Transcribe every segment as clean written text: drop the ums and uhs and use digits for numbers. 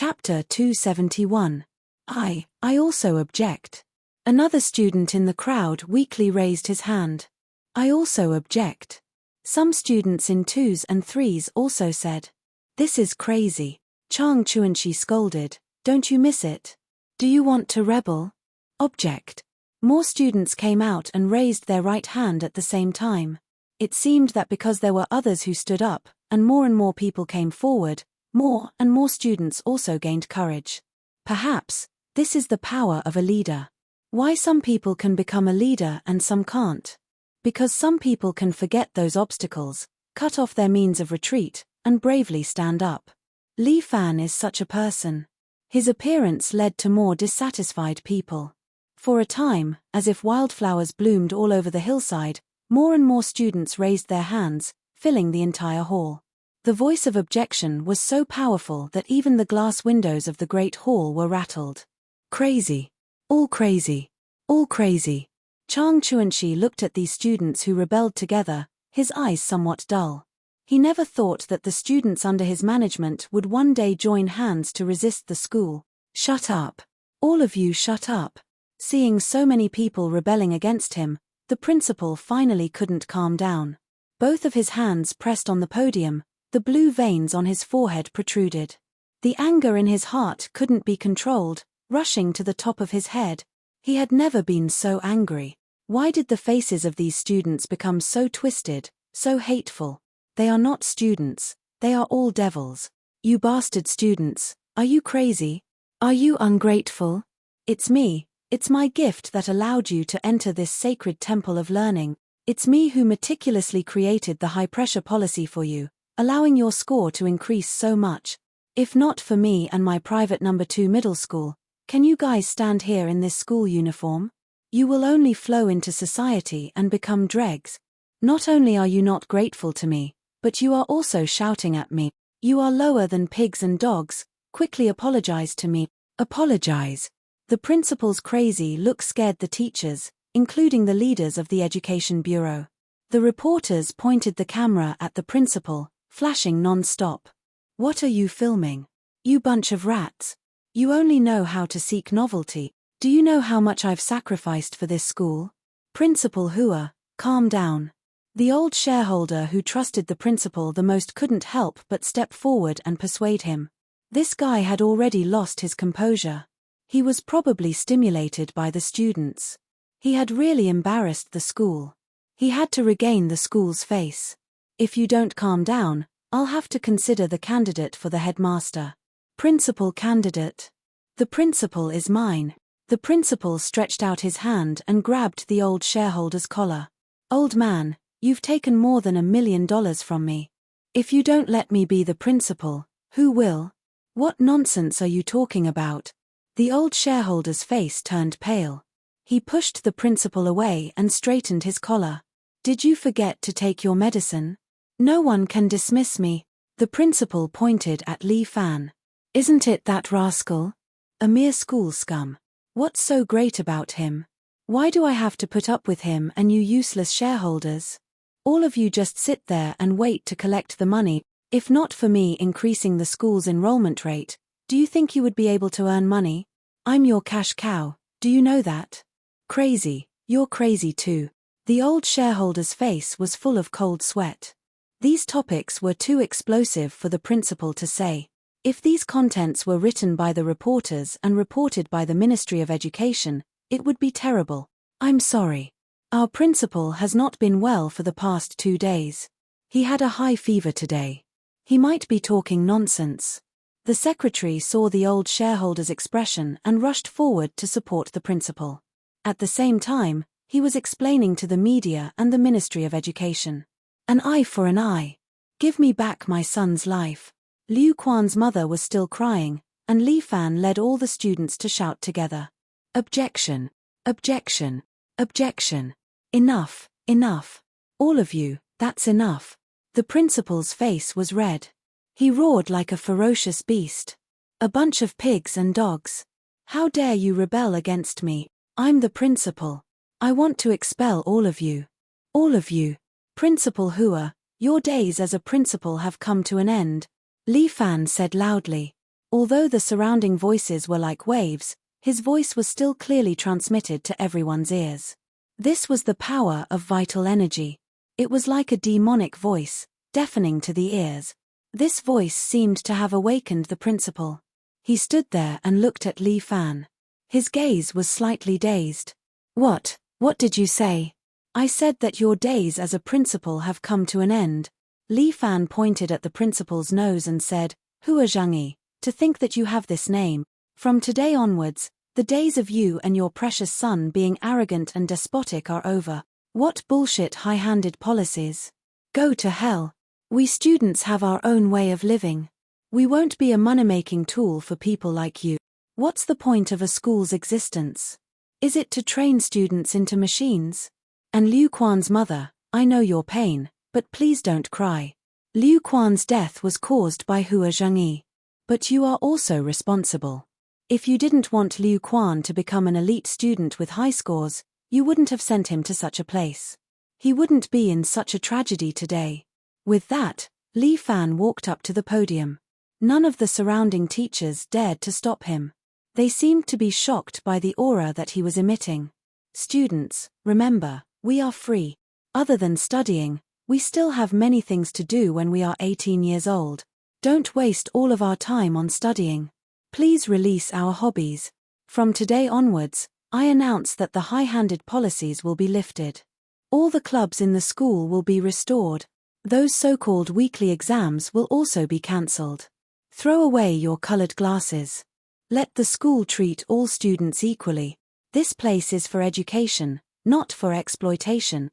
Chapter 271. I also object. Another student in the crowd weakly raised his hand. I also object. Some students in 2s and 3s also said. This is crazy. Chang Chuanxi scolded. Don't you miss it? Do you want to rebel? Object. More students came out and raised their right hand at the same time. It seemed that because there were others who stood up, and more people came forward, more and more students also gained courage. Perhaps, this is the power of a leader. Why some people can become a leader and some can't? Because some people can forget those obstacles, cut off their means of retreat, and bravely stand up. Li Fan is such a person. His appearance led to more dissatisfied people. For a time, as if wildflowers bloomed all over the hillside, more and more students raised their hands, filling the entire hall. The voice of objection was so powerful that even the glass windows of the great hall were rattled. Crazy. All crazy. All crazy. Chang Chuanxi looked at these students who rebelled together, his eyes somewhat dull. He never thought that the students under his management would one day join hands to resist the school. Shut up. All of you shut up. Seeing so many people rebelling against him, the principal finally couldn't calm down. Both of his hands pressed on the podium, the blue veins on his forehead protruded. The anger in his heart couldn't be controlled, rushing to the top of his head. He had never been so angry. Why did the faces of these students become so twisted, so hateful? They are not students, they are all devils. You bastard students, are you crazy? Are you ungrateful? It's me, it's my gift that allowed you to enter this sacred temple of learning. It's me who meticulously created the high-pressure policy for you, allowing your score to increase so much. If not for me and my private number 2 middle school, can you guys stand here in this school uniform? You will only flow into society and become dregs. Not only are you not grateful to me, but you are also shouting at me. You are lower than pigs and dogs. Quickly apologize to me. Apologize. The principal's crazy look scared the teachers, including the leaders of the Education Bureau. The reporters pointed the camera at the principal, flashing non-stop. What are you filming? You bunch of rats. You only know how to seek novelty. Do you know how much I've sacrificed for this school? Principal Hua, calm down. The old shareholder who trusted the principal the most couldn't help but step forward and persuade him. This guy had already lost his composure. He was probably stimulated by the students. He had really embarrassed the school. He had to regain the school's face. If you don't calm down, I'll have to consider the candidate for the headmaster. Principal candidate. The principal is mine. The principal stretched out his hand and grabbed the old shareholder's collar. Old man, you've taken more than $1 million from me. If you don't let me be the principal, who will? What nonsense are you talking about? The old shareholder's face turned pale. He pushed the principal away and straightened his collar. Did you forget to take your medicine? No one can dismiss me. The principal pointed at Li Fan. Isn't it that rascal? A mere school scum. What's so great about him? Why do I have to put up with him and you useless shareholders? All of you just sit there and wait to collect the money. If not for me increasing the school's enrollment rate, do you think you would be able to earn money? I'm your cash cow, do you know that? Crazy, you're crazy too. The old shareholder's face was full of cold sweat. These topics were too explosive for the principal to say. If these contents were written by the reporters and reported by the Ministry of Education, it would be terrible. I'm sorry. Our principal has not been well for the past 2 days. He had a high fever today. He might be talking nonsense. The secretary saw the old shareholder's expression and rushed forward to support the principal. At the same time, he was explaining to the media and the Ministry of Education. An eye for an eye. Give me back my son's life. Liu Quan's mother was still crying, and Li Fan led all the students to shout together. Objection. Objection. Objection. Enough, enough. All of you, that's enough. The principal's face was red. He roared like a ferocious beast. A bunch of pigs and dogs. How dare you rebel against me? I'm the principal. I want to expel all of you. All of you. Principal Hua, your days as a principal have come to an end. Li Fan said loudly. Although the surrounding voices were like waves, his voice was still clearly transmitted to everyone's ears. This was the power of vital energy. It was like a demonic voice, deafening to the ears. This voice seemed to have awakened the principal. He stood there and looked at Li Fan. His gaze was slightly dazed. What did you say? I said that your days as a principal have come to an end. Li Fan pointed at the principal's nose and said, Hua Zhangyi, to think that you have this name. From today onwards, the days of you and your precious son being arrogant and despotic are over. What bullshit high-handed policies. Go to hell. We students have our own way of living. We won't be a money-making tool for people like you. What's the point of a school's existence? Is it to train students into machines? And Liu Quan's mother, I know your pain, but please don't cry. Liu Quan's death was caused by Hua Zhangyi. But you are also responsible. If you didn't want Liu Quan to become an elite student with high scores, you wouldn't have sent him to such a place. He wouldn't be in such a tragedy today. With that, Li Fan walked up to the podium. None of the surrounding teachers dared to stop him. They seemed to be shocked by the aura that he was emitting. Students, remember, we are free. Other than studying, we still have many things to do when we are 18 years old. Don't waste all of our time on studying. Please release our hobbies. From today onwards, I announce that the high-handed policies will be lifted. All the clubs in the school will be restored. Those so-called weekly exams will also be cancelled. Throw away your colored glasses. Let the school treat all students equally. This place is for education, not for exploitation.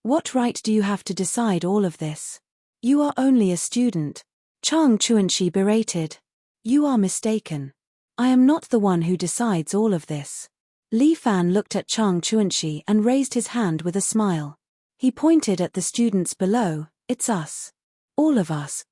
What right do you have to decide all of this? You are only a student. Chang Chuanxi berated. You are mistaken. I am not the one who decides all of this. Li Fan looked at Chang Chuanxi and raised his hand with a smile. He pointed at the students below. It's us. All of us.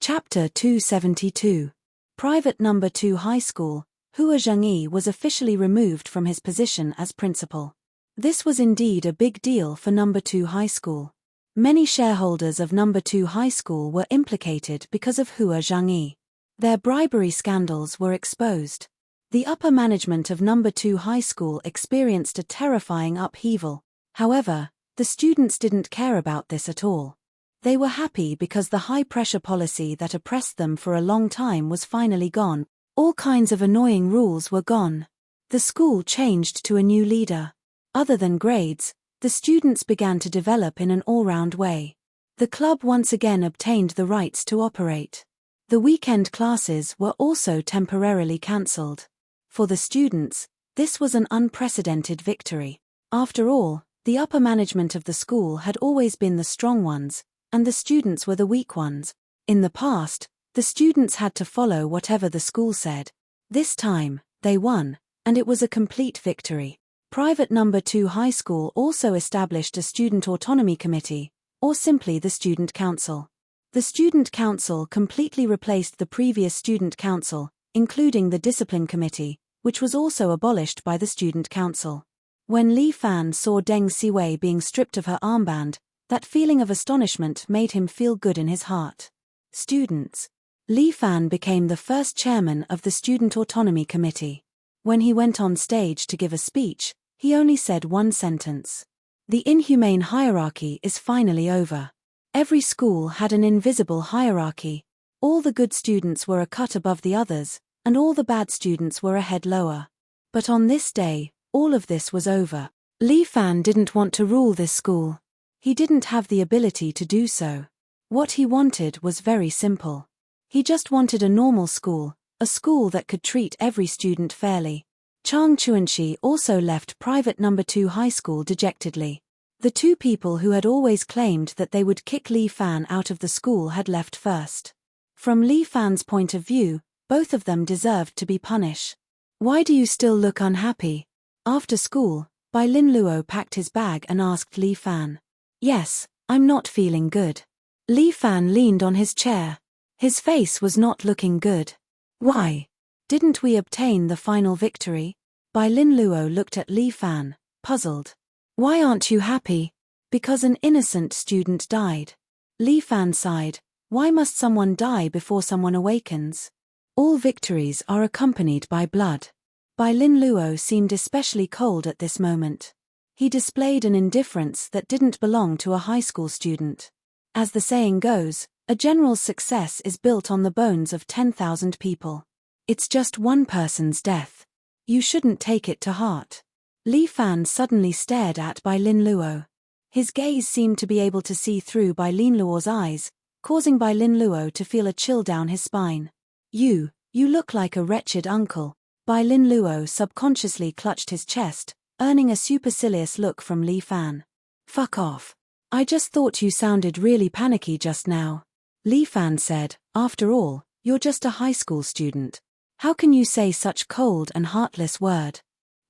Chapter 272. Private Number 2 High School. Hua Zhangyi was officially removed from his position as principal. This was indeed a big deal for Number 2 High School. Many shareholders of Number 2 High School were implicated because of Hua Zhangyi. Their bribery scandals were exposed. The upper management of Number 2 High School experienced a terrifying upheaval. However, the students didn't care about this at all. They were happy because the high-pressure policy that oppressed them for a long time was finally gone. All kinds of annoying rules were gone. The school changed to a new leader. Other than grades, the students began to develop in an all-round way. The club once again obtained the rights to operate. The weekend classes were also temporarily cancelled. For the students, this was an unprecedented victory. After all, the upper management of the school had always been the strong ones, and the students were the weak ones. In the past, the students had to follow whatever the school said. This time, they won, and it was a complete victory. Private Number 2 High School also established a student autonomy committee, or simply the student council. The student council completely replaced the previous student council, including the discipline committee, which was also abolished by the student council. When Li Fan saw Deng Siwei being stripped of her armband, that feeling of astonishment made him feel good in his heart. Students. Li Fan became the first chairman of the Student Autonomy Committee. When he went on stage to give a speech, he only said one sentence. The inhumane hierarchy is finally over. Every school had an invisible hierarchy. All the good students were a cut above the others, and all the bad students were a head lower. But on this day, all of this was over. Li Fan didn't want to rule this school. He didn't have the ability to do so. What he wanted was very simple. He just wanted a normal school, a school that could treat every student fairly. Chang Chuanxi also left Private Number 2 High School dejectedly. The two people who had always claimed that they would kick Li Fan out of the school had left first. From Li Fan's point of view, both of them deserved to be punished. Why do you still look unhappy? After school, Bai Lin Luo packed his bag and asked Li Fan. Yes, I'm not feeling good. Li Fan leaned on his chair. His face was not looking good. Why? Didn't we obtain the final victory? Bai Lin Luo looked at Li Fan, puzzled. Why aren't you happy? Because an innocent student died. Li Fan sighed. Why must someone die before someone awakens? All victories are accompanied by blood. Bai Lin Luo seemed especially cold at this moment. He displayed an indifference that didn't belong to a high school student. As the saying goes, a general's success is built on the bones of 10,000 people. It's just one person's death. You shouldn't take it to heart. Li Fan suddenly stared at Bai Lin Luo. His gaze seemed to be able to see through Bai Lin Luo's eyes, causing Bai Lin Luo to feel a chill down his spine. You look like a wretched uncle. Bai Lin Luo subconsciously clutched his chest, earning a supercilious look from Li Fan. Fuck off. I just thought you sounded really panicky just now. Li Fan said, after all, you're just a high school student. How can you say such cold and heartless word?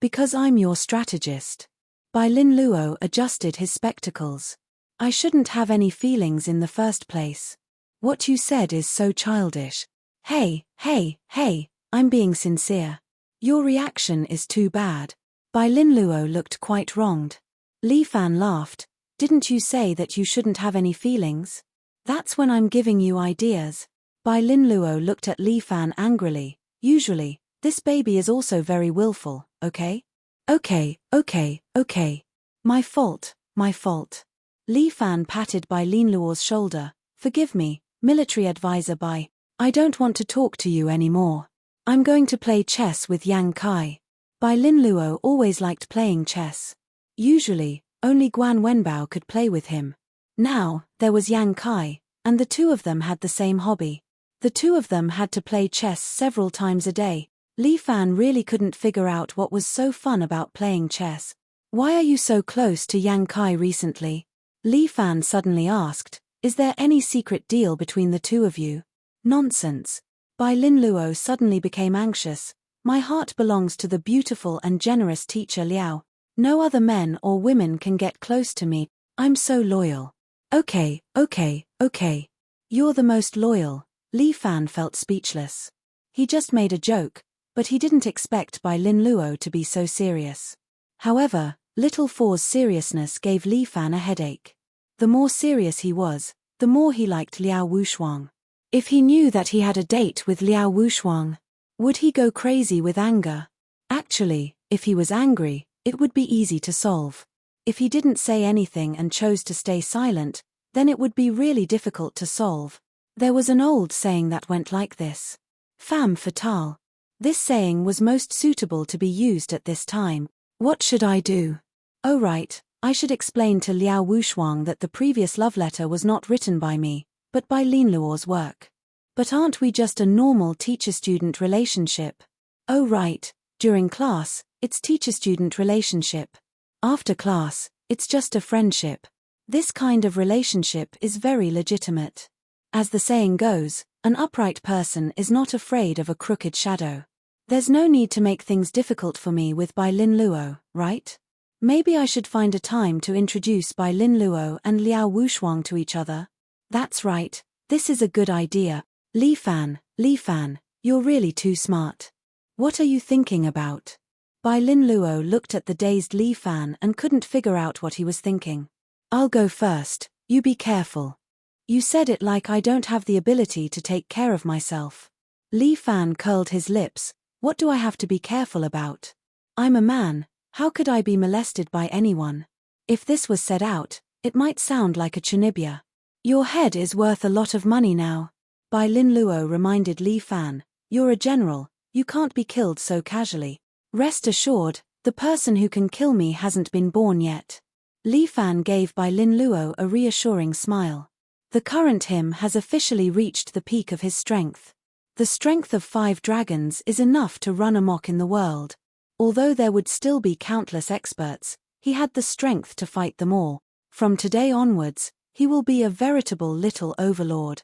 Because I'm your strategist. Bai Lin Luo adjusted his spectacles. I shouldn't have any feelings in the first place. What you said is so childish. Hey, I'm being sincere. Your reaction is too bad. Bai Lin Luo looked quite wronged. Li Fan laughed. Didn't you say that you shouldn't have any feelings? That's when I'm giving you ideas. Bai Lin Luo looked at Li Fan angrily. Usually, this baby is also very willful, okay? Okay. My fault. Li Fan patted Bai Lin Luo's shoulder. Forgive me, military advisor Bai. I don't want to talk to you anymore. I'm going to play chess with Yang Kai. Bai Lin Luo always liked playing chess. Usually, only Guan Wenbao could play with him. Now, there was Yang Kai, and the two of them had the same hobby. The two of them had to play chess several times a day. Li Fan really couldn't figure out what was so fun about playing chess. Why are you so close to Yang Kai recently? Li Fan suddenly asked, is there any secret deal between the two of you? Nonsense. Bai Lin Luo suddenly became anxious. My heart belongs to the beautiful and generous teacher Liao. No other men or women can get close to me. I'm so loyal. Okay. You're the most loyal. Li Fan felt speechless. He just made a joke, but he didn't expect Bai Lin Luo to be so serious. However, Little Four's seriousness gave Li Fan a headache. The more serious he was, the more he liked Liao Wushuang. If he knew that he had a date with Liao Wushuang, would he go crazy with anger? Actually, if he was angry, it would be easy to solve. If he didn't say anything and chose to stay silent, then it would be really difficult to solve. There was an old saying that went like this. Femme fatale. This saying was most suitable to be used at this time. What should I do? Oh right, I should explain to Liao Wushuang that the previous love letter was not written by me, but by Lin Luo's work. But aren't we just a normal teacher-student relationship? Oh right, during class, it's teacher-student relationship. After class, it's just a friendship. This kind of relationship is very legitimate. As the saying goes, an upright person is not afraid of a crooked shadow. There's no need to make things difficult for me with Bai Lin Luo, right? Maybe I should find a time to introduce Bai Lin Luo and Liao Wushuang to each other. That's right, this is a good idea. Li Fan, you're really too smart. What are you thinking about? Bai Lin Luo looked at the dazed Li Fan and couldn't figure out what he was thinking. I'll go first, you be careful. You said it like I don't have the ability to take care of myself. Li Fan curled his lips. What do I have to be careful about? I'm a man, how could I be molested by anyone? If this was said out, it might sound like a chunibya. Your head is worth a lot of money now. Bai Lin Luo reminded Li Fan, you're a general, you can't be killed so casually. Rest assured, the person who can kill me hasn't been born yet. Li Fan gave Bai Lin Luo a reassuring smile. The current him has officially reached the peak of his strength. The strength of 5 dragons is enough to run amok in the world. Although there would still be countless experts, he had the strength to fight them all. From today onwards, he will be a veritable little overlord.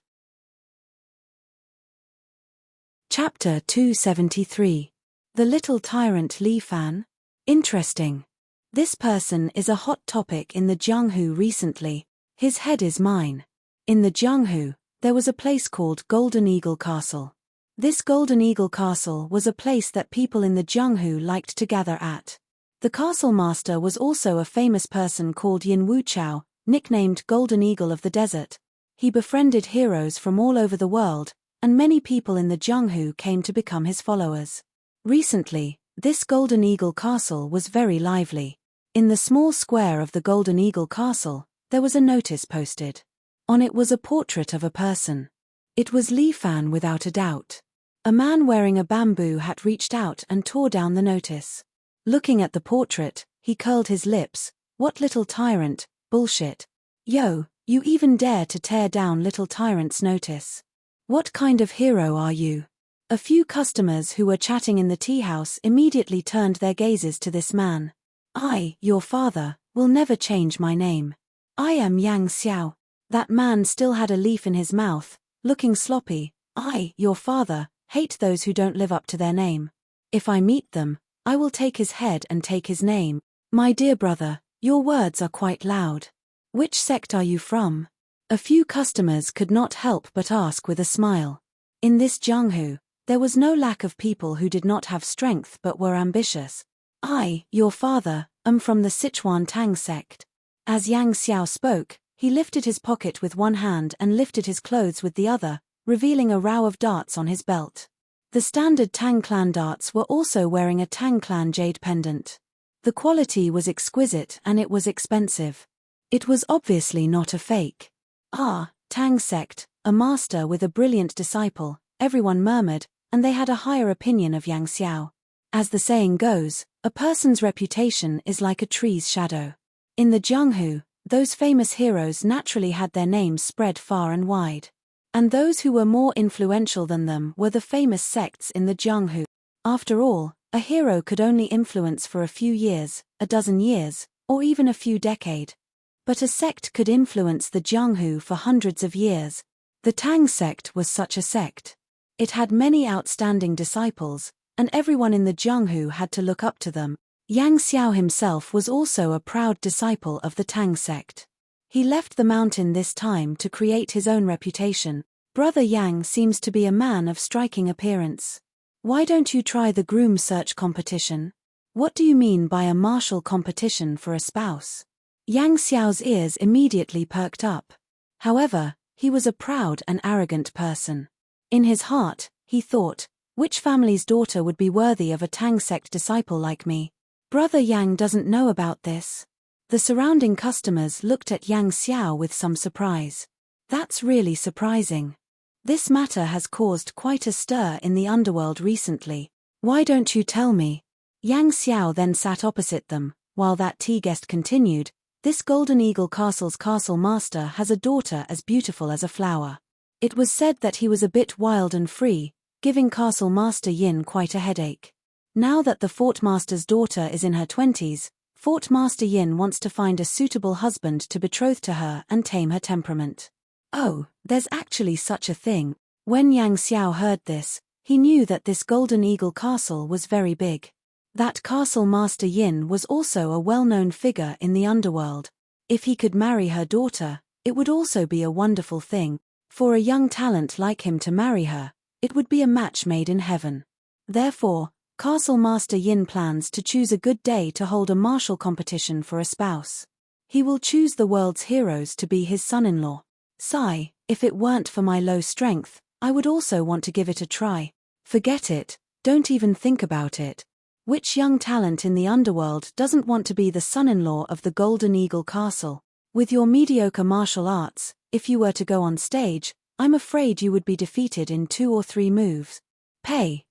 Chapter 273. The Little Tyrant Li Fan? Interesting. This person is a hot topic in the Jianghu recently. His head is mine. In the Jianghu, there was a place called Golden Eagle Castle. This Golden Eagle Castle was a place that people in the Jianghu liked to gather at. The castle master was also a famous person called Yin Wuchao, nicknamed Golden Eagle of the Desert. He befriended heroes from all over the world, and many people in the Junghu came to become his followers. Recently, this Golden Eagle Castle was very lively. In the small square of the Golden Eagle Castle, there was a notice posted. On it was a portrait of a person. It was Li Fan without a doubt. A man wearing a bamboo hat reached out and tore down the notice. Looking at the portrait, he curled his lips. What little tyrant, bullshit. Yo, you even dare to tear down little tyrant's notice. What kind of hero are you? A few customers who were chatting in the tea house immediately turned their gazes to this man. I, your father, will never change my name. I am Yang Xiao. That man still had a leaf in his mouth, looking sloppy. I, your father, hate those who don't live up to their name. If I meet them, I will take his head and take his name. My dear brother, your words are quite loud. Which sect are you from? A few customers could not help but ask with a smile. In this Junghu, there was no lack of people who did not have strength but were ambitious. I, your father, am from the Sichuan Tang sect. As Yang Xiao spoke, he lifted his pocket with one hand and lifted his clothes with the other, revealing a row of darts on his belt. The standard Tang clan darts were also wearing a Tang clan jade pendant. The quality was exquisite and it was expensive. It was obviously not a fake. Ah, Tang sect, a master with a brilliant disciple, everyone murmured, and they had a higher opinion of Yang Xiao. As the saying goes, a person's reputation is like a tree's shadow. In the Junghu, those famous heroes naturally had their names spread far and wide. And those who were more influential than them were the famous sects in the Junghu. After all, a hero could only influence for a few years, a dozen years, or even a few decades. But a sect could influence the Junghu for hundreds of years. The Tang sect was such a sect. It had many outstanding disciples, and everyone in the Junghu had to look up to them. Yang Xiao himself was also a proud disciple of the Tang sect. He left the mountain this time to create his own reputation. Brother Yang seems to be a man of striking appearance. Why don't you try the groom search competition? What do you mean by a martial competition for a spouse? Yang Xiao's ears immediately perked up. However, he was a proud and arrogant person. In his heart, he thought, which family's daughter would be worthy of a Tang sect disciple like me? Brother Yang doesn't know about this. The surrounding customers looked at Yang Xiao with some surprise. That's really surprising. This matter has caused quite a stir in the underworld recently. Why don't you tell me? Yang Xiao then sat opposite them, while that tea guest continued. This Golden Eagle Castle's castle master has a daughter as beautiful as a flower. It was said that he was a bit wild and free, giving Castle Master Yin quite a headache. Now that the Fort Master's daughter is in her 20s, Fort Master Yin wants to find a suitable husband to betroth to her and tame her temperament. Oh, there's actually such a thing. When Yang Xiao heard this, he knew that this Golden Eagle Castle was very big. That Castle Master Yin was also a well-known figure in the underworld. If he could marry her daughter, it would also be a wonderful thing. For a young talent like him to marry her, it would be a match made in heaven. Therefore, Castle Master Yin plans to choose a good day to hold a martial competition for a spouse. He will choose the world's heroes to be his son-in-law. Sigh, if it weren't for my low strength, I would also want to give it a try. Forget it, don't even think about it. Which young talent in the underworld doesn't want to be the son-in-law of the Golden Eagle Castle? With your mediocre martial arts, if you were to go on stage, I'm afraid you would be defeated in 2 or 3 moves.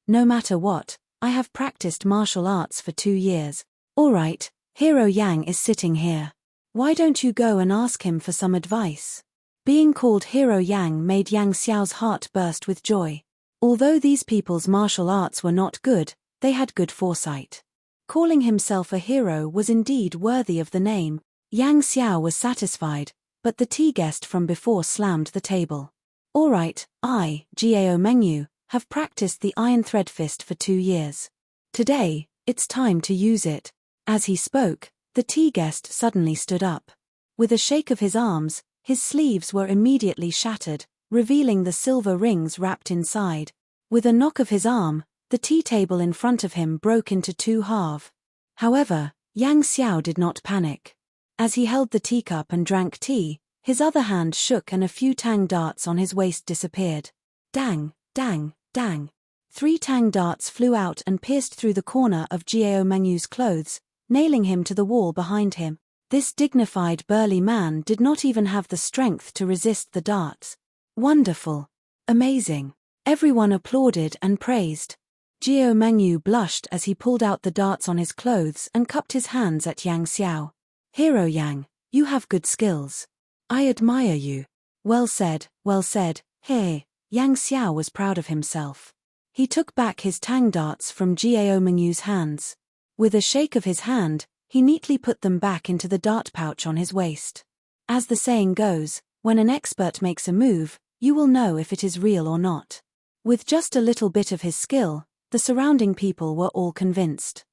No matter what, I have practiced martial arts for 2 years. Alright, Hero Yang is sitting here. Why don't you go and ask him for some advice? Being called Hero Yang made Yang Xiao's heart burst with joy. Although these people's martial arts were not good, they had good foresight. Calling himself a hero was indeed worthy of the name. Yang Xiao was satisfied, but the tea guest from before slammed the table. Alright, I, Gao Mengyu, have practiced the iron thread fist for 2 years. Today, it's time to use it. As he spoke, the tea guest suddenly stood up. With a shake of his arms, his sleeves were immediately shattered, revealing the silver rings wrapped inside. With a knock of his arm, the tea table in front of him broke into 2 halves. However, Yang Xiao did not panic. As he held the teacup and drank tea, His other hand shook and a few tang darts on his waist disappeared. Dang, dang, dang. 3 tang darts flew out and pierced through the corner of Jiao Mangyu's clothes, nailing him to the wall behind him. This dignified burly man did not even have the strength to resist the darts. Wonderful. Amazing. Everyone applauded and praised. Jiao Mangyu blushed as he pulled out the darts on his clothes and cupped his hands at Yang Xiao. Hero Yang, you have good skills. I admire you. Well said, well said. Hey. Yang Xiao was proud of himself. He took back his tang darts from Jiao Mangyu's hands. With a shake of his hand, he neatly put them back into the dart pouch on his waist. As the saying goes, when an expert makes a move, you will know if it is real or not. With just a little bit of his skill, the surrounding people were all convinced.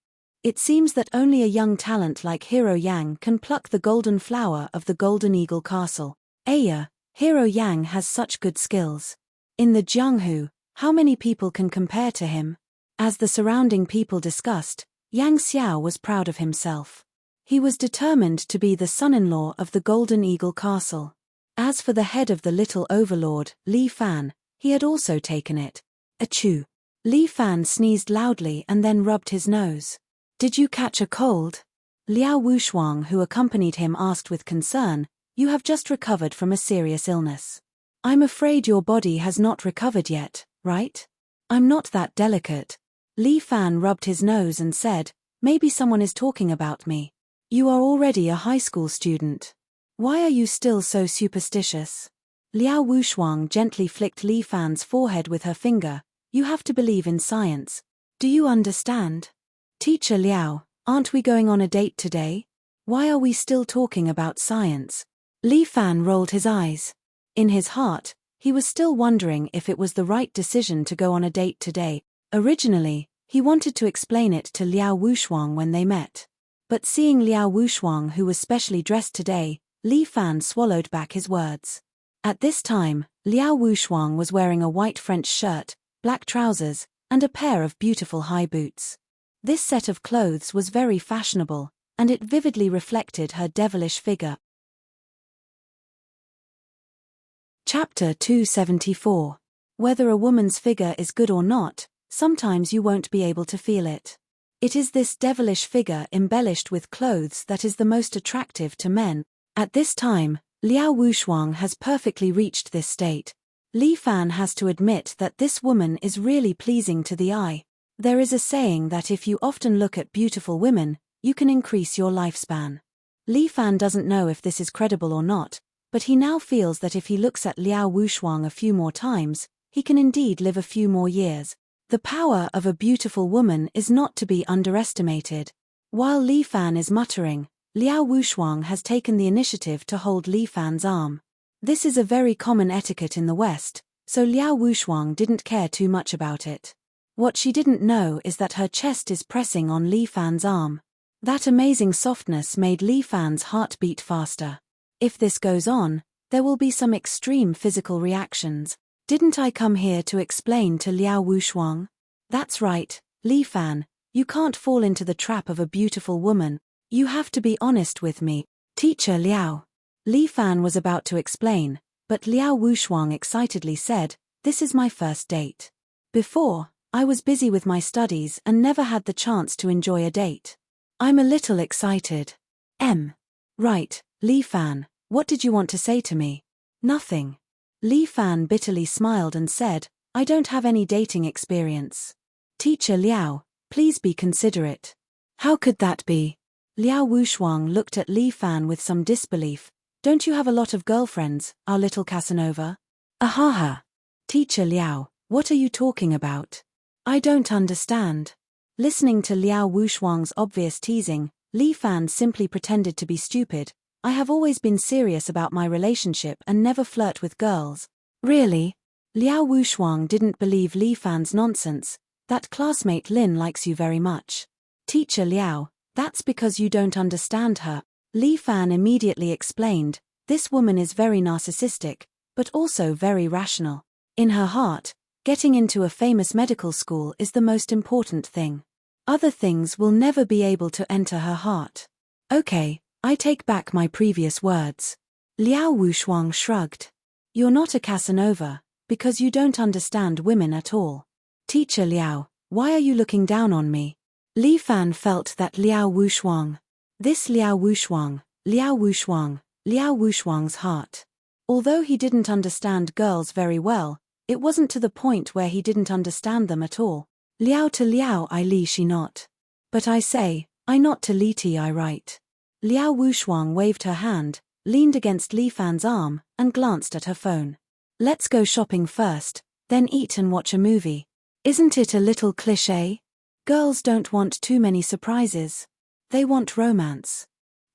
It seems that only a young talent like Hero Yang can pluck the golden flower of the Golden Eagle Castle. Aya, Hero Yang has such good skills. In the Jianghu, how many people can compare to him? As the surrounding people discussed, Yang Xiao was proud of himself. He was determined to be the son-in-law of the Golden Eagle Castle. As for the head of the little overlord, Li Fan, he had also taken it. Achoo! Li Fan sneezed loudly and then rubbed his nose. Did you catch a cold? Liao Wushuang, who accompanied him, asked with concern. You have just recovered from a serious illness. I'm afraid your body has not recovered yet, right? I'm not that delicate. Li Fan rubbed his nose and said, maybe someone is talking about me. You are already a high school student. Why are you still so superstitious? Liao Wushuang gently flicked Li Fan's forehead with her finger. You have to believe in science. Do you understand? Teacher Liao, aren't we going on a date today? Why are we still talking about science? Li Fan rolled his eyes. In his heart, he was still wondering if it was the right decision to go on a date today. Originally, he wanted to explain it to Liao Wushuang when they met. But seeing Liao Wushuang, who was specially dressed today, Li Fan swallowed back his words. At this time, Liao Wushuang was wearing a white French shirt, black trousers, and a pair of beautiful high boots. This set of clothes was very fashionable, and it vividly reflected her devilish figure. Chapter 274. Whether a woman's figure is good or not, sometimes you won't be able to feel it. It is this devilish figure embellished with clothes that is the most attractive to men. At this time, Liao Wushuang has perfectly reached this state. Li Fan has to admit that this woman is really pleasing to the eye. There is a saying that if you often look at beautiful women, you can increase your lifespan. Li Fan doesn't know if this is credible or not, but he now feels that if he looks at Liao Wushuang a few more times, he can indeed live a few more years. The power of a beautiful woman is not to be underestimated. While Li Fan is muttering, Liao Wushuang has taken the initiative to hold Li Fan's arm. This is a very common etiquette in the West, so Liao Wushuang didn't care too much about it. What she didn't know is that her chest is pressing on Li Fan's arm. That amazing softness made Li Fan's heart beat faster. If this goes on, there will be some extreme physical reactions. Didn't I come here to explain to Liao Wushuang? That's right, Li Fan, you can't fall into the trap of a beautiful woman. You have to be honest with me, Teacher Liao. Li Fan was about to explain, but Liao Wushuang excitedly said, this is my first date. Before, I was busy with my studies and never had the chance to enjoy a date. I'm a little excited. Right, Li Fan, what did you want to say to me? Nothing. Li Fan bitterly smiled and said, I don't have any dating experience. Teacher Liao, please be considerate. How could that be? Liao Wushuang looked at Li Fan with some disbelief. Don't you have a lot of girlfriends, our little Casanova? Ahaha. Teacher Liao, what are you talking about? I don't understand. Listening to Liao Wushuang's obvious teasing, Li Fan simply pretended to be stupid. I have always been serious about my relationship and never flirt with girls. Really? Liao Wushuang didn't believe Li Fan's nonsense. That classmate Lin likes you very much. Teacher Liao, that's because you don't understand her. Li Fan immediately explained, this woman is very narcissistic, but also very rational. In her heart, getting into a famous medical school is the most important thing. Other things will never be able to enter her heart. Okay, I take back my previous words. Liao Wushuang shrugged. You're not a Casanova, because you don't understand women at all. Teacher Liao, why are you looking down on me? Li Fan felt that Liao Wushuang. This Liao Wushuang, Liao Wushuang, Liao Wushuang's heart. Although he didn't understand girls very well, it wasn't to the point where he didn't understand them at all. Liao to Liao I li she not. But I say, I not to li ti I write. Liao Wushuang waved her hand, leaned against Li Fan's arm, and glanced at her phone. Let's go shopping first, then eat and watch a movie. Isn't it a little cliché? Girls don't want too many surprises. They want romance.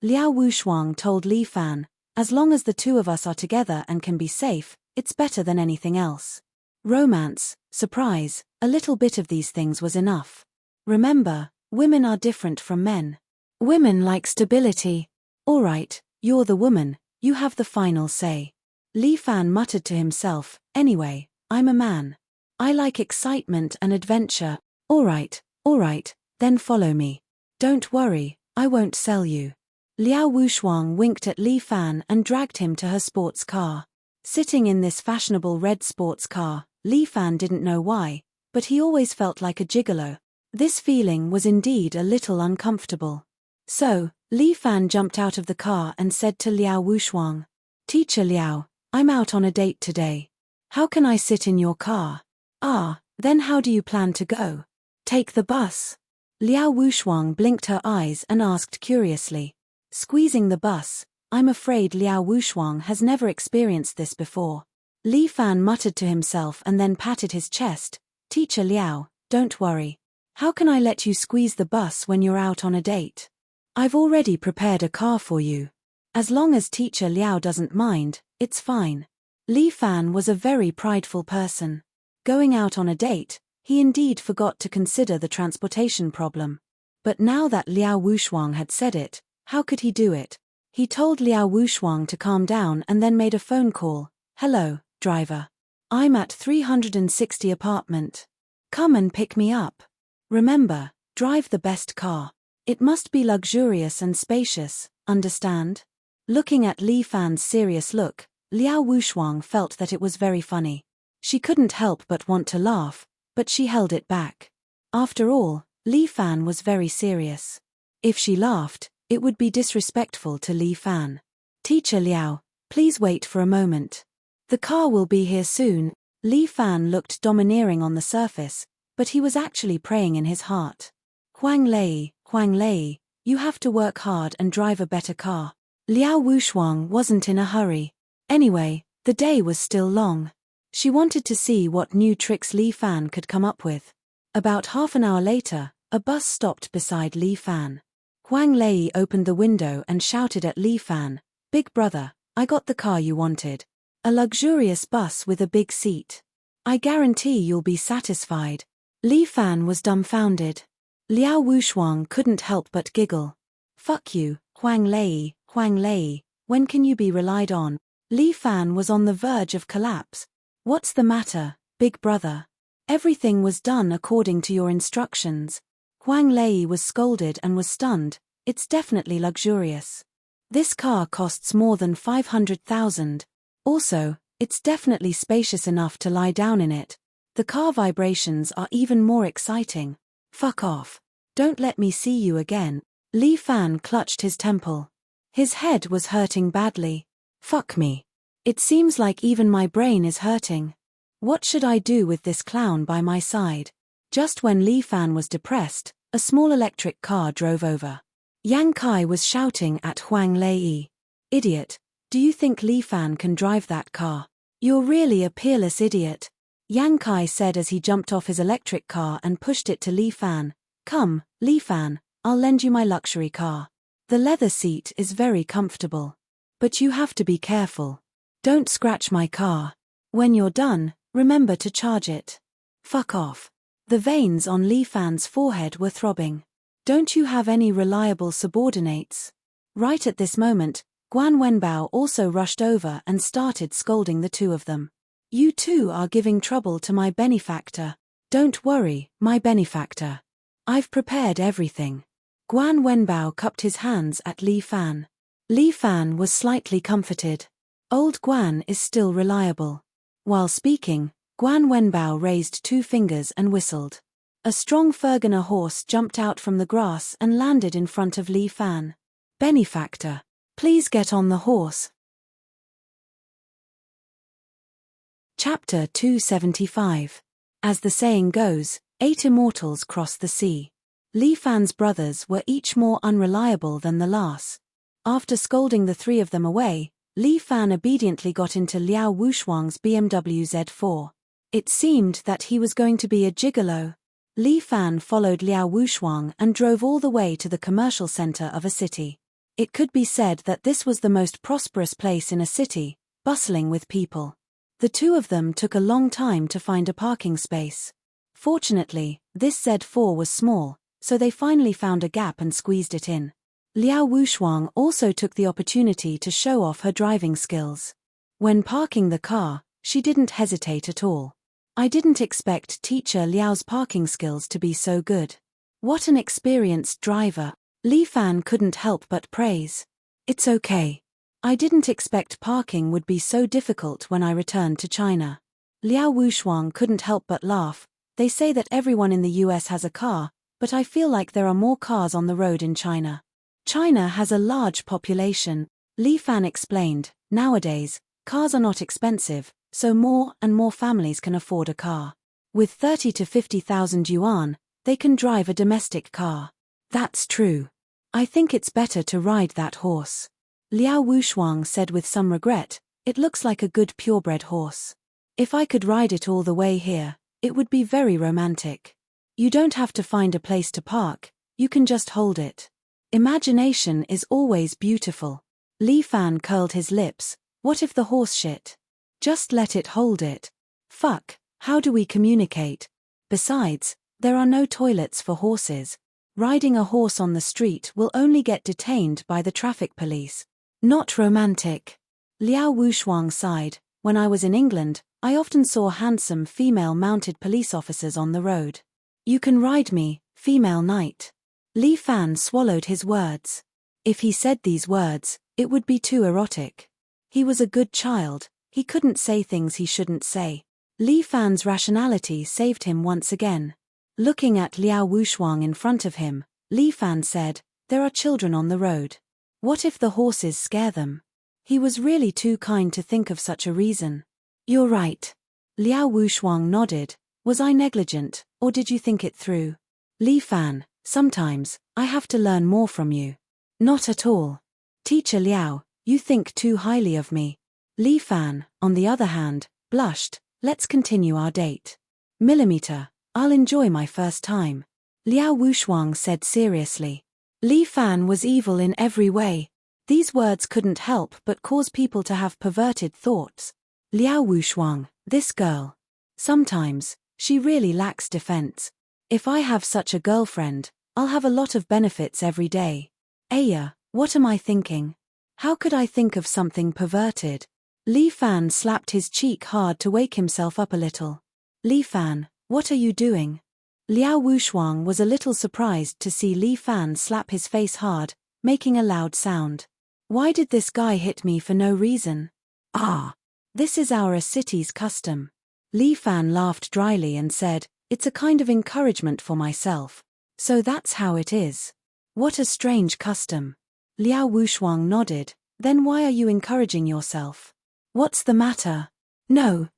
Liao Wushuang told Li Fan, as long as the two of us are together and can be safe, it's better than anything else. Romance, surprise, a little bit of these things was enough. Remember, women are different from men. Women like stability. All right, you're the woman, you have the final say. Li Fan muttered to himself, anyway, I'm a man. I like excitement and adventure. All right, then follow me. Don't worry, I won't sell you. Liao Wushuang winked at Li Fan and dragged him to her sports car. Sitting in this fashionable red sports car, Li Fan didn't know why, but he always felt like a gigolo. This feeling was indeed a little uncomfortable. So, Li Fan jumped out of the car and said to Liao Wushuang, Teacher Liao, I'm out on a date today. How can I sit in your car? Ah, then how do you plan to go? Take the bus. Liao Wushuang blinked her eyes and asked curiously. Squeezing the bus, I'm afraid Liao Wushuang has never experienced this before. Li Fan muttered to himself and then patted his chest. Teacher Liao, don't worry. How can I let you squeeze the bus when you're out on a date? I've already prepared a car for you. As long as Teacher Liao doesn't mind, it's fine. Li Fan was a very prideful person. Going out on a date, he indeed forgot to consider the transportation problem. But now that Liao Wushuang had said it, how could he do it? He told Liao Wushuang to calm down and then made a phone call. Hello, driver. I'm at 360 apartment. Come and pick me up. Remember, drive the best car. It must be luxurious and spacious, understand? Looking at Li Fan's serious look, Liao Wushuang felt that it was very funny. She couldn't help but want to laugh, but she held it back. After all, Li Fan was very serious. If she laughed, it would be disrespectful to Li Fan. Teacher Liao, please wait for a moment. The car will be here soon. Li Fan looked domineering on the surface, but he was actually praying in his heart. Huang Lei, you have to work hard and drive a better car. Liao Wushuang wasn't in a hurry. Anyway, the day was still long. She wanted to see what new tricks Li Fan could come up with. About half an hour later, a bus stopped beside Li Fan. Huang Lei opened the window and shouted at Li Fan, Big brother, I got the car you wanted. A luxurious bus with a big seat. I guarantee you'll be satisfied. Li Fan was dumbfounded. Liao Wushuang couldn't help but giggle. Fuck you, Huang Lei, when can you be relied on? Li Fan was on the verge of collapse. What's the matter, big brother? Everything was done according to your instructions. Huang Lei was scolded and was stunned. It's definitely luxurious. This car costs more than 500,000. Also, it's definitely spacious enough to lie down in it. The car vibrations are even more exciting. Fuck off. Don't let me see you again. Li Fan clutched his temple. His head was hurting badly. Fuck me. It seems like even my brain is hurting. What should I do with this clown by my side? Just when Li Fan was depressed, a small electric car drove over. Yang Kai was shouting at Huang Lei. Idiot. Do you think Li Fan can drive that car? You're really a peerless idiot. Yang Kai said as he jumped off his electric car and pushed it to Li Fan. Come, Li Fan, I'll lend you my luxury car. The leather seat is very comfortable. But you have to be careful. Don't scratch my car. When you're done, remember to charge it. Fuck off. The veins on Li Fan's forehead were throbbing. Don't you have any reliable subordinates? Right at this moment, Guan Wenbao also rushed over and started scolding the two of them. You two are giving trouble to my benefactor. Don't worry, my benefactor. I've prepared everything. Guan Wenbao cupped his hands at Li Fan. Li Fan was slightly comforted. Old Guan is still reliable. While speaking, Guan Wenbao raised 2 fingers and whistled. A strong Fergana horse jumped out from the grass and landed in front of Li Fan. Benefactor, please get on the horse. Chapter 275. As the saying goes, 8 immortals cross the sea. Li Fan's brothers were each more unreliable than the last. After scolding the 3 of them away, Li Fan obediently got into Liao Wushuang's BMW Z4. It seemed that he was going to be a gigolo. Li Fan followed Liao Wushuang and drove all the way to the commercial center of a city. It could be said that this was the most prosperous place in a city, bustling with people. The 2 of them took a long time to find a parking space. Fortunately, this Z4 was small, so they finally found a gap and squeezed it in. Liao Wushuang also took the opportunity to show off her driving skills. When parking the car, she didn't hesitate at all. I didn't expect teacher Liao's parking skills to be so good. What an experienced driver, Li Fan couldn't help but praise. It's okay. I didn't expect parking would be so difficult when I returned to China. Liao Wushuang couldn't help but laugh. They say that everyone in the US has a car, but I feel like there are more cars on the road in China. China has a large population, Li Fan explained. Nowadays, cars are not expensive, so more and more families can afford a car. With 30 to 50,000 yuan, they can drive a domestic car. That's true. I think it's better to ride that horse. Liao Wushuang said with some regret, it looks like a good purebred horse. If I could ride it all the way here, it would be very romantic. You don't have to find a place to park, you can just hold it. Imagination is always beautiful. Li Fan curled his lips. What if the horse shit? Just let it hold it. Fuck, how do we communicate? Besides, there are no toilets for horses. Riding a horse on the street will only get detained by the traffic police. Not romantic. Liao Wushuang sighed. When I was in England, I often saw handsome female mounted police officers on the road. You can ride me, female knight. Li Fan swallowed his words. If he said these words, it would be too erotic. He was a good child, he couldn't say things he shouldn't say. Li Fan's rationality saved him once again. Looking at Liao Wushuang in front of him, Li Fan said, there are children on the road. What if the horses scare them? He was really too kind to think of such a reason. You're right. Liao Wushuang nodded. Was I negligent, or did you think it through? Li Fan, sometimes, I have to learn more from you. Not at all. Teacher Liao, you think too highly of me. Li Fan, on the other hand, blushed. Let's continue our date. Millimeter, I'll enjoy my first time. Liao Wushuang said seriously. Li Fan was evil in every way. These words couldn't help but cause people to have perverted thoughts. Liao Wushuang, this girl. Sometimes, she really lacks defense. If I have such a girlfriend, I'll have a lot of benefits every day. Aya, what am I thinking? How could I think of something perverted? Li Fan slapped his cheek hard to wake himself up a little. Li Fan, what are you doing? Liao Wushuang was a little surprised to see Li Fan slap his face hard, making a loud sound. Why did this guy hit me for no reason? Ah, this is our city's custom. Li Fan laughed dryly and said, it's a kind of encouragement for myself. So that's how it is. What a strange custom. Liao Wushuang nodded. Then why are you encouraging yourself? What's the matter? No.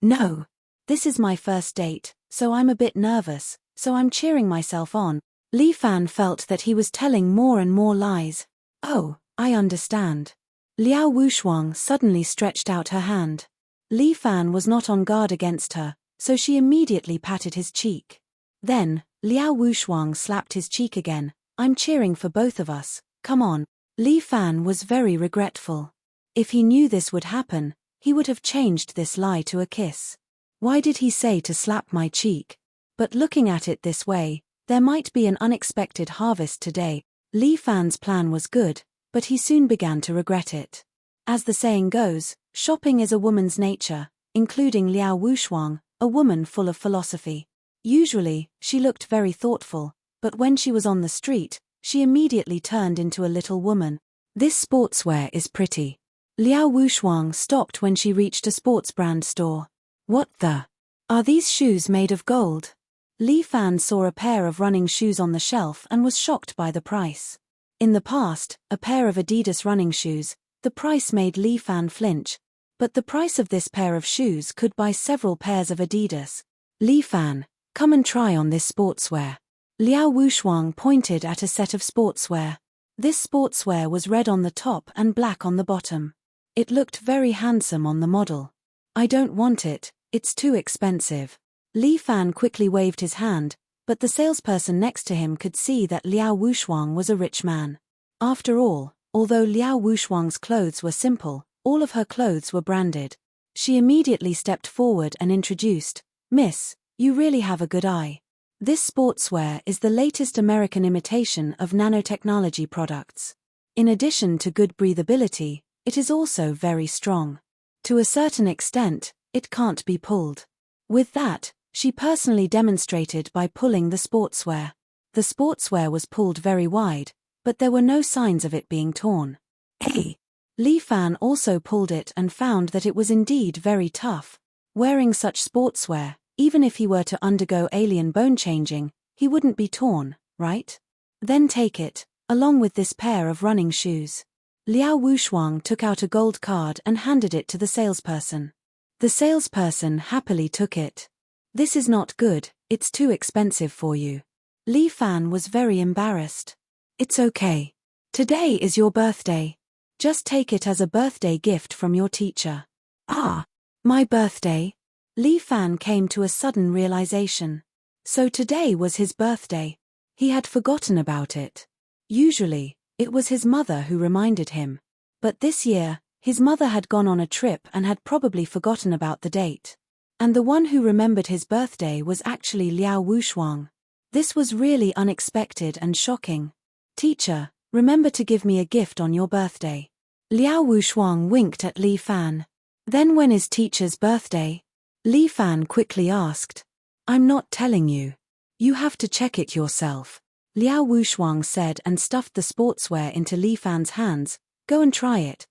This is my first date, so I'm a bit nervous, so I'm cheering myself on. Li Fan felt that he was telling more and more lies. Oh, I understand. Liao Wushuang suddenly stretched out her hand. Li Fan was not on guard against her, so she immediately patted his cheek. Then, Liao Wushuang slapped his cheek again. I'm cheering for both of us, come on. Li Fan was very regretful. If he knew this would happen, he would have changed this lie to a kiss. Why did he say to slap my cheek? But looking at it this way, there might be an unexpected harvest today. Li Fan's plan was good, but he soon began to regret it. As the saying goes, shopping is a woman's nature, including Liao Wushuang, a woman full of philosophy. Usually, she looked very thoughtful, but when she was on the street, she immediately turned into a little woman. This sportswear is pretty. Liao Wushuang stopped when she reached a sports brand store. What the? Are these shoes made of gold? Li Fan saw a pair of running shoes on the shelf and was shocked by the price. In the past, a pair of Adidas running shoes, the price made Li Fan flinch. But the price of this pair of shoes could buy several pairs of Adidas. Li Fan, come and try on this sportswear. Liao Wushuang pointed at a set of sportswear. This sportswear was red on the top and black on the bottom. It looked very handsome on the model. I don't want it, it's too expensive. Li Fan quickly waved his hand, but the salesperson next to him could see that Liao Wushuang was a rich man. After all, although Liao Wushuang's clothes were simple, all of her clothes were branded. She immediately stepped forward and introduced, "Miss, you really have a good eye. This sportswear is the latest American imitation of nanotechnology products. In addition to good breathability, it is also very strong. To a certain extent, it can't be pulled." With that, she personally demonstrated by pulling the sportswear. The sportswear was pulled very wide, but there were no signs of it being torn. Hey! Li Fan also pulled it and found that it was indeed very tough. Wearing such sportswear, even if he were to undergo alien bone changing, he wouldn't be torn, right? Then take it, along with this pair of running shoes. Liao Wushuang took out a gold card and handed it to the salesperson. The salesperson happily took it. "This is not good, it's too expensive for you." Li Fan was very embarrassed. "It's okay. Today is your birthday. Just take it as a birthday gift from your teacher." "Ah, my birthday?" Li Fan came to a sudden realization. So today was his birthday. He had forgotten about it. Usually, it was his mother who reminded him. But this year, his mother had gone on a trip and had probably forgotten about the date. And the one who remembered his birthday was actually Liao Wushuang. This was really unexpected and shocking. "Teacher, remember to give me a gift on your birthday." Liao Wushuang winked at Li Fan. "Then when is teacher's birthday?" Li Fan quickly asked. "I'm not telling you. You have to check it yourself," Liao Wushuang said and stuffed the sportswear into Li Fan's hands. "Go and try it."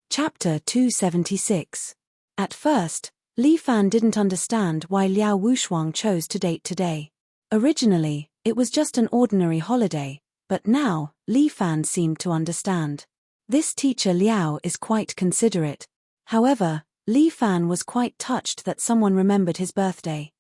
Chapter 276. At first, Li Fan didn't understand why Liao Wushuang chose to date today. Originally, it was just an ordinary holiday, but now, Li Fan seemed to understand. This teacher Liao is quite considerate. However, Li Fan was quite touched that someone remembered his birthday.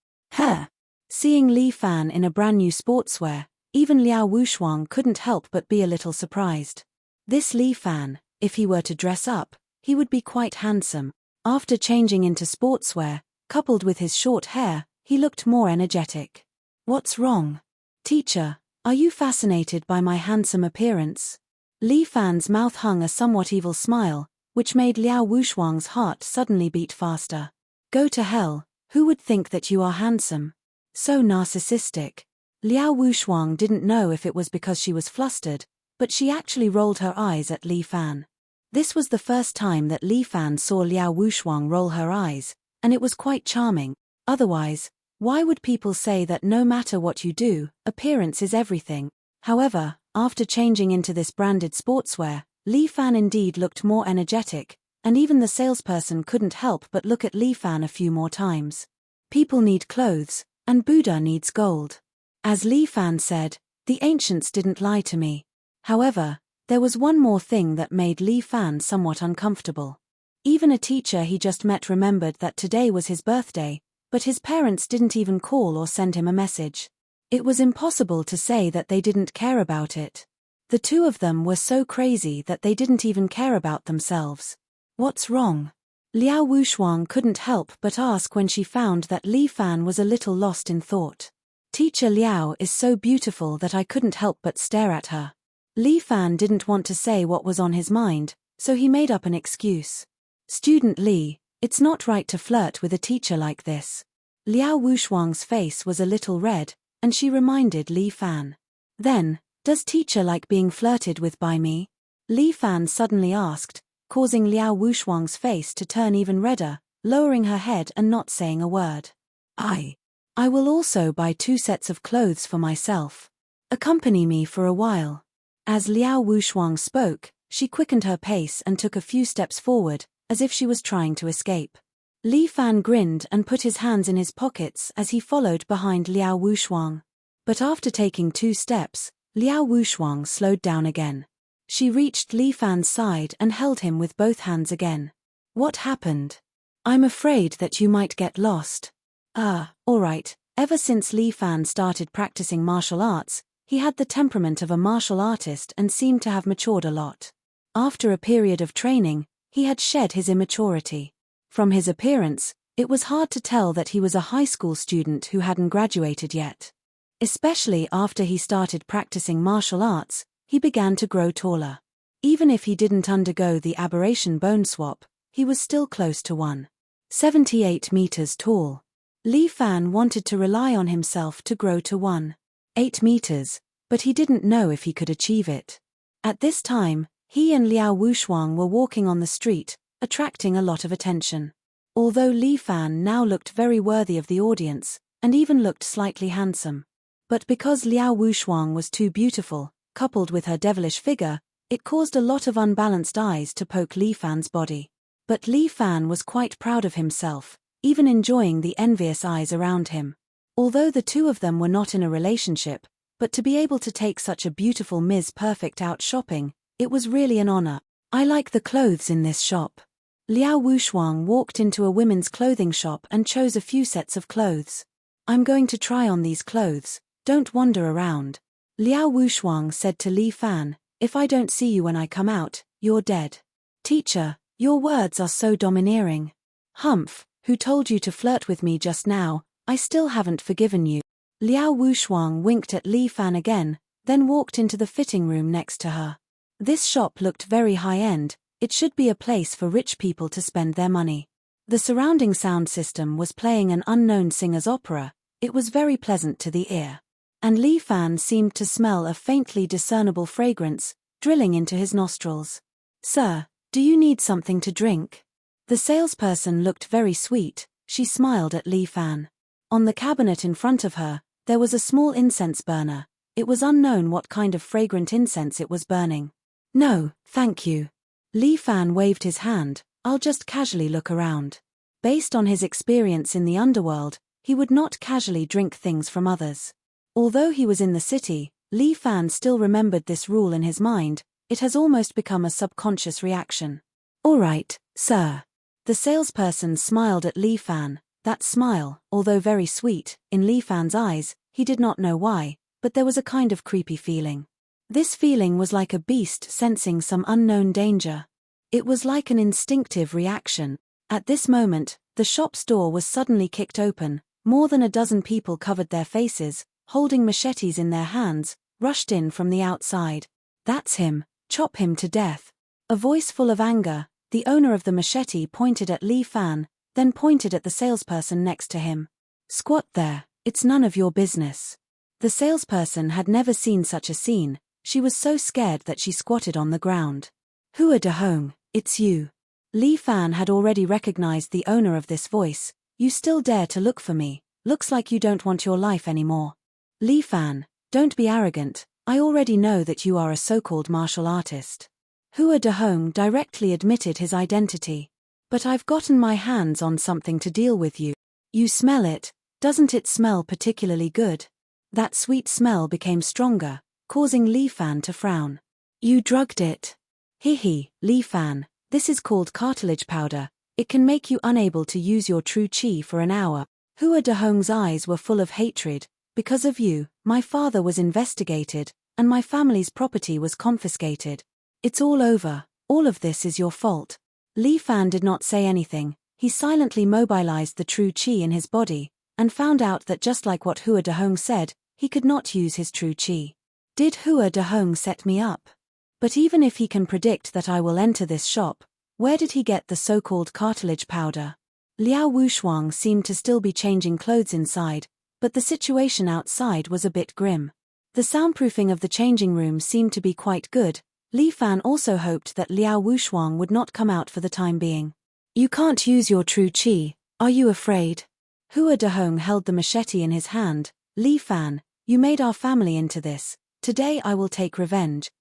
Seeing Li Fan in a brand new sportswear, even Liao Wushuang couldn't help but be a little surprised. This Li Fan, if he were to dress up, he would be quite handsome. After changing into sportswear, coupled with his short hair, he looked more energetic. "What's wrong? Teacher, are you fascinated by my handsome appearance?" Li Fan's mouth hung a somewhat evil smile, which made Liao Wushuang's heart suddenly beat faster. "Go to hell, who would think that you are handsome? So narcissistic." Liao Wushuang didn't know if it was because she was flustered, but she actually rolled her eyes at Li Fan. This was the first time that Li Fan saw Liao Wushuang roll her eyes, and it was quite charming. Otherwise, why would people say that no matter what you do, appearance is everything? However, after changing into this branded sportswear, Li Fan indeed looked more energetic, and even the salesperson couldn't help but look at Li Fan a few more times. People need clothes, and Buddha needs gold. As Li Fan said, the ancients didn't lie to me. However, there was one more thing that made Li Fan somewhat uncomfortable. Even a teacher he just met remembered that today was his birthday, but his parents didn't even call or send him a message. It was impossible to say that they didn't care about it. The two of them were so crazy that they didn't even care about themselves. "What's wrong?" Liao Wushuang couldn't help but ask when she found that Li Fan was a little lost in thought. "Teacher Liao is so beautiful that I couldn't help but stare at her." Li Fan didn't want to say what was on his mind, so he made up an excuse. "Student Li, it's not right to flirt with a teacher like this." Liao Wushuang's face was a little red, and she reminded Li Fan. "Then, does teacher like being flirted with by me?" Li Fan suddenly asked, causing Liao Wushuang's face to turn even redder, lowering her head and not saying a word. I will also buy 2 sets of clothes for myself. Accompany me for a while." As Liao Wushuang spoke, she quickened her pace and took a few steps forward, as if she was trying to escape. Li Fan grinned and put his hands in his pockets as he followed behind Liao Wushuang. But after taking 2 steps, Liao Wushuang slowed down again. She reached Li Fan's side and held him with both hands again. What happened? I'm afraid that you might get lost. Alright. Ever since Li Fan started practicing martial arts, he had the temperament of a martial artist and seemed to have matured a lot. After a period of training, he had shed his immaturity. From his appearance, it was hard to tell that he was a high school student who hadn't graduated yet. Especially after he started practicing martial arts, he began to grow taller. Even if he didn't undergo the aberration bone swap, he was still close to 1.78 meters tall. Li Fan wanted to rely on himself to grow to 1.8 meters, but he didn't know if he could achieve it. At this time, he and Liao Wushuang were walking on the street, attracting a lot of attention. Although Li Fan now looked very worthy of the audience, and even looked slightly handsome. But because Liao Wushuang was too beautiful, coupled with her devilish figure, it caused a lot of unbalanced eyes to poke Li Fan's body. But Li Fan was quite proud of himself, even enjoying the envious eyes around him. Although the two of them were not in a relationship, but to be able to take such a beautiful Ms. Perfect out shopping, it was really an honor. I like the clothes in this shop. Liao Wushuang walked into a women's clothing shop and chose a few sets of clothes. I'm going to try on these clothes, don't wander around. Liao Wushuang said to Li Fan, if I don't see you when I come out, you're dead. Teacher, your words are so domineering. Humph, who told you to flirt with me just now? I still haven't forgiven you. Liao Wushuang winked at Li Fan again, then walked into the fitting room next to her. This shop looked very high-end. It should be a place for rich people to spend their money. The surrounding sound system was playing an unknown singer's opera. It was very pleasant to the ear. And Li Fan seemed to smell a faintly discernible fragrance, drilling into his nostrils. Sir, do you need something to drink? The salesperson looked very sweet. She smiled at Li Fan. On the cabinet in front of her, there was a small incense burner. It was unknown what kind of fragrant incense it was burning. No, thank you. Li Fan waved his hand. I'll just casually look around. Based on his experience in the underworld, he would not casually drink things from others. Although he was in the city, Li Fan still remembered this rule in his mind. It has almost become a subconscious reaction. All right, sir. The salesperson smiled at Li Fan. That smile, although very sweet, in Li Fan's eyes, he did not know why, but there was a kind of creepy feeling. This feeling was like a beast sensing some unknown danger. It was like an instinctive reaction. At this moment, the shop's door was suddenly kicked open. More than a dozen people covered their faces, holding machetes in their hands, rushed in from the outside. That's him, chop him to death. A voice full of anger, the owner of the machete pointed at Li Fan, then pointed at the salesperson next to him. Squat there, it's none of your business. The salesperson had never seen such a scene. She was so scared that she squatted on the ground. Hua Dehong, it's you. Li Fan had already recognized the owner of this voice. You still dare to look for me? Looks like you don't want your life anymore. Li Fan, don't be arrogant. I already know that you are a so-called martial artist. Hua Dehong directly admitted his identity. But I've gotten my hands on something to deal with you. You smell it. Doesn't it smell particularly good? That sweet smell became stronger, causing Li Fan to frown. You drugged it. Hihi, Li Fan, this is called cartilage powder. It can make you unable to use your true qi for an hour. Hua Dehong's eyes were full of hatred. Because of you, my father was investigated, and my family's property was confiscated. It's all over. All of this is your fault. Li Fan did not say anything. He silently mobilized the true qi in his body, and found out that just like what Hua Dehong said, he could not use his true qi. Did Hua Dehong set me up? But even if he can predict that I will enter this shop, where did he get the so-called cartilage powder? Liao Wushuang seemed to still be changing clothes inside, but the situation outside was a bit grim. The soundproofing of the changing room seemed to be quite good. Li Fan also hoped that Liao Wushuang would not come out for the time being. You can't use your true qi, are you afraid? Hua Dehong held the machete in his hand. Li Fan, you made our family into this. Today I will take revenge.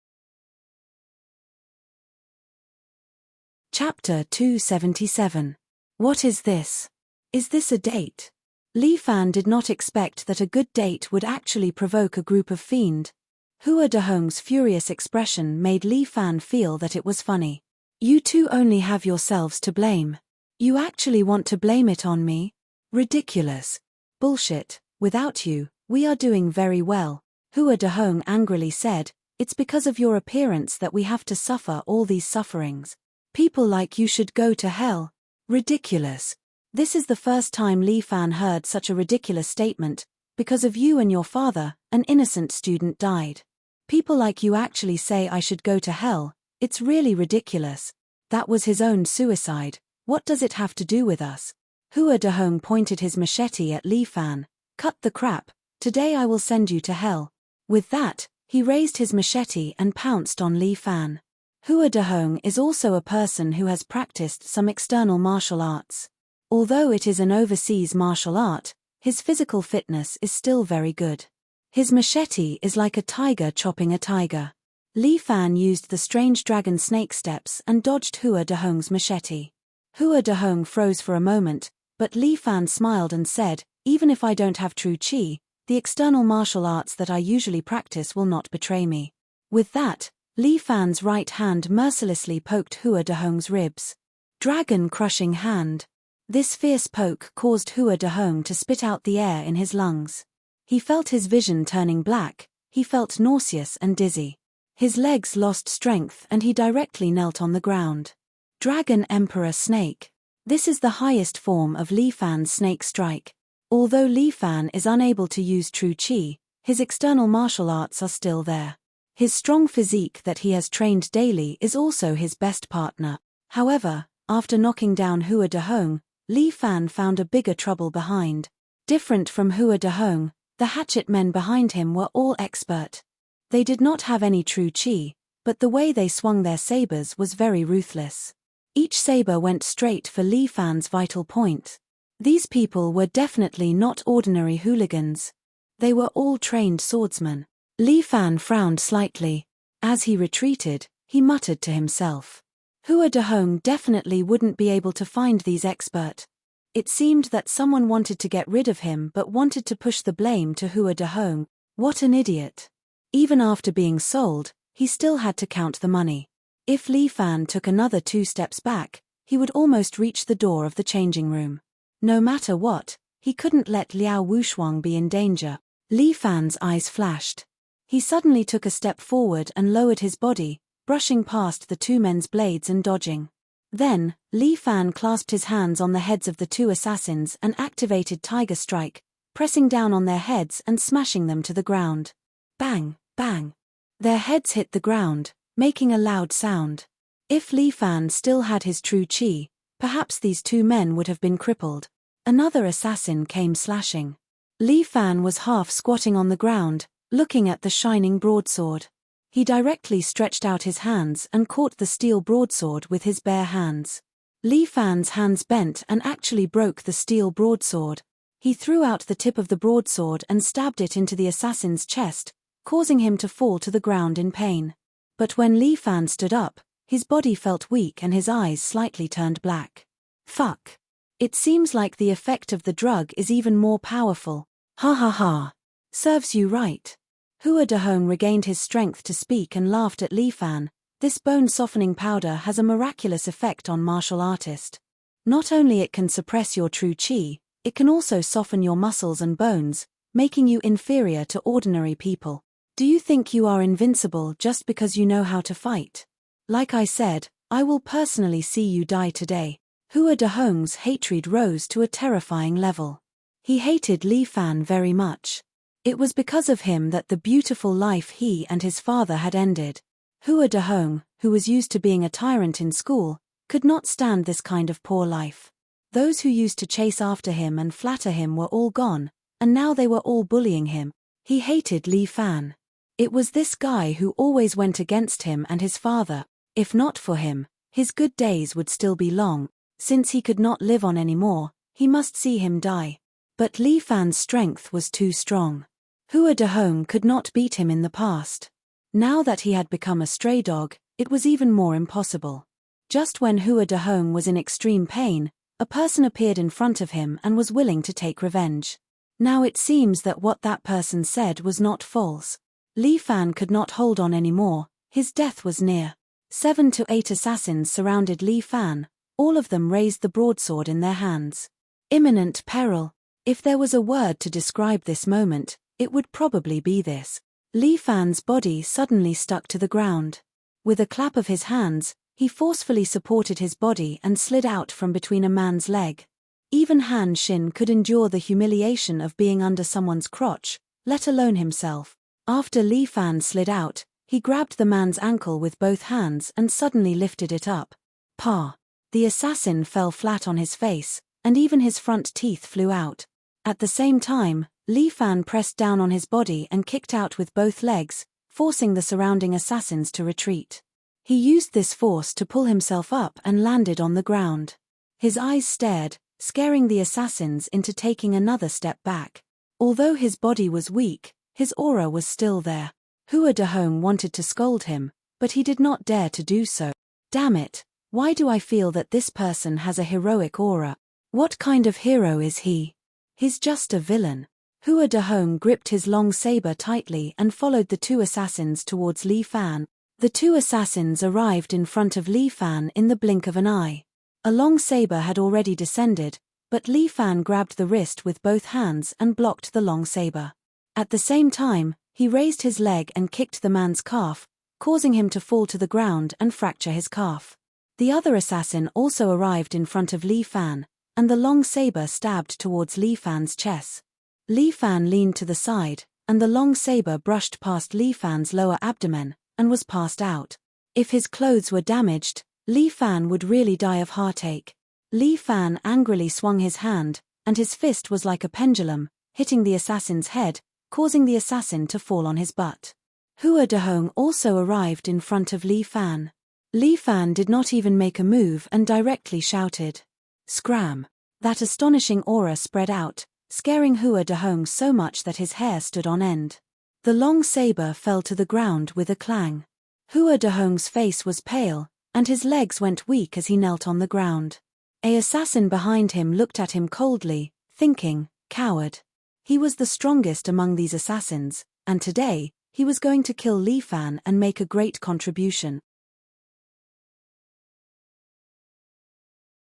Chapter 277. What is this? Is this a date? Li Fan did not expect that a good date would actually provoke a group of fiend. Hua Dehong's furious expression made Li Fan feel that it was funny. You two only have yourselves to blame. You actually want to blame it on me? Ridiculous. Bullshit. Without you, we are doing very well. Hua Dehong angrily said, it's because of your appearance that we have to suffer all these sufferings. People like you should go to hell. Ridiculous. This is the first time Li Fan heard such a ridiculous statement. Because of you and your father, an innocent student died. People like you actually say I should go to hell. It's really ridiculous. That was his own suicide. What does it have to do with us? Hua Dehong pointed his machete at Li Fan. Cut the crap. Today I will send you to hell. With that, he raised his machete and pounced on Li Fan. Hua Dehong is also a person who has practiced some external martial arts. Although it is an overseas martial art, his physical fitness is still very good. His machete is like a tiger chopping a tiger. Li Fan used the strange dragon snake steps and dodged Hua Dehong's machete. Hua Dehong froze for a moment, but Li Fan smiled and said, even if I don't have true chi, the external martial arts that I usually practice will not betray me. With that, Li Fan's right hand mercilessly poked Hua Dehong's ribs. Dragon crushing hand. This fierce poke caused Hua Dehong to spit out the air in his lungs. He felt his vision turning black, he felt nauseous and dizzy. His legs lost strength and he directly knelt on the ground. Dragon Emperor Snake. This is the highest form of Li Fan's snake strike. Although Li Fan is unable to use true chi, his external martial arts are still there. His strong physique that he has trained daily is also his best partner. However, after knocking down Hua Dehong, Li Fan found a bigger trouble behind. Different from Hua Dehong, the hatchet men behind him were all expert. They did not have any true chi, but the way they swung their sabers was very ruthless. Each saber went straight for Li Fan's vital point. These people were definitely not ordinary hooligans. They were all trained swordsmen. Li Fan frowned slightly. As he retreated, he muttered to himself. Hua Dehong definitely wouldn't be able to find these expert. It seemed that someone wanted to get rid of him but wanted to push the blame to Hua Dehong. What an idiot. Even after being sold, he still had to count the money. If Li Fan took another 2 steps back, he would almost reach the door of the changing room. No matter what, he couldn't let Liao Wushuang be in danger. Li Fan's eyes flashed. He suddenly took a step forward and lowered his body, brushing past the 2 men's blades and dodging. Then, Li Fan clasped his hands on the heads of the 2 assassins and activated Tiger Strike, pressing down on their heads and smashing them to the ground. Bang, bang. Their heads hit the ground, making a loud sound. If Li Fan still had his true chi, perhaps these 2 men would have been crippled. Another assassin came slashing. Li Fan was half squatting on the ground, looking at the shining broadsword. He directly stretched out his hands and caught the steel broadsword with his bare hands. Li Fan's hands bent and actually broke the steel broadsword. He threw out the tip of the broadsword and stabbed it into the assassin's chest, causing him to fall to the ground in pain. But when Li Fan stood up, his body felt weak and his eyes slightly turned black. Fuck. It seems like the effect of the drug is even more powerful. Ha ha ha. Serves you right. Hua Dehong regained his strength to speak and laughed at Li Fan. This bone-softening powder has a miraculous effect on martial artist. Not only it can suppress your true chi, it can also soften your muscles and bones, making you inferior to ordinary people. Do you think you are invincible just because you know how to fight? Like I said, I will personally see you die today. Hua Dehong's hatred rose to a terrifying level. He hated Li Fan very much. It was because of him that the beautiful life he and his father had ended. Hua Dehong, who was used to being a tyrant in school, could not stand this kind of poor life. Those who used to chase after him and flatter him were all gone, and now they were all bullying him. He hated Li Fan. It was this guy who always went against him and his father. If not for him, his good days would still be long. Since he could not live on anymore, he must see him die. But Li Fan's strength was too strong. Hua Dehong could not beat him in the past. Now that he had become a stray dog, it was even more impossible. Just when Hua Dahong was in extreme pain, a person appeared in front of him and was willing to take revenge. Now it seems that what that person said was not false. Li Fan could not hold on anymore, his death was near. 7 to 8 assassins surrounded Li Fan, all of them raised the broadsword in their hands. Imminent peril. If there was a word to describe this moment, it would probably be this. Li Fan's body suddenly stuck to the ground. With a clap of his hands, he forcefully supported his body and slid out from between a man's leg. Even Han Xin could endure the humiliation of being under someone's crotch, let alone himself. After Li Fan slid out, he grabbed the man's ankle with both hands and suddenly lifted it up. Pa! The assassin fell flat on his face, and even his front teeth flew out. At the same time, Li Fan pressed down on his body and kicked out with both legs, forcing the surrounding assassins to retreat. He used this force to pull himself up and landed on the ground. His eyes stared, scaring the assassins into taking another step back. Although his body was weak, his aura was still there. Hua Dahong wanted to scold him, but he did not dare to do so. Damn it, why do I feel that this person has a heroic aura? What kind of hero is he? He's just a villain. Hua Dahong gripped his long saber tightly and followed the two assassins towards Li Fan. The two assassins arrived in front of Li Fan in the blink of an eye. A long saber had already descended, but Li Fan grabbed the wrist with both hands and blocked the long saber. At the same time, he raised his leg and kicked the man's calf, causing him to fall to the ground and fracture his calf. The other assassin also arrived in front of Li Fan, and the long saber stabbed towards Li Fan's chest. Li Fan leaned to the side, and the long saber brushed past Li Fan's lower abdomen, and was passed out. If his clothes were damaged, Li Fan would really die of heartache. Li Fan angrily swung his hand, and his fist was like a pendulum, hitting the assassin's head, causing the assassin to fall on his butt. Hua Dahong also arrived in front of Li Fan. Li Fan did not even make a move and directly shouted, "Scram!" That astonishing aura spread out, scaring Hua Dahong so much that his hair stood on end. The long saber fell to the ground with a clang. Hua Dahong's face was pale, and his legs went weak as he knelt on the ground. An assassin behind him looked at him coldly, thinking, coward. He was the strongest among these assassins, and today, he was going to kill Li Fan and make a great contribution.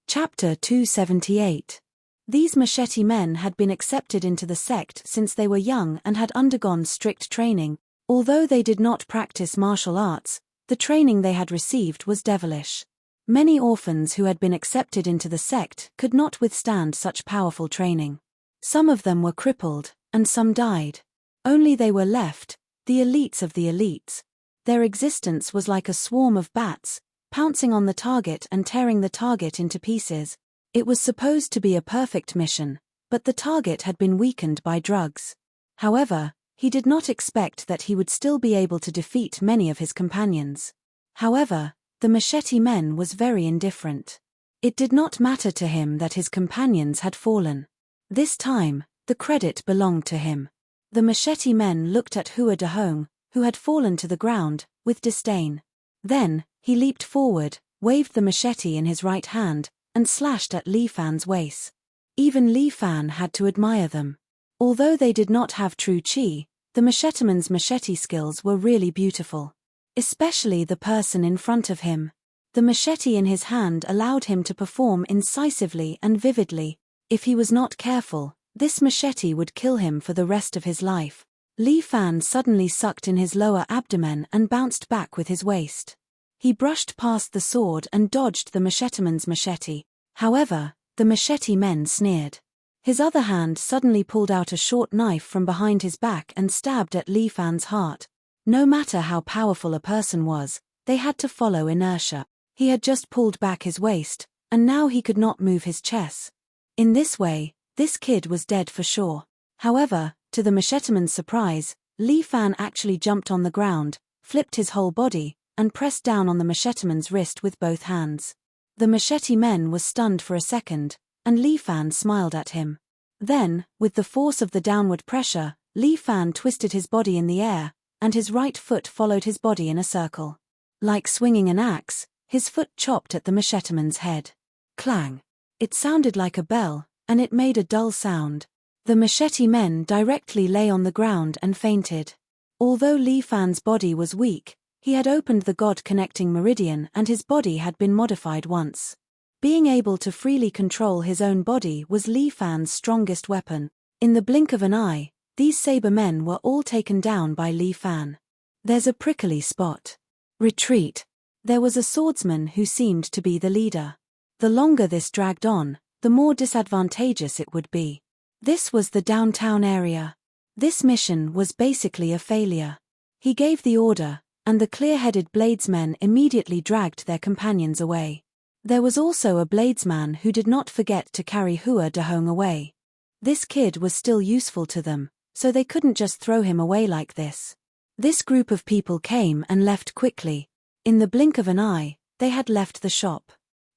Chapter 278. These machete men had been accepted into the sect since they were young and had undergone strict training. Although they did not practice martial arts, the training they had received was devilish. Many orphans who had been accepted into the sect could not withstand such powerful training. Some of them were crippled, and some died. Only they were left, the elites of the elites. Their existence was like a swarm of bats, pouncing on the target and tearing the target into pieces. It was supposed to be a perfect mission, but the target had been weakened by drugs. However, he did not expect that he would still be able to defeat many of his companions. However, the machete men was very indifferent. It did not matter to him that his companions had fallen. This time, the credit belonged to him. The machete men looked at Hua Dahong, who had fallen to the ground, with disdain. Then, he leaped forward, waved the machete in his right hand, and slashed at Li Fan's waist. Even Li Fan had to admire them. Although they did not have true chi, the macheteman's machete skills were really beautiful. Especially the person in front of him. The machete in his hand allowed him to perform incisively and vividly. If he was not careful, this machete would kill him for the rest of his life. Li Fan suddenly sucked in his lower abdomen and bounced back with his waist. He brushed past the sword and dodged the macheteman's machete. However, the machete men sneered. His other hand suddenly pulled out a short knife from behind his back and stabbed at Li Fan's heart. No matter how powerful a person was, they had to follow inertia. He had just pulled back his waist, and now he could not move his chest. In this way, this kid was dead for sure. However, to the macheteman's surprise, Li Fan actually jumped on the ground, flipped his whole body, and pressed down on the macheteman's wrist with both hands. The machete men was stunned for a second, and Li Fan smiled at him. Then, with the force of the downward pressure, Li Fan twisted his body in the air, and his right foot followed his body in a circle. Like swinging an axe, His foot chopped at the macheteman's head. Clang! It sounded like a bell, and it made a dull sound. The machete men directly lay on the ground and fainted. Although Li Fan's body was weak, he had opened the God-connecting meridian and his body had been modified once. Being able to freely control his own body was Li Fan's strongest weapon. In the blink of an eye, these saber men were all taken down by Li Fan. There's a prickly spot. Retreat. There was a swordsman who seemed to be the leader. The longer this dragged on, the more disadvantageous it would be. This was the downtown area. This mission was basically a failure. He gave the order, and the clear-headed bladesmen immediately dragged their companions away. There was also a bladesman who did not forget to carry Hua Dehong away. This kid was still useful to them, so they couldn't just throw him away like this. This group of people came and left quickly. In the blink of an eye, they had left the shop.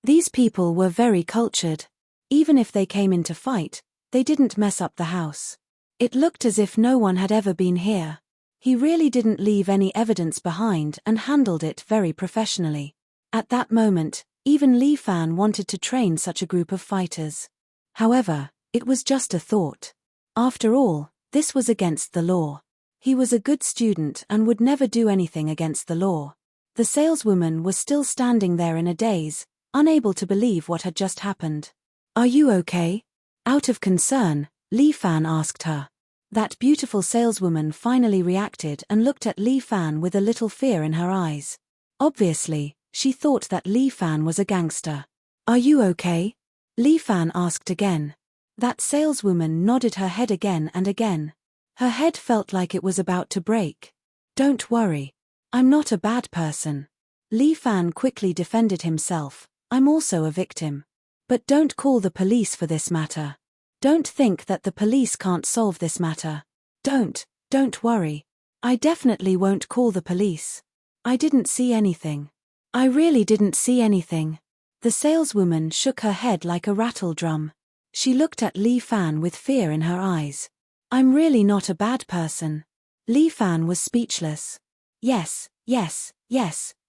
These people were very cultured. Even if they came in to fight, they didn't mess up the house. It looked as if no one had ever been here. He really didn't leave any evidence behind and handled it very professionally. At that moment, even Li Fan wanted to train such a group of fighters. However, it was just a thought. After all, this was against the law. He was a good student and would never do anything against the law. The saleswoman was still standing there in a daze, unable to believe what had just happened. "Are you okay?" Out of concern, Li Fan asked her. That beautiful saleswoman finally reacted and looked at Li Fan with a little fear in her eyes. Obviously, she thought that Li Fan was a gangster. "Are you okay?" Li Fan asked again. That saleswoman nodded her head again and again. Her head felt like it was about to break. "Don't worry. I'm not a bad person." Li Fan quickly defended himself. "I'm also a victim. But don't call the police for this matter. Don't think that the police can't solve this matter. Don't worry. I definitely won't call the police. I didn't see anything. I really didn't see anything." The saleswoman shook her head like a rattle drum. She looked at Li Fan with fear in her eyes. "I'm really not a bad person." Li Fan was speechless. Yes,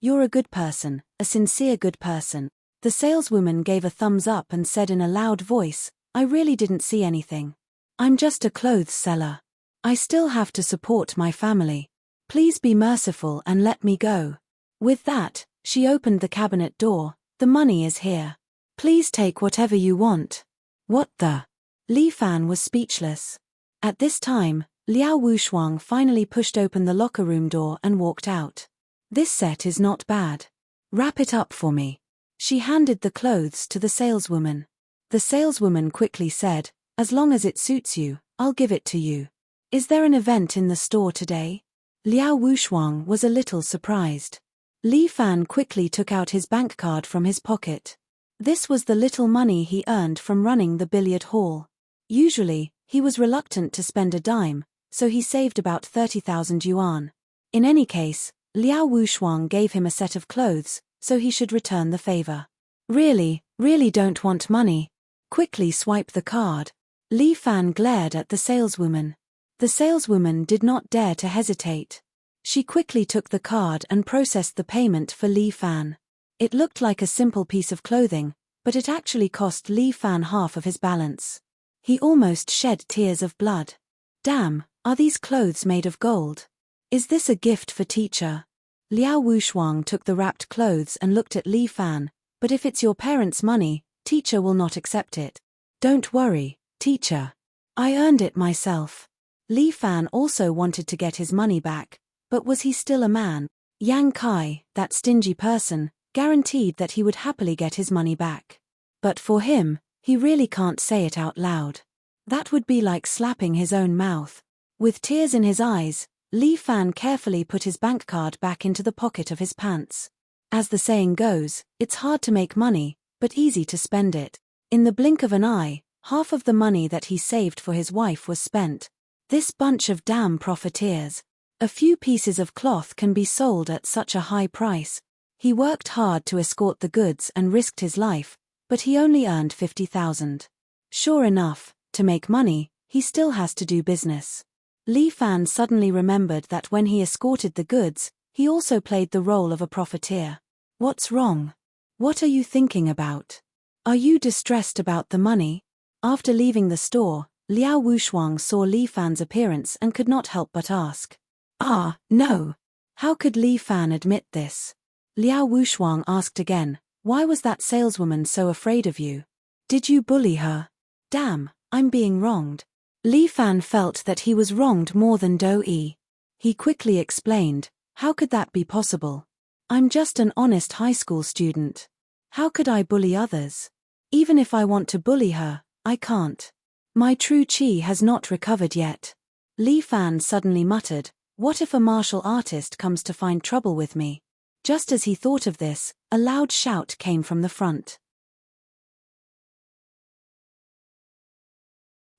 you're a good person, a sincere good person." The saleswoman gave a thumbs up and said in a loud voice, "I really didn't see anything. I'm just a clothes seller. I still have to support my family. Please be merciful and let me go." With that, she opened the cabinet door. "The money is here. Please take whatever you want." "What the?" Li Fan was speechless. At this time, Liao Wushuang finally pushed open the locker room door and walked out. "This set is not bad. Wrap it up for me." She handed the clothes to the saleswoman. The saleswoman quickly said, "As long as it suits you, I'll give it to you. Is there an event in the store today?" Liao Wushuang was a little surprised. Li Fan quickly took out his bank card from his pocket. This was the little money he earned from running the billiard hall. Usually, he was reluctant to spend a dime, so he saved about 30,000 yuan. In any case, Liao Wushuang gave him a set of clothes, so he should return the favor. Really don't want money. Quickly swipe the card." Li Fan glared at the saleswoman. The saleswoman did not dare to hesitate. She quickly took the card and processed the payment for Li Fan. It looked like a simple piece of clothing, but it actually cost Li Fan half of his balance. He almost shed tears of blood. "Damn, are these clothes made of gold? Is this a gift for teacher?" Liao Wushuang took the wrapped clothes and looked at Li Fan. "But if it's your parents' money, teacher will not accept it." "Don't worry, teacher. I earned it myself." Li Fan also wanted to get his money back, but was he still a man? Yang Kai, that stingy person, guaranteed that he would happily get his money back. But for him, he really can't say it out loud. That would be like slapping his own mouth. With tears in his eyes, Li Fan carefully put his bank card back into the pocket of his pants. As the saying goes, it's hard to make money, but easy to spend it. In the blink of an eye, half of the money that he saved for his wife was spent. This bunch of damn profiteers. A few pieces of cloth can be sold at such a high price. He worked hard to escort the goods and risked his life, but he only earned 50,000. Sure enough, to make money, he still has to do business. Li Fan suddenly remembered that when he escorted the goods, he also played the role of a profiteer. What's wrong? What are you thinking about? Are you distressed about the money? After leaving the store, Liao Wushuang saw Li Fan's appearance and could not help but ask. Ah, no. How could Li Fan admit this? Liao Wushuang asked again, why was that saleswoman so afraid of you? Did you bully her? Damn, I'm being wronged. Li Fan felt that he was wronged more than Do Yi. He quickly explained, how could that be possible? I'm just an honest high school student. How could I bully others? Even if I want to bully her, I can't. My true chi has not recovered yet. Li Fan suddenly muttered, what if a martial artist comes to find trouble with me? Just as he thought of this, a loud shout came from the front.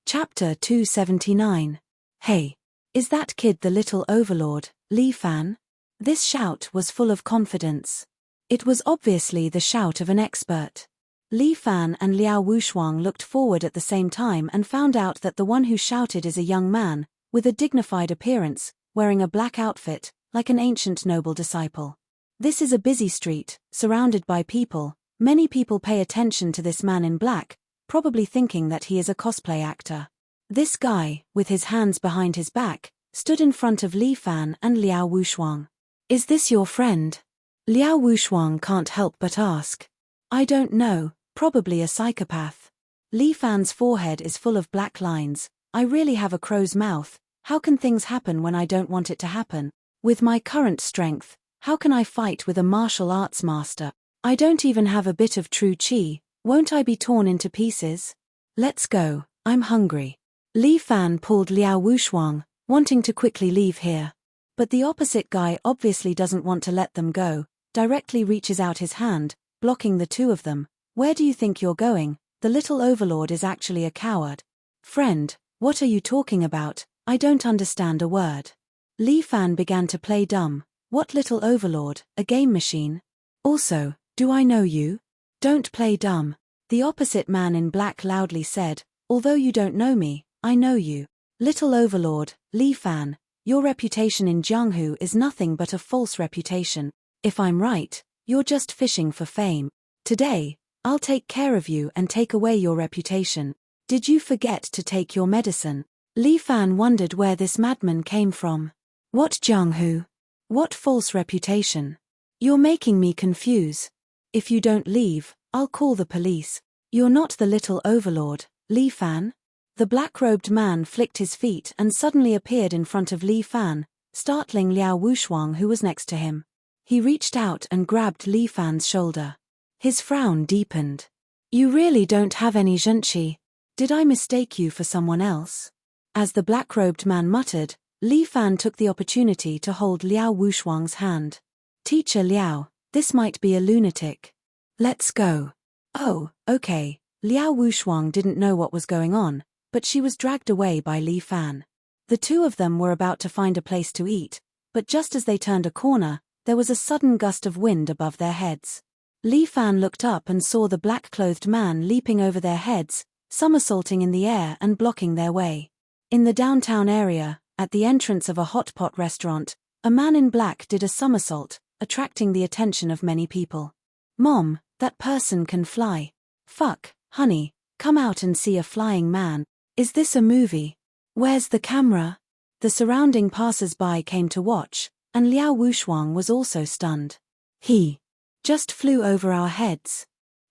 Chapter 279. Hey! Is that kid the little overlord, Li Fan? This shout was full of confidence. It was obviously the shout of an expert. Li Fan and Liao Wushuang looked forward at the same time and found out that the one who shouted is a young man, with a dignified appearance, wearing a black outfit, like an ancient noble disciple. This is a busy street, surrounded by people. Many people pay attention to this man in black, probably thinking that he is a cosplay actor. This guy, with his hands behind his back, stood in front of Li Fan and Liao Wushuang. Is this your friend? Liao Wushuang can't help but ask. I don't know, probably a psychopath. Li Fan's forehead is full of black lines. I really have a crow's mouth. How can things happen when I don't want it to happen? With my current strength, how can I fight with a martial arts master? I don't even have a bit of true chi. Won't I be torn into pieces? Let's go, I'm hungry. Li Fan pulled Liao Wushuang, wanting to quickly leave here. But the opposite guy obviously doesn't want to let them go, directly reaches out his hand, blocking the two of them. Where do you think you're going? The little overlord is actually a coward. Friend, what are you talking about? I don't understand a word. Li Fan began to play dumb. What little overlord, a game machine? Also, do I know you? Don't play dumb. The opposite man in black loudly said, although you don't know me, I know you. Little overlord, Li Fan, your reputation in Jianghu is nothing but a false reputation. If I'm right, you're just fishing for fame. Today, I'll take care of you and take away your reputation. Did you forget to take your medicine? Li Fan wondered where this madman came from. What Jianghu? What false reputation? You're making me confuse. If you don't leave, I'll call the police. You're not the little overlord, Li Fan? The black-robed man flicked his feet and suddenly appeared in front of Li Fan, startling Liao Wushuang who was next to him. He reached out and grabbed Li Fan's shoulder. His frown deepened. You really don't have any zhenqi. Did I mistake you for someone else? As the black-robed man muttered, Li Fan took the opportunity to hold Liao Wushuang's hand. Teacher Liao, this might be a lunatic. Let's go. Oh, okay. Liao Wushuang didn't know what was going on, but she was dragged away by Li Fan. The two of them were about to find a place to eat, but just as they turned a corner, there was a sudden gust of wind above their heads. Li Fan looked up and saw the black-clothed man leaping over their heads, somersaulting in the air and blocking their way. In the downtown area, at the entrance of a hot pot restaurant, a man in black did a somersault, attracting the attention of many people. Mom, that person can fly. Fuck, honey, come out and see a flying man. Is this a movie? Where's the camera? The surrounding passers-by came to watch, and Liao Wushuang was also stunned. He just flew over our heads.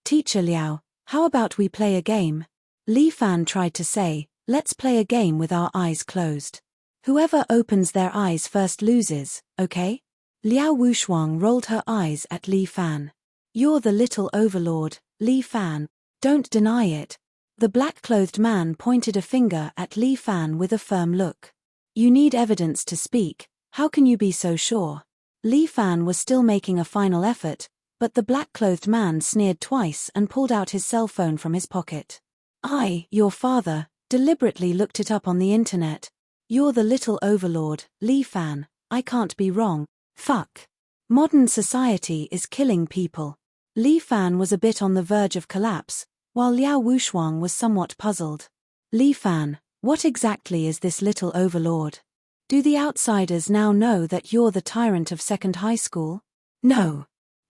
Teacher Liao, how about we play a game? Li Fan tried to say, let's play a game with our eyes closed. Whoever opens their eyes first loses, okay? Liao Wushuang rolled her eyes at Li Fan. You're the little overlord, Li Fan. Don't deny it. The black-clothed man pointed a finger at Li Fan with a firm look. You need evidence to speak. How can you be so sure? Li Fan was still making a final effort, but the black-clothed man sneered twice and pulled out his cell phone from his pocket. Your father, deliberately looked it up on the internet. You're the little overlord, Li Fan. I can't be wrong. Fuck. Modern society is killing people. Li Fan was a bit on the verge of collapse, while Liao Wushuang was somewhat puzzled. Li Fan, what exactly is this little overlord? Do the outsiders now know that you're the tyrant of second high school? No.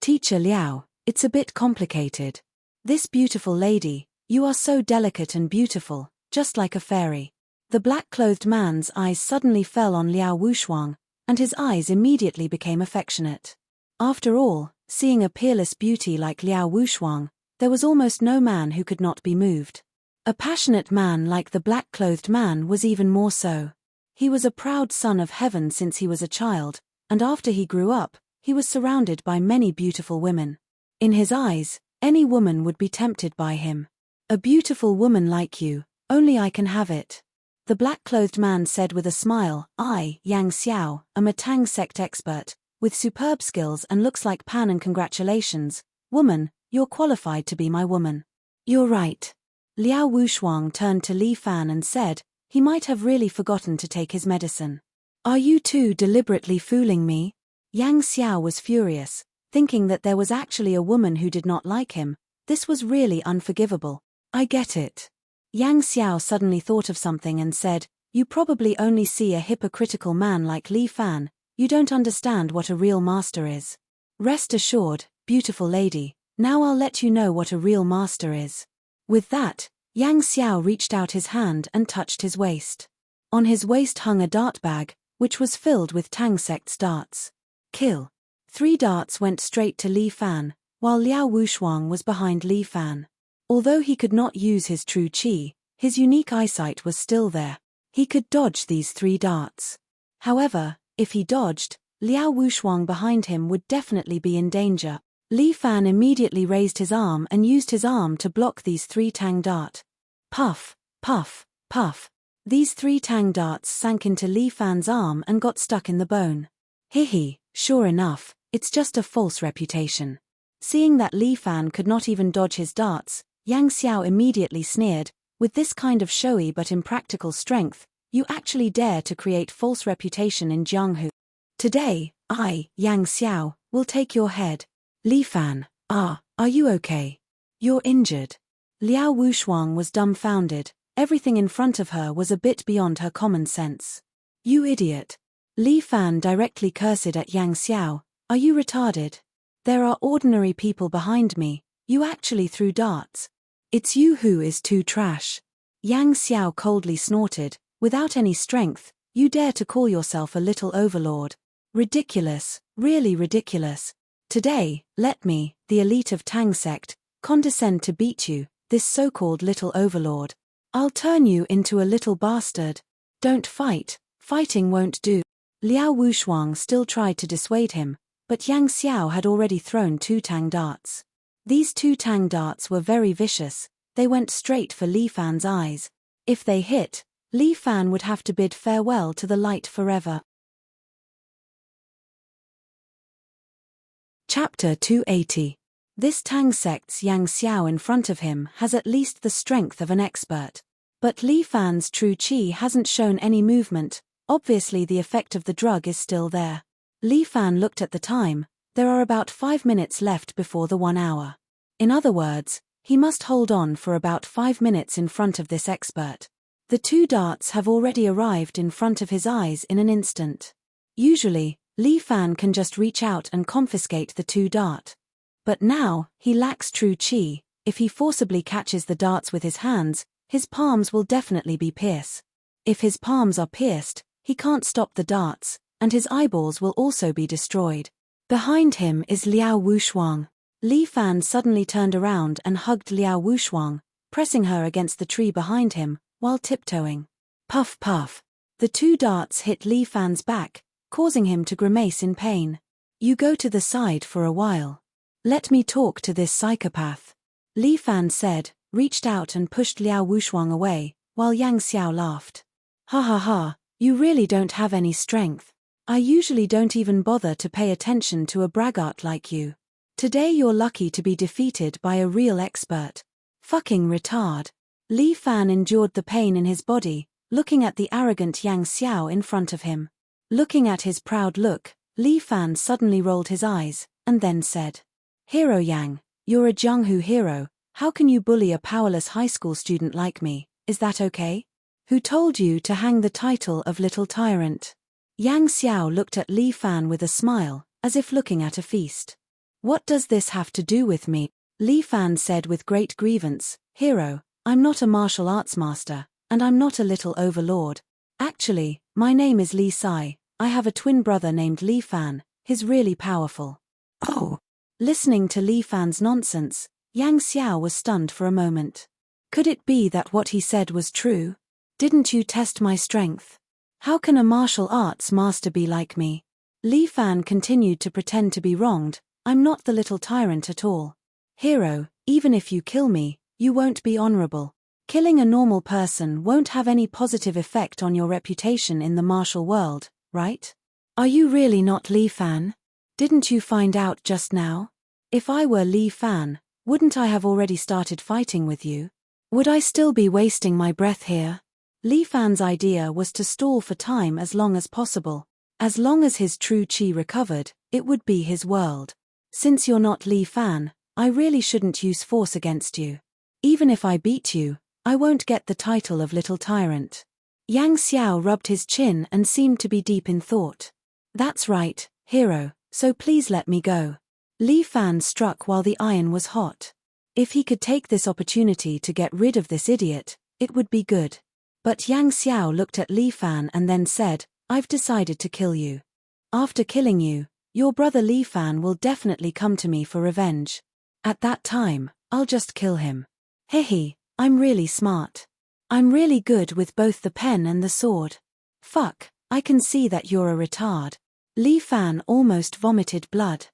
Teacher Liao, it's a bit complicated. This beautiful lady, you are so delicate and beautiful, just like a fairy. The black-clothed man's eyes suddenly fell on Liao Wushuang, and his eyes immediately became affectionate. After all, seeing a peerless beauty like Liao Wushuang, there was almost no man who could not be moved. A passionate man like the black-clothed man was even more so. He was a proud son of heaven since he was a child, and after he grew up, he was surrounded by many beautiful women. In his eyes, any woman would be tempted by him. A beautiful woman like you, only I can have it. The black-clothed man said with a smile, I, Yang Xiao, am a Tang sect expert, with superb skills and looks like pan, and congratulations, woman, you're qualified to be my woman. You're right. Liao Wushuang turned to Li Fan and said, he might have really forgotten to take his medicine. Are you two deliberately fooling me? Yang Xiao was furious, thinking that there was actually a woman who did not like him. This was really unforgivable. I get it. Yang Xiao suddenly thought of something and said, you probably only see a hypocritical man like Li Fan, you don't understand what a real master is. Rest assured, beautiful lady, now I'll let you know what a real master is. With that, Yang Xiao reached out his hand and touched his waist. On his waist hung a dart bag, which was filled with Tang sect's darts. Kill. 3 darts went straight to Li Fan, while Liao Wushuang was behind Li Fan. Although he could not use his true qi, his unique eyesight was still there. He could dodge these 3 darts. However, if he dodged, Liao Wushuang behind him would definitely be in danger. Li Fan immediately raised his arm and used his arm to block these 3 Tang dart. Puff, puff, puff. These 3 Tang darts sank into Li Fan's arm and got stuck in the bone. Hihi, sure enough, it's just a false reputation. Seeing that Li Fan could not even dodge his darts, Yang Xiao immediately sneered, with this kind of showy but impractical strength, you actually dare to create false reputation in Jianghu. Today, I, Yang Xiao, will take your head. Li Fan, are you okay? You're injured. Liao Wushuang was dumbfounded, everything in front of her was a bit beyond her common sense. You idiot. Li Fan directly cursed at Yang Xiao, are you retarded? There are ordinary people behind me, you actually threw darts. It's you who is too trash. Yang Xiao coldly snorted, without any strength, you dare to call yourself a little overlord. Ridiculous, really ridiculous. Today, let me, the elite of Tang sect, condescend to beat you, this so-called little overlord. I'll turn you into a little bastard. Don't fight, fighting won't do. Liao Wushuang still tried to dissuade him, but Yang Xiao had already thrown 2 Tang darts. These 2 Tang darts were very vicious, they went straight for Li Fan's eyes. If they hit, Li Fan would have to bid farewell to the light forever. Chapter 280. This Tang sect's Yang Xiao in front of him has at least the strength of an expert. But Li Fan's true qi hasn't shown any movement, obviously the effect of the drug is still there. Li Fan looked at the time, there are about 5 minutes left before the 1 hour. In other words, he must hold on for about 5 minutes in front of this expert. The 2 darts have already arrived in front of his eyes in an instant. Usually, Li Fan can just reach out and confiscate the 2 dart. But now, he lacks true qi, if he forcibly catches the darts with his hands, his palms will definitely be pierced. If his palms are pierced, he can't stop the darts, and his eyeballs will also be destroyed. Behind him is Liao Wushuang. Li Fan suddenly turned around and hugged Liao Wushuang, pressing her against the tree behind him, while tiptoeing. Puff puff. The 2 darts hit Li Fan's back, causing him to grimace in pain. You go to the side for a while. Let me talk to this psychopath. Li Fan said, reached out and pushed Liao Wushuang away, while Yang Xiao laughed. Ha ha ha, you really don't have any strength. I usually don't even bother to pay attention to a braggart like you. Today you're lucky to be defeated by a real expert. Fucking retard. Li Fan endured the pain in his body, looking at the arrogant Yang Xiao in front of him. Looking at his proud look, Li Fan suddenly rolled his eyes, and then said, Hero Yang, you're a Jianghu hero, how can you bully a powerless high school student like me, is that okay? Who told you to hang the title of little tyrant? Yang Xiao looked at Li Fan with a smile, as if looking at a feast. What does this have to do with me? Li Fan said with great grievance, Hero, I'm not a martial arts master, and I'm not a little overlord. Actually, my name is Li Sai. I have a twin brother named Li Fan. He's really powerful. Oh. Listening to Li Fan's nonsense, Yang Xiao was stunned for a moment. Could it be that what he said was true? Didn't you test my strength? How can a martial arts master be like me? Li Fan continued to pretend to be wronged. I'm not the little tyrant at all. Hero, even if you kill me, you won't be honorable. Killing a normal person won't have any positive effect on your reputation in the martial world, right? Are you really not Li Fan? Didn't you find out just now? If I were Li Fan, wouldn't I have already started fighting with you? Would I still be wasting my breath here? Li Fan's idea was to stall for time as long as possible. As long as his true chi recovered, it would be his world. Since you're not Li Fan, I really shouldn't use force against you. Even if I beat you, I won't get the title of little tyrant. Yang Xiao rubbed his chin and seemed to be deep in thought. That's right, Hero, so please let me go. Li Fan struck while the iron was hot. If he could take this opportunity to get rid of this idiot, it would be good. But Yang Xiao looked at Li Fan and then said, I've decided to kill you. After killing you, your brother Li Fan will definitely come to me for revenge. At that time, I'll just kill him. Hehe, I'm really smart. I'm really good with both the pen and the sword. Fuck, I can see that you're a retard. Li Fan almost vomited blood.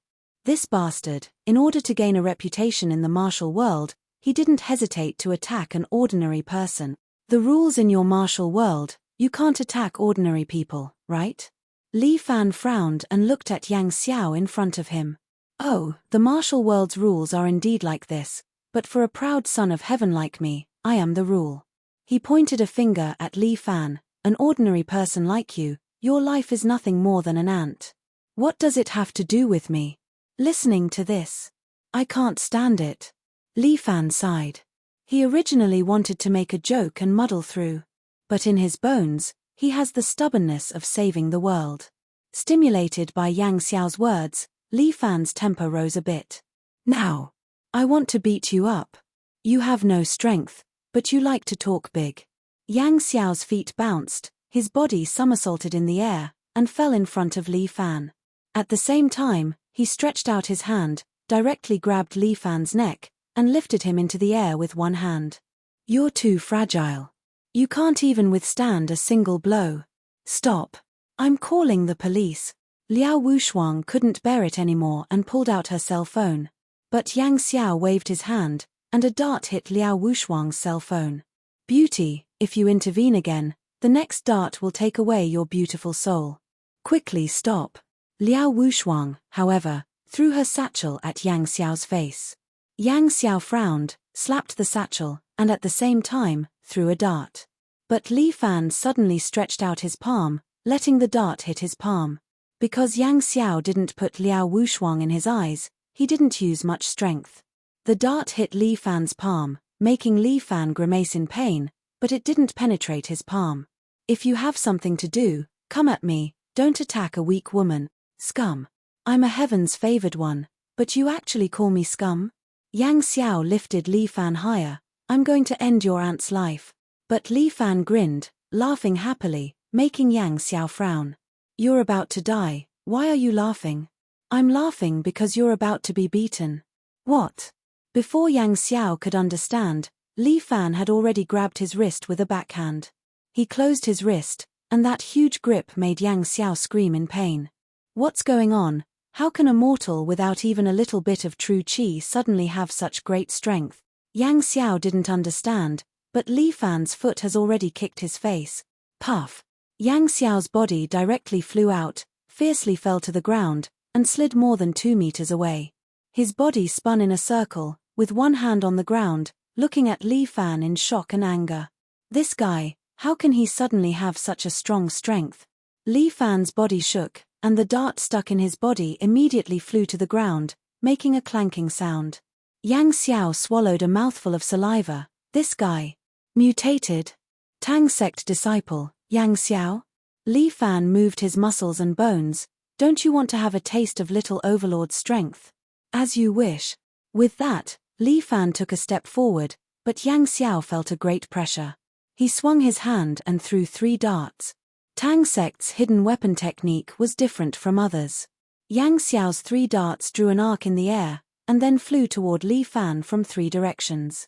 This bastard, in order to gain a reputation in the martial world, he didn't hesitate to attack an ordinary person. The rules in your martial world, you can't attack ordinary people, right? Li Fan frowned and looked at Yang Xiao in front of him. Oh, the martial world's rules are indeed like this, but for a proud son of heaven like me, I am the rule. He pointed a finger at Li Fan, an ordinary person like you, your life is nothing more than an ant. What does it have to do with me? Listening to this, I can't stand it. Li Fan sighed. He originally wanted to make a joke and muddle through. But in his bones, he has the stubbornness of saving the world. Stimulated by Yang Xiao's words, Li Fan's temper rose a bit. Now, I want to beat you up. You have no strength, but you like to talk big. Yang Xiao's feet bounced, his body somersaulted in the air, and fell in front of Li Fan. At the same time, he stretched out his hand, directly grabbed Li Fan's neck, and lifted him into the air with one hand. You're too fragile. You can't even withstand a single blow. Stop. I'm calling the police. Liao Wushuang couldn't bear it anymore and pulled out her cell phone. But Yang Xiao waved his hand, and a dart hit Liao Wushuang's cell phone. Beauty, if you intervene again, the next dart will take away your beautiful soul. Quickly stop. Liao Wushuang, however, threw her satchel at Yang Xiao's face. Yang Xiao frowned, slapped the satchel, and at the same time, threw a dart. But Li Fan suddenly stretched out his palm, letting the dart hit his palm. Because Yang Xiao didn't put Liao Wushuang in his eyes, he didn't use much strength. The dart hit Li Fan's palm, making Li Fan grimace in pain, but it didn't penetrate his palm. If you have something to do, come at me, don't attack a weak woman. Scum. I'm a heaven's favored one, but you actually call me scum? Yang Xiao lifted Li Fan higher. I'm going to end your aunt's life. But Li Fan grinned, laughing happily, making Yang Xiao frown. You're about to die, why are you laughing? I'm laughing because you're about to be beaten. What? Before Yang Xiao could understand, Li Fan had already grabbed his wrist with a backhand. He closed his wrist, and that huge grip made Yang Xiao scream in pain. What's going on? How can a mortal without even a little bit of true chi suddenly have such great strength? Yang Xiao didn't understand, but Li Fan's foot has already kicked his face. Puff! Yang Xiao's body directly flew out, fiercely fell to the ground, and slid more than 2 meters away. His body spun in a circle, with one hand on the ground, looking at Li Fan in shock and anger. This guy, how can he suddenly have such a strong strength? Li Fan's body shook, and the dart stuck in his body immediately flew to the ground, making a clanking sound. Yang Xiao swallowed a mouthful of saliva. This guy. Mutated. Tang sect disciple, Yang Xiao? Li Fan moved his muscles and bones. Don't you want to have a taste of little overlord strength? As you wish. With that, Li Fan took a step forward, but Yang Xiao felt a great pressure. He swung his hand and threw 3 darts. Tang sect's hidden weapon technique was different from others. Yang Xiao's 3 darts drew an arc in the air, and then flew toward Li Fan from 3 directions.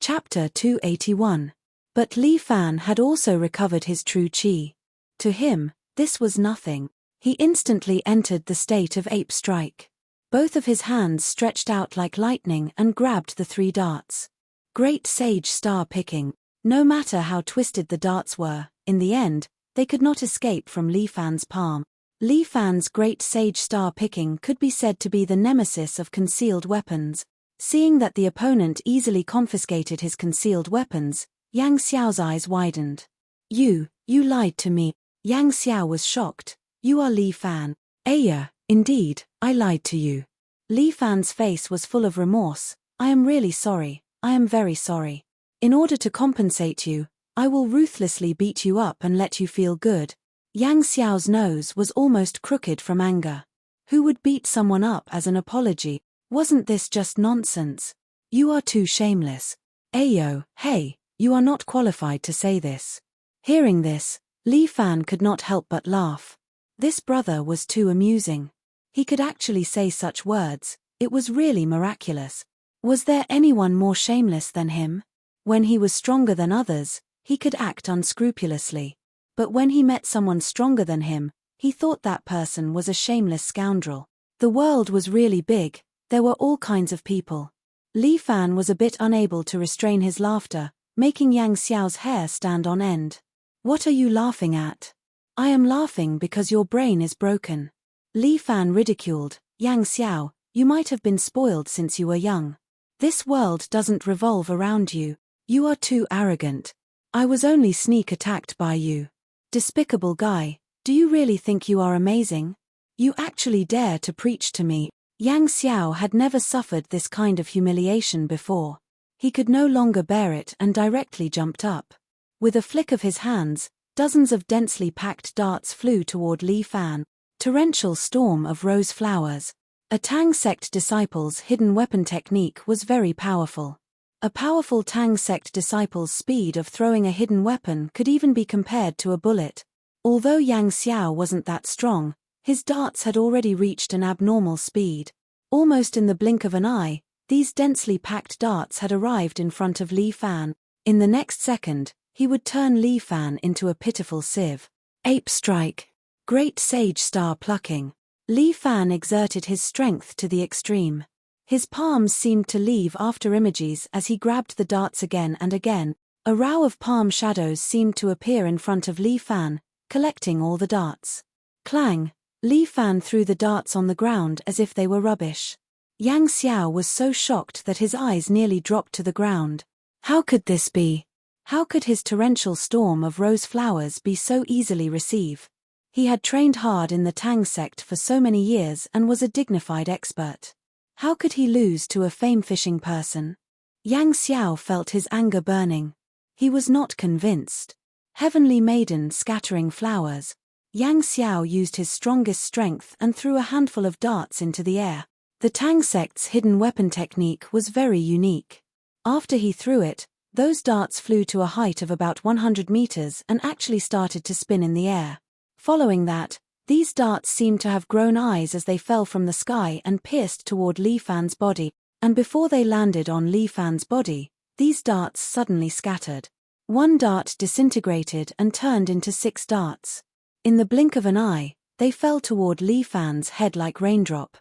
Chapter 281. But Li Fan had also recovered his true qi. To him, this was nothing. He instantly entered the state of ape strike. Both of his hands stretched out like lightning and grabbed the 3 darts. Great sage star picking. No matter how twisted the darts were, in the end, they could not escape from Li Fan's palm. Li Fan's great sage star picking could be said to be the nemesis of concealed weapons. Seeing that the opponent easily confiscated his concealed weapons, Yang Xiao's eyes widened. You lied to me. Yang Xiao was shocked. You are Li Fan. Yeah, indeed, I lied to you. Li Fan's face was full of remorse. I am really sorry, I am very sorry. In order to compensate you, I will ruthlessly beat you up and let you feel good. Yang Xiao's nose was almost crooked from anger. Who would beat someone up as an apology? Wasn't this just nonsense? You are too shameless. Ayo, hey, you are not qualified to say this. Hearing this, Li Fan could not help but laugh. This brother was too amusing. He could actually say such words, it was really miraculous. Was there anyone more shameless than him? When he was stronger than others, he could act unscrupulously. But when he met someone stronger than him, he thought that person was a shameless scoundrel. The world was really big. There were all kinds of people. Li Fan was a bit unable to restrain his laughter, making Yang Xiao's hair stand on end. What are you laughing at? I am laughing because your brain is broken. Li Fan ridiculed. Yang Xiao, you might have been spoiled since you were young. This world doesn't revolve around you. You are too arrogant. I was only sneak attacked by you. Despicable guy, do you really think you are amazing? You actually dare to preach to me. Yang Xiao had never suffered this kind of humiliation before. He could no longer bear it and directly jumped up. With a flick of his hands, dozens of densely packed darts flew toward Li Fan. Torrential storm of rose flowers. A Tang sect disciple's hidden weapon technique was very powerful. A powerful Tang sect disciple's speed of throwing a hidden weapon could even be compared to a bullet. Although Yang Xiao wasn't that strong, his darts had already reached an abnormal speed. Almost in the blink of an eye, these densely packed darts had arrived in front of Li Fan. In the next second, he would turn Li Fan into a pitiful sieve. Ape strike. Great sage star plucking. Li Fan exerted his strength to the extreme. His palms seemed to leave after images as he grabbed the darts again and again. A row of palm shadows seemed to appear in front of Li Fan, collecting all the darts. Clang! Li Fan threw the darts on the ground as if they were rubbish. Yang Xiao was so shocked that his eyes nearly dropped to the ground. How could this be? How could his torrential storm of rose flowers be so easily received? He had trained hard in the Tang sect for so many years and was a dignified expert. How could he lose to a fame-fishing person? Yang Xiao felt his anger burning. He was not convinced. Heavenly maiden scattering flowers. Yang Xiao used his strongest strength and threw a handful of darts into the air. The Tang sect's hidden weapon technique was very unique. After he threw it, those darts flew to a height of about 100 meters and actually started to spin in the air. Following that, these darts seemed to have grown eyes as they fell from the sky and pierced toward Li Fan's body, and before they landed on Li Fan's body, these darts suddenly scattered. One dart disintegrated and turned into 6 darts. In the blink of an eye, they fell toward Li Fan's head like raindrop.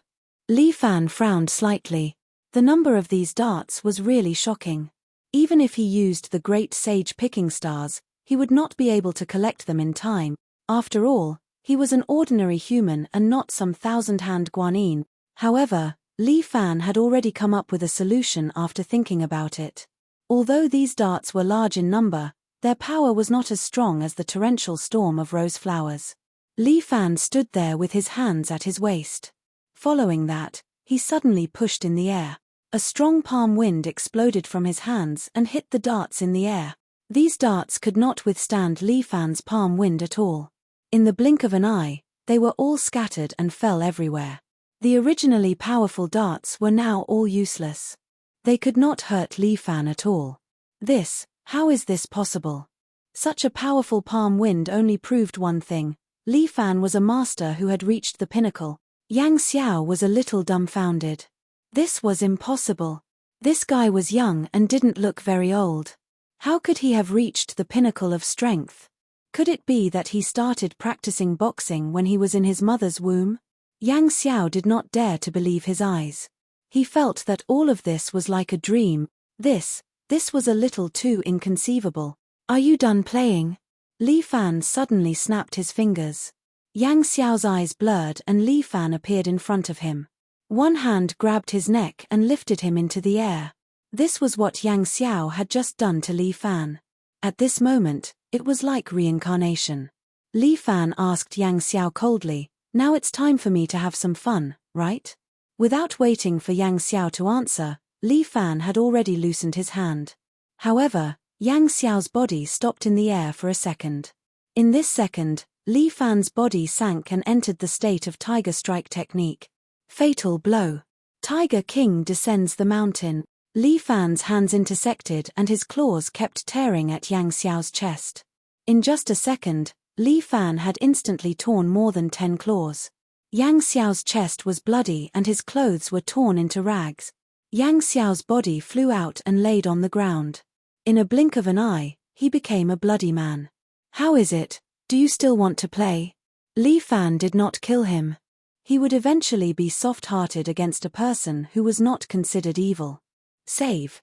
Li Fan frowned slightly. The number of these darts was really shocking. Even if he used the great sage picking stars, he would not be able to collect them in time. After all, he was an ordinary human and not some thousand-hand guanyin. However, Li Fan had already come up with a solution after thinking about it. Although these darts were large in number, their power was not as strong as the torrential storm of rose flowers. Li Fan stood there with his hands at his waist. Following that, he suddenly pushed in the air. A strong palm wind exploded from his hands and hit the darts in the air. These darts could not withstand Li Fan's palm wind at all. In the blink of an eye, They were all scattered and fell everywhere. The originally powerful darts were now all useless. They could not hurt Li Fan at all. How is this possible? Such a powerful palm wind only proved one thing: Li Fan was a master who had reached the pinnacle. Yang Xiao was a little dumbfounded. This was impossible. This guy was young and didn't look very old. How could he have reached the pinnacle of strength? Could it be that he started practicing boxing when he was in his mother's womb? Yang Xiao did not dare to believe his eyes. He felt that all of this was like a dream. This was a little too inconceivable. Are you done playing? Li Fan suddenly snapped his fingers. Yang Xiao's eyes blurred and Li Fan appeared in front of him. One hand grabbed his neck and lifted him into the air. This was what Yang Xiao had just done to Li Fan. At this moment, it was like reincarnation. Li Fan asked Yang Xiao coldly, "Now it's time for me to have some fun, right?" Without waiting for Yang Xiao to answer, Li Fan had already loosened his hand. However, Yang Xiao's body stopped in the air for a second. In this second, Li Fan's body sank and entered the state of Tiger Strike technique. Fatal blow. Tiger King descends the mountain. Li Fan's hands intersected and his claws kept tearing at Yang Xiao's chest. In just a second, Li Fan had instantly torn more than 10 claws. Yang Xiao's chest was bloody and his clothes were torn into rags. Yang Xiao's body flew out and laid on the ground. In a blink of an eye, he became a bloody man. "How is it? Do you still want to play?" Li Fan did not kill him. He would eventually be soft-hearted against a person who was not considered evil. Save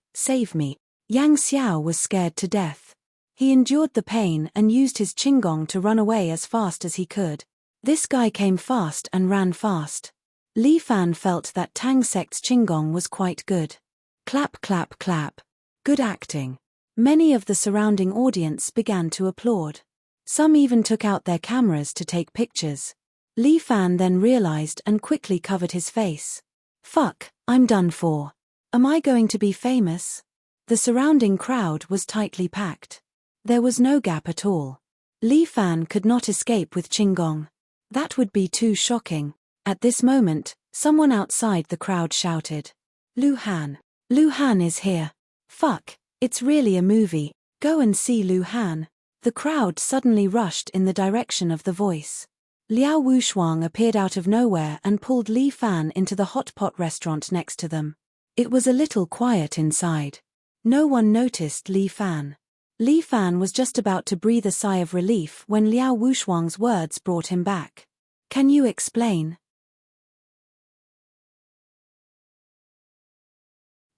me. Yang Xiao was scared to death. He endured the pain and used his qinggong to run away as fast as he could. This guy came fast and ran fast. Li Fan felt that Tang Sect's qinggong was quite good. Clap clap clap. Good acting. Many of the surrounding audience began to applaud. Some even took out their cameras to take pictures. Li Fan then realized and quickly covered his face. "Fuck, I'm done for. Am I going to be famous?" The surrounding crowd was tightly packed. There was no gap at all. Li Fan could not escape with qinggong. That would be too shocking. At this moment, someone outside the crowd shouted, Lu Han is here. Fuck, it's really a movie. Go and see Lu Han." The crowd suddenly rushed in the direction of the voice. Liao Wushuang appeared out of nowhere and pulled Li Fan into the hot pot restaurant next to them. It was a little quiet inside. No one noticed Li Fan. Li Fan was just about to breathe a sigh of relief when Liao Wushuang's words brought him back. "Can you explain?"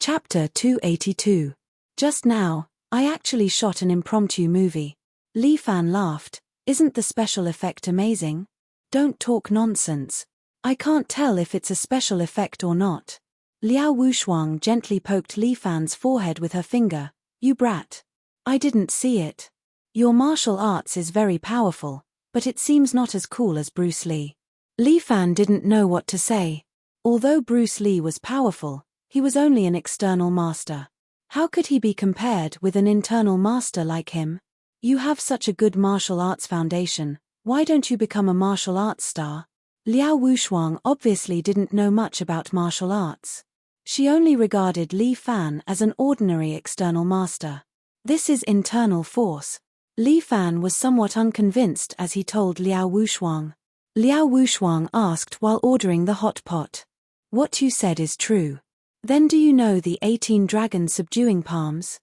Chapter 282. Just now, I actually shot an impromptu movie. Li Fan laughed. "Isn't the special effect amazing?" "Don't talk nonsense. I can't tell if it's a special effect or not." Liao Wushuang gently poked Li Fan's forehead with her finger. "You brat. I didn't see it. Your martial arts is very powerful, but it seems not as cool as Bruce Lee." Li Fan didn't know what to say. Although Bruce Lee was powerful, he was only an external master. How could he be compared with an internal master like him? "You have such a good martial arts foundation, why don't you become a martial arts star?" Liao Wushuang obviously didn't know much about martial arts. She only regarded Li Fan as an ordinary external master. "This is internal force." Li Fan was somewhat unconvinced as he told Liao Wushuang. Liao Wushuang asked while ordering the hot pot, "What you said is true. Then do you know the 18 dragon subduing palms?"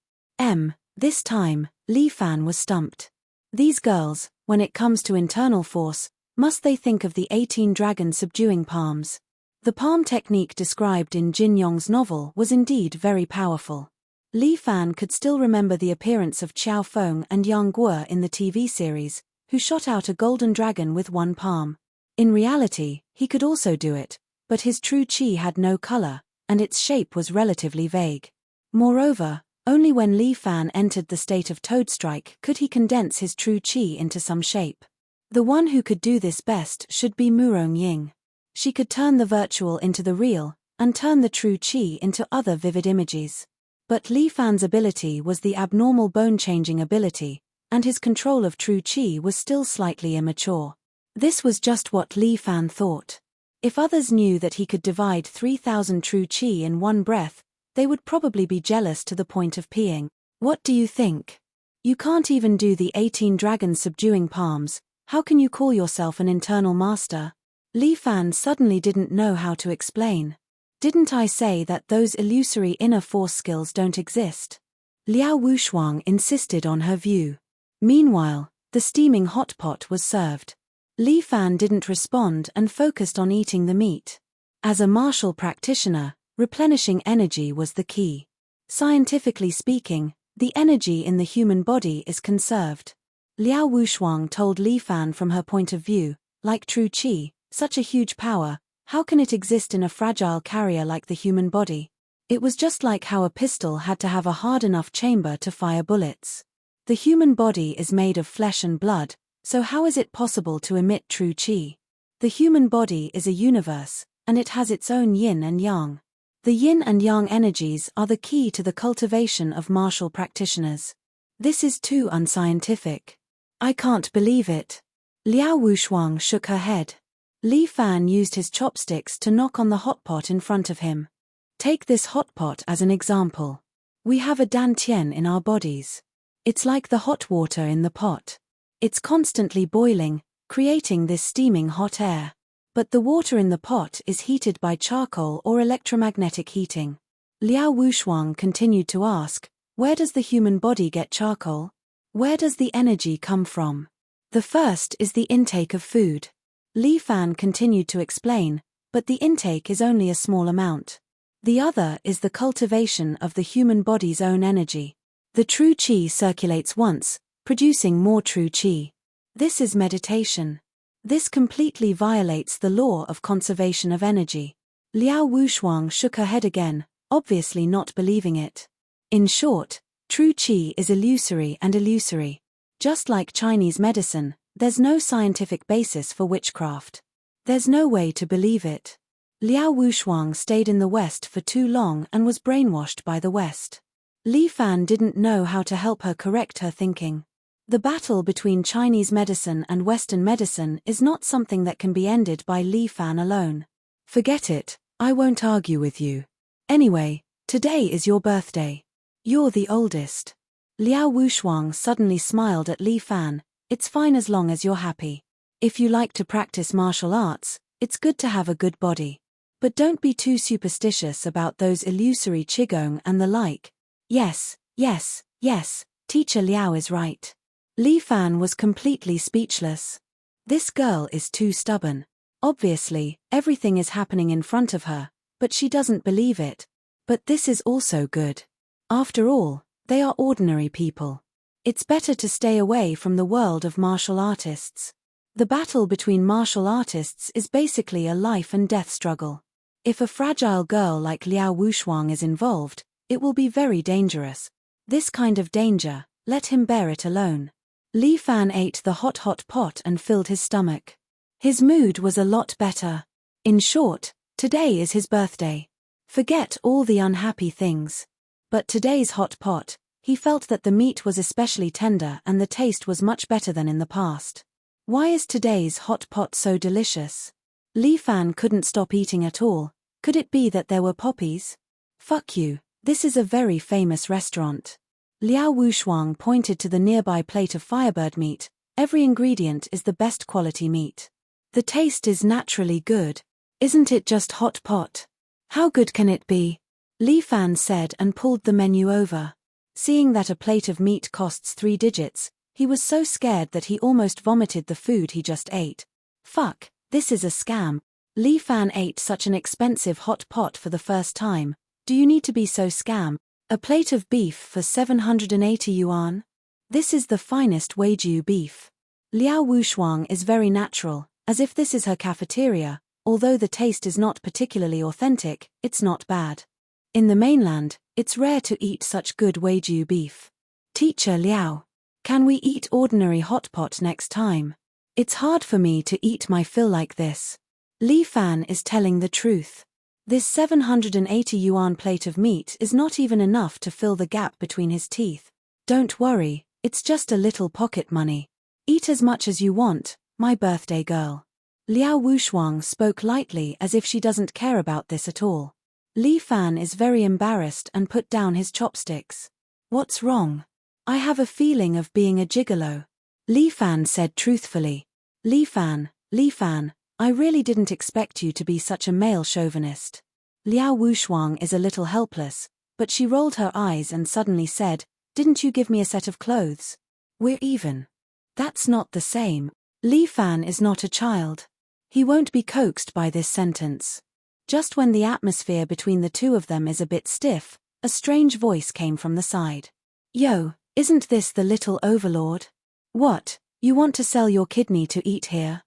This time, Li Fan was stumped. These girls, when it comes to internal force, must they think of the 18 dragon subduing palms? The palm technique described in Jin Yong's novel was indeed very powerful. Li Fan could still remember the appearance of Qiao Feng and Yang Guo in the TV series, who shot out a golden dragon with one palm. In reality, he could also do it, but his true qi had no color, and its shape was relatively vague. Moreover, only when Li Fan entered the state of Toad Strike could he condense his true qi into some shape. The one who could do this best should be Murong Ying. She could turn the virtual into the real, and turn the true qi into other vivid images. But Li Fan's ability was the abnormal bone-changing ability, and his control of true qi was still slightly immature. This was just what Li Fan thought. If others knew that he could divide 3,000 true qi in one breath, they would probably be jealous to the point of peeing. What do you think? You can't even do the 18 dragons subduing palms, how can you call yourself an internal master? Li Fan suddenly didn't know how to explain. Didn't I say that those illusory inner force skills don't exist? Liao Wushuang insisted on her view. Meanwhile, the steaming hot pot was served. Li Fan didn't respond and focused on eating the meat. As a martial practitioner, replenishing energy was the key. Scientifically speaking, the energy in the human body is conserved. Liao Wushuang told Li Fan from her point of view, like true qi, such a huge power, how can it exist in a fragile carrier like the human body? It was just like how a pistol had to have a hard enough chamber to fire bullets. The human body is made of flesh and blood, so how is it possible to emit true qi? The human body is a universe, and it has its own yin and yang. The yin and yang energies are the key to the cultivation of martial practitioners. This is too unscientific. I can't believe it. Liao Wushuang shook her head. Li Fan used his chopsticks to knock on the hot pot in front of him. Take this hot pot as an example. We have a dantian in our bodies. It's like the hot water in the pot. It's constantly boiling, creating this steaming hot air. But the water in the pot is heated by charcoal or electromagnetic heating. Liao Wushuang continued to ask, where does the human body get charcoal? Where does the energy come from? The first is the intake of food. Li Fan continued to explain, but the intake is only a small amount. The other is the cultivation of the human body's own energy. The true qi circulates once, producing more true qi. This is meditation. This completely violates the law of conservation of energy. Liao Wushuang shook her head again, obviously not believing it. In short, true qi is illusory and illusory. Just like Chinese medicine, there's no scientific basis for witchcraft. There's no way to believe it. Liao Wushuang stayed in the West for too long and was brainwashed by the West. Li Fan didn't know how to help her correct her thinking. The battle between Chinese medicine and Western medicine is not something that can be ended by Li Fan alone. Forget it, I won't argue with you. Anyway, today is your birthday. You're the oldest. Liao Wushuang suddenly smiled at Li Fan. It's fine as long as you're happy. If you like to practice martial arts, it's good to have a good body. But don't be too superstitious about those illusory qigong and the like. Yes, Teacher Liao is right. Li Fan was completely speechless. This girl is too stubborn. Obviously, everything is happening in front of her, but she doesn't believe it. But this is also good. After all, they are ordinary people. It's better to stay away from the world of martial artists. The battle between martial artists is basically a life and death struggle. If a fragile girl like Liao Wushuang is involved, it will be very dangerous. This kind of danger, let him bear it alone. Li Fan ate the hot pot and filled his stomach. His mood was a lot better. In short, today is his birthday. Forget all the unhappy things. But today's hot pot, he felt that the meat was especially tender and the taste was much better than in the past. Why is today's hot pot so delicious? Li Fan couldn't stop eating at all. Could it be that there were poppies? Fuck you, this is a very famous restaurant. Liao Wushuang pointed to the nearby plate of firebird meat. Every ingredient is the best quality meat. The taste is naturally good. Isn't it just hot pot? How good can it be? Li Fan said and pulled the menu over. Seeing that a plate of meat costs 3 digits, he was so scared that he almost vomited the food he just ate. Fuck, this is a scam. Li Fan ate such an expensive hot pot for the first time. Do you need to be so scam? A plate of beef for 780 yuan? This is the finest Wagyu beef. Liao Wushuang is very natural, as if this is her cafeteria. Although the taste is not particularly authentic, it's not bad. In the mainland, it's rare to eat such good Wagyu beef. Teacher Liao, can we eat ordinary hot pot next time? It's hard for me to eat my fill like this. Li Fan is telling the truth. This 780 yuan plate of meat is not even enough to fill the gap between his teeth. Don't worry, it's just a little pocket money. Eat as much as you want, my birthday girl. Liao Wushuang spoke lightly as if she doesn't care about this at all. Li Fan is very embarrassed and put down his chopsticks. What's wrong? I have a feeling of being a gigolo. Li Fan said truthfully. Li Fan, I really didn't expect you to be such a male chauvinist. Liao Wushuang is a little helpless, but she rolled her eyes and suddenly said, didn't you give me a set of clothes? We're even. That's not the same. Li Fan is not a child. He won't be coaxed by this sentence. Just when the atmosphere between the two of them is a bit stiff, a strange voice came from the side. Yo, isn't this the little overlord? What, you want to sell your kidney to eat here?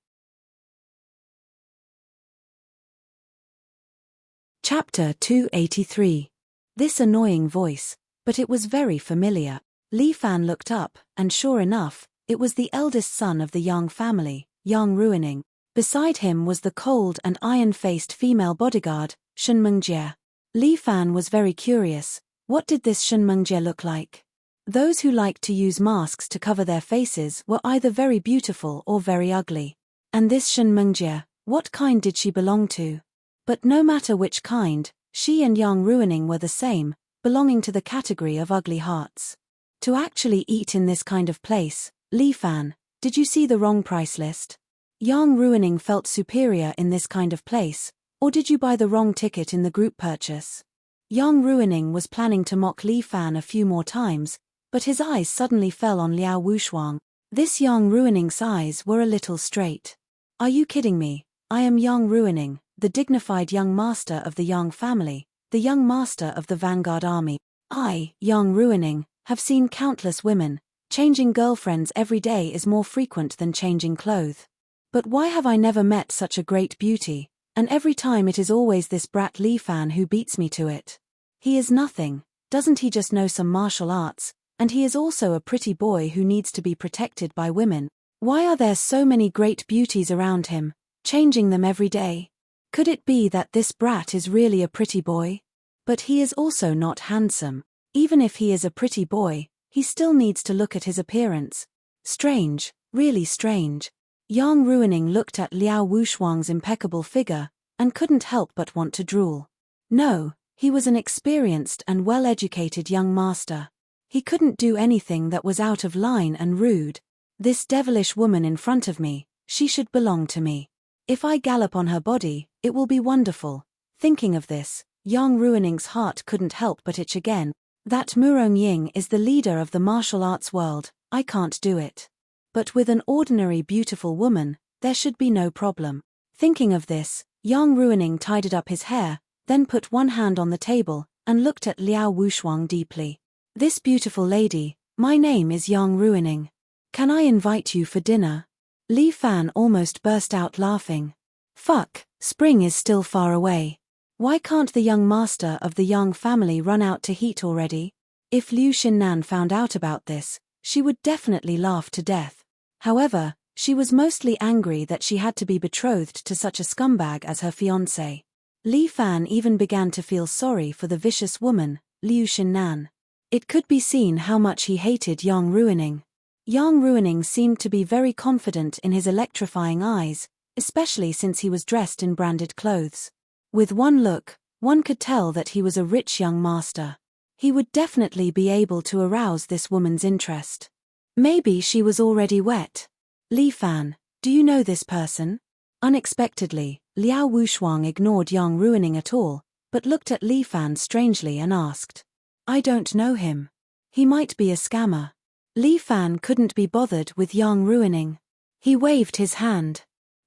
Chapter 283. This annoying voice, but it was very familiar. Li Fan looked up, and sure enough, it was the eldest son of the Yang family, Yang Ruining. Beside him was the cold and iron-faced female bodyguard, Shen Mengjie. Li Fan was very curious. What did this Shen Mengjie look like? Those who liked to use masks to cover their faces were either very beautiful or very ugly. And this Shen Mengjie, what kind did she belong to? But no matter which kind, she and Yang Ruining were the same, belonging to the category of ugly hearts. To actually eat in this kind of place, Li Fan, did you see the wrong price list? Yang Ruining felt superior in this kind of place, or did you buy the wrong ticket in the group purchase? Yang Ruining was planning to mock Li Fan a few more times, but his eyes suddenly fell on Liao Wushuang. This Yang Ruining's eyes were a little straight. Are you kidding me? I am Yang Ruining, the dignified young master of the Yang family, the young master of the vanguard army. I, Yang Ruining, have seen countless women. Changing girlfriends every day is more frequent than changing clothes. But why have I never met such a great beauty, and every time it is always this brat Li Fan who beats me to it? He is nothing, doesn't he just know some martial arts, and he is also a pretty boy who needs to be protected by women. Why are there so many great beauties around him, changing them every day? Could it be that this brat is really a pretty boy? But he is also not handsome. Even if he is a pretty boy, he still needs to look at his appearance. Strange, really strange. Yang Ruining looked at Liao Wushuang's impeccable figure, and couldn't help but want to drool. No, he was an experienced and well-educated young master. He couldn't do anything that was out of line and rude. This devilish woman in front of me, she should belong to me. If I gallop on her body, it will be wonderful. Thinking of this, Yang Ruining's heart couldn't help but itch again. That Murong Ying is the leader of the martial arts world, I can't do it. But with an ordinary beautiful woman, there should be no problem. Thinking of this, Yang Ruining tidied up his hair, then put one hand on the table, and looked at Liao Wushuang deeply. This beautiful lady, my name is Yang Ruining. Can I invite you for dinner? Li Fan almost burst out laughing. Fuck, spring is still far away. Why can't the young master of the Yang family run out to heat already? If Liu Xinnan found out about this, she would definitely laugh to death. However, she was mostly angry that she had to be betrothed to such a scumbag as her fiancé. Li Fan even began to feel sorry for the vicious woman, Liu Xinnan. It could be seen how much he hated Yang Ruining. Yang Ruining seemed to be very confident in his electrifying eyes, especially since he was dressed in branded clothes. With one look, one could tell that he was a rich young master. He would definitely be able to arouse this woman's interest. Maybe she was already wet. Li Fan, do you know this person? Unexpectedly, Liao Wushuang ignored Yang Ruining at all, but looked at Li Fan strangely and asked. I don't know him. He might be a scammer. Li Fan couldn't be bothered with Yang Ruining. He waved his hand.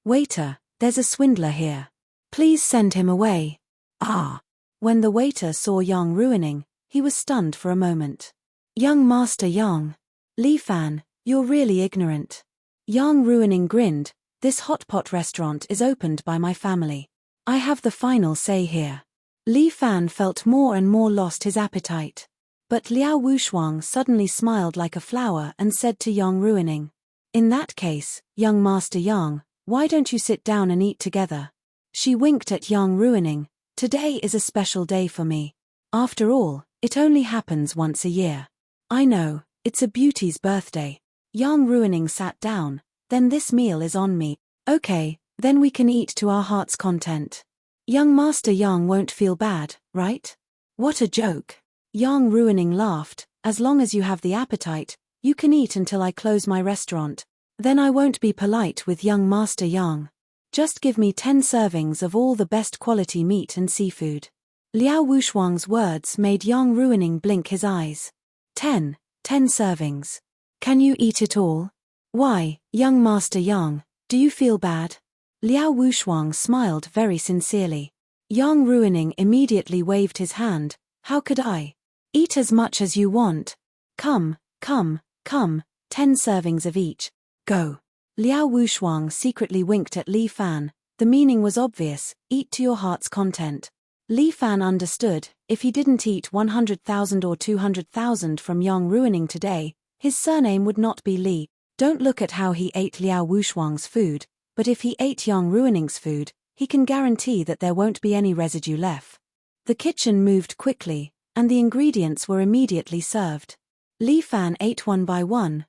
Waiter, there's a swindler here. Please send him away. Ah. When the waiter saw Yang Ruining, he was stunned for a moment. Young Master Yang. Li Fan, you're really ignorant. Yang Ruining grinned. This hot pot restaurant is opened by my family. I have the final say here. Li Fan felt more and more lost his appetite. But Liao Wushuang suddenly smiled like a flower and said to Yang Ruining. In that case, young Master Yang, why don't you sit down and eat together? She winked at Yang Ruining. Today is a special day for me. After all, it only happens once a year. I know, it's a beauty's birthday. Yang Ruining sat down, Then this meal is on me. Okay, then we can eat to our heart's content. Young Master Yang won't feel bad, right? What a joke. Yang Ruining laughed. As long as you have the appetite, you can eat until I close my restaurant. Then I won't be polite with young Master Yang. Just give me 10 servings of all the best quality meat and seafood. Liao Wushuang's words made Yang Ruining blink his eyes. 10 servings. Can you eat it all? Why, young Master Yang, do you feel bad? Liao Wushuang smiled very sincerely. Yang Ruining immediately waved his hand. How could I? Eat as much as you want. Come, 10 servings of each. Go. Liao Wushuang secretly winked at Li Fan. The meaning was obvious, eat to your heart's content. Li Fan understood, if he didn't eat 100,000 or 200,000 from Yang Ruining today, his surname would not be Li. Don't look at how he ate Liao Wushuang's food, but if he ate Yang Ruining's food, he can guarantee that there won't be any residue left. The kitchen moved quickly, and the ingredients were immediately served. Li Fan ate one by one.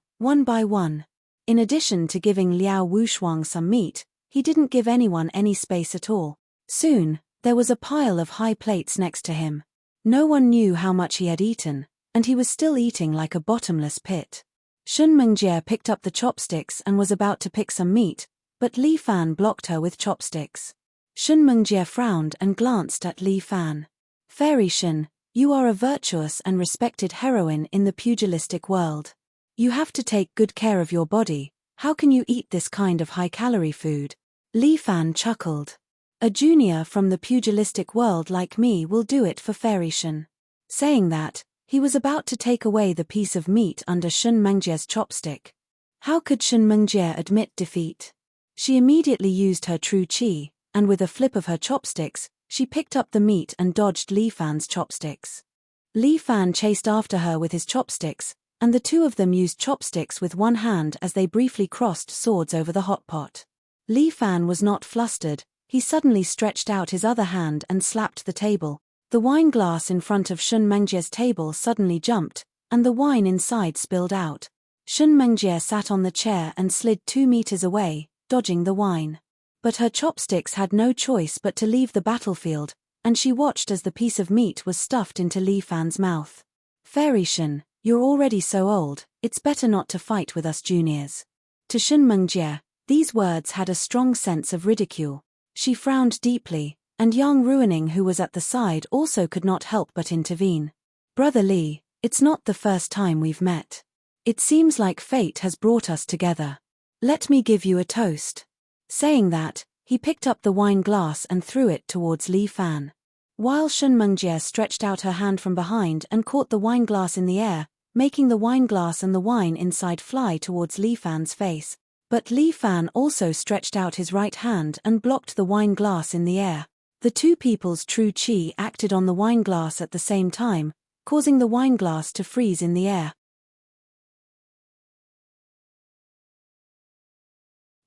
In addition to giving Liao Wushuang some meat, he didn't give anyone any space at all. Soon, there was a pile of high plates next to him. No one knew how much he had eaten, and he was still eating like a bottomless pit. Shun Mengjie picked up the chopsticks and was about to pick some meat, but Li Fan blocked her with chopsticks. Shun Mengjie frowned and glanced at Li Fan. Fairy Shun, you are a virtuous and respected heroine in the pugilistic world. You have to take good care of your body. How can you eat this kind of high-calorie food? Li Fan chuckled. A junior from the pugilistic world like me will do it for Fairy Shun. Saying that, he was about to take away the piece of meat under Shun Mengjie's chopstick. How could Shun Mengjie admit defeat? She immediately used her true qi, and with a flip of her chopsticks, she picked up the meat and dodged Li Fan's chopsticks. Li Fan chased after her with his chopsticks, and the two of them used chopsticks with one hand as they briefly crossed swords over the hot pot. Li Fan was not flustered. He suddenly stretched out his other hand and slapped the table. The wine glass in front of Shun Mengjie's table suddenly jumped, and the wine inside spilled out. Shun Mengjie sat on the chair and slid 2 meters away, dodging the wine. But her chopsticks had no choice but to leave the battlefield, and she watched as the piece of meat was stuffed into Li Fan's mouth. Fairy Shun, you're already so old, it's better not to fight with us juniors. To Shun Mengjie, these words had a strong sense of ridicule. She frowned deeply, and Yang Ruining, who was at the side, also could not help but intervene. Brother Li, it's not the first time we've met. It seems like fate has brought us together. Let me give you a toast. Saying that, he picked up the wine glass and threw it towards Li Fan. While Shun Mengjie stretched out her hand from behind and caught the wine glass in the air, making the wine glass and the wine inside fly towards Li Fan's face. But Li Fan also stretched out his right hand and blocked the wine glass in the air. The two people's true qi acted on the wine glass at the same time, causing the wine glass to freeze in the air.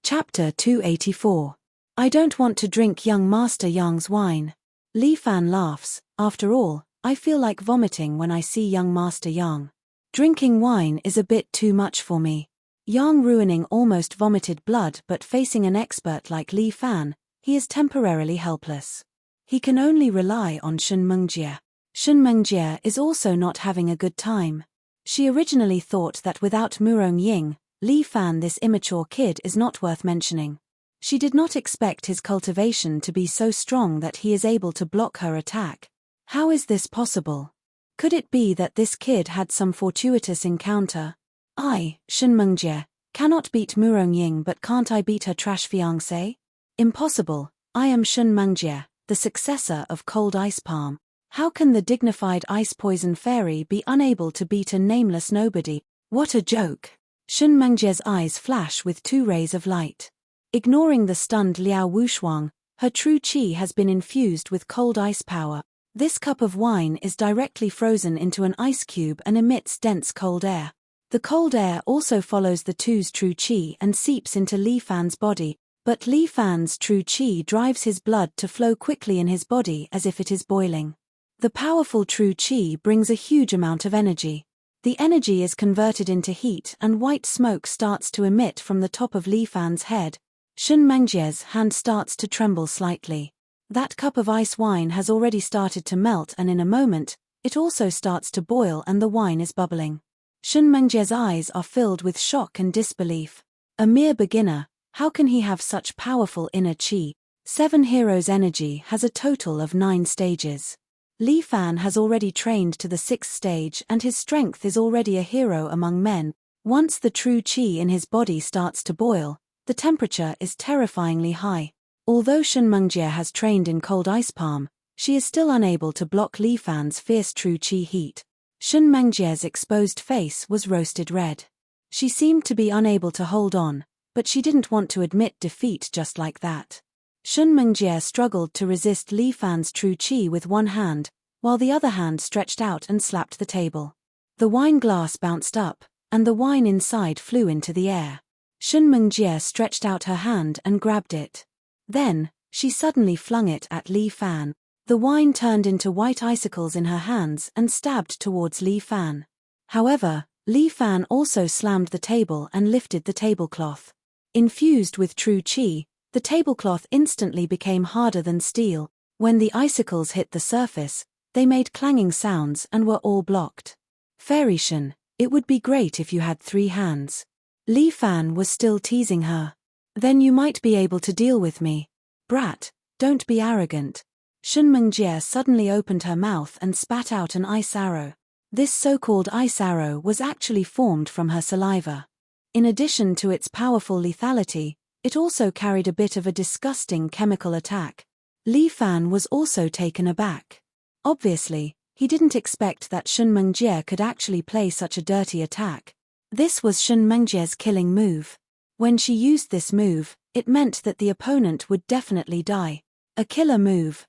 Chapter 284. I don't want to drink young Master Yang's wine. Li Fan laughs. After all, I feel like vomiting when I see young Master Yang. Drinking wine is a bit too much for me. Yang Ruining almost vomited blood, but facing an expert like Li Fan, he is temporarily helpless. He can only rely on Shun Mengjie. Shun Mengjie is also not having a good time. She originally thought that without Murong Ying, Li Fan, this immature kid, is not worth mentioning. She did not expect his cultivation to be so strong that he is able to block her attack. How is this possible? Could it be that this kid had some fortuitous encounter? I, Shun Mengjie, cannot beat Murong Ying, but can't I beat her trash fiancé? Impossible. I am Shun Mengjie, the successor of Cold Ice Palm. How can the dignified ice poison fairy be unable to beat a nameless nobody? What a joke. Shun Mengjie's eyes flash with 2 rays of light. Ignoring the stunned Liao Wushuang, her true qi has been infused with cold ice power. This cup of wine is directly frozen into an ice cube and emits dense cold air. The cold air also follows the two's true qi and seeps into Li Fan's body, but Li Fan's true qi drives his blood to flow quickly in his body as if it is boiling. The powerful true qi brings a huge amount of energy. The energy is converted into heat and white smoke starts to emit from the top of Li Fan's head. Shun Mengjie's hand starts to tremble slightly. That cup of ice wine has already started to melt, and in a moment, it also starts to boil and the wine is bubbling. Shun Mengjie's eyes are filled with shock and disbelief. A mere beginner, how can he have such powerful inner chi? 7 Heroes' energy has a total of 9 stages. Li Fan has already trained to the 6th stage and his strength is already a hero among men. Once the true chi in his body starts to boil, the temperature is terrifyingly high. Although Shun Mengjie has trained in cold ice palm, she is still unable to block Li Fan's fierce true chi heat. Shun Mengjie's exposed face was roasted red. She seemed to be unable to hold on, but she didn't want to admit defeat just like that. Shun Mengjie struggled to resist Li Fan's true chi with one hand, while the other hand stretched out and slapped the table. The wine glass bounced up, and the wine inside flew into the air. Shun Mengjie stretched out her hand and grabbed it. Then, she suddenly flung it at Li Fan. The wine turned into white icicles in her hands and stabbed towards Li Fan. However, Li Fan also slammed the table and lifted the tablecloth. Infused with true chi, the tablecloth instantly became harder than steel. When the icicles hit the surface, they made clanging sounds and were all blocked. Fairy Shun, it would be great if you had 3 hands. Li Fan was still teasing her. Then you might be able to deal with me. Brat, don't be arrogant. Shun Mengjie suddenly opened her mouth and spat out an ice arrow. This so-called ice arrow was actually formed from her saliva. In addition to its powerful lethality, it also carried a bit of a disgusting chemical attack. Li Fan was also taken aback. Obviously, he didn't expect that Shun Mengjie could actually play such a dirty attack. This was Shun Mengjie's killing move. When she used this move, it meant that the opponent would definitely die. A killer move,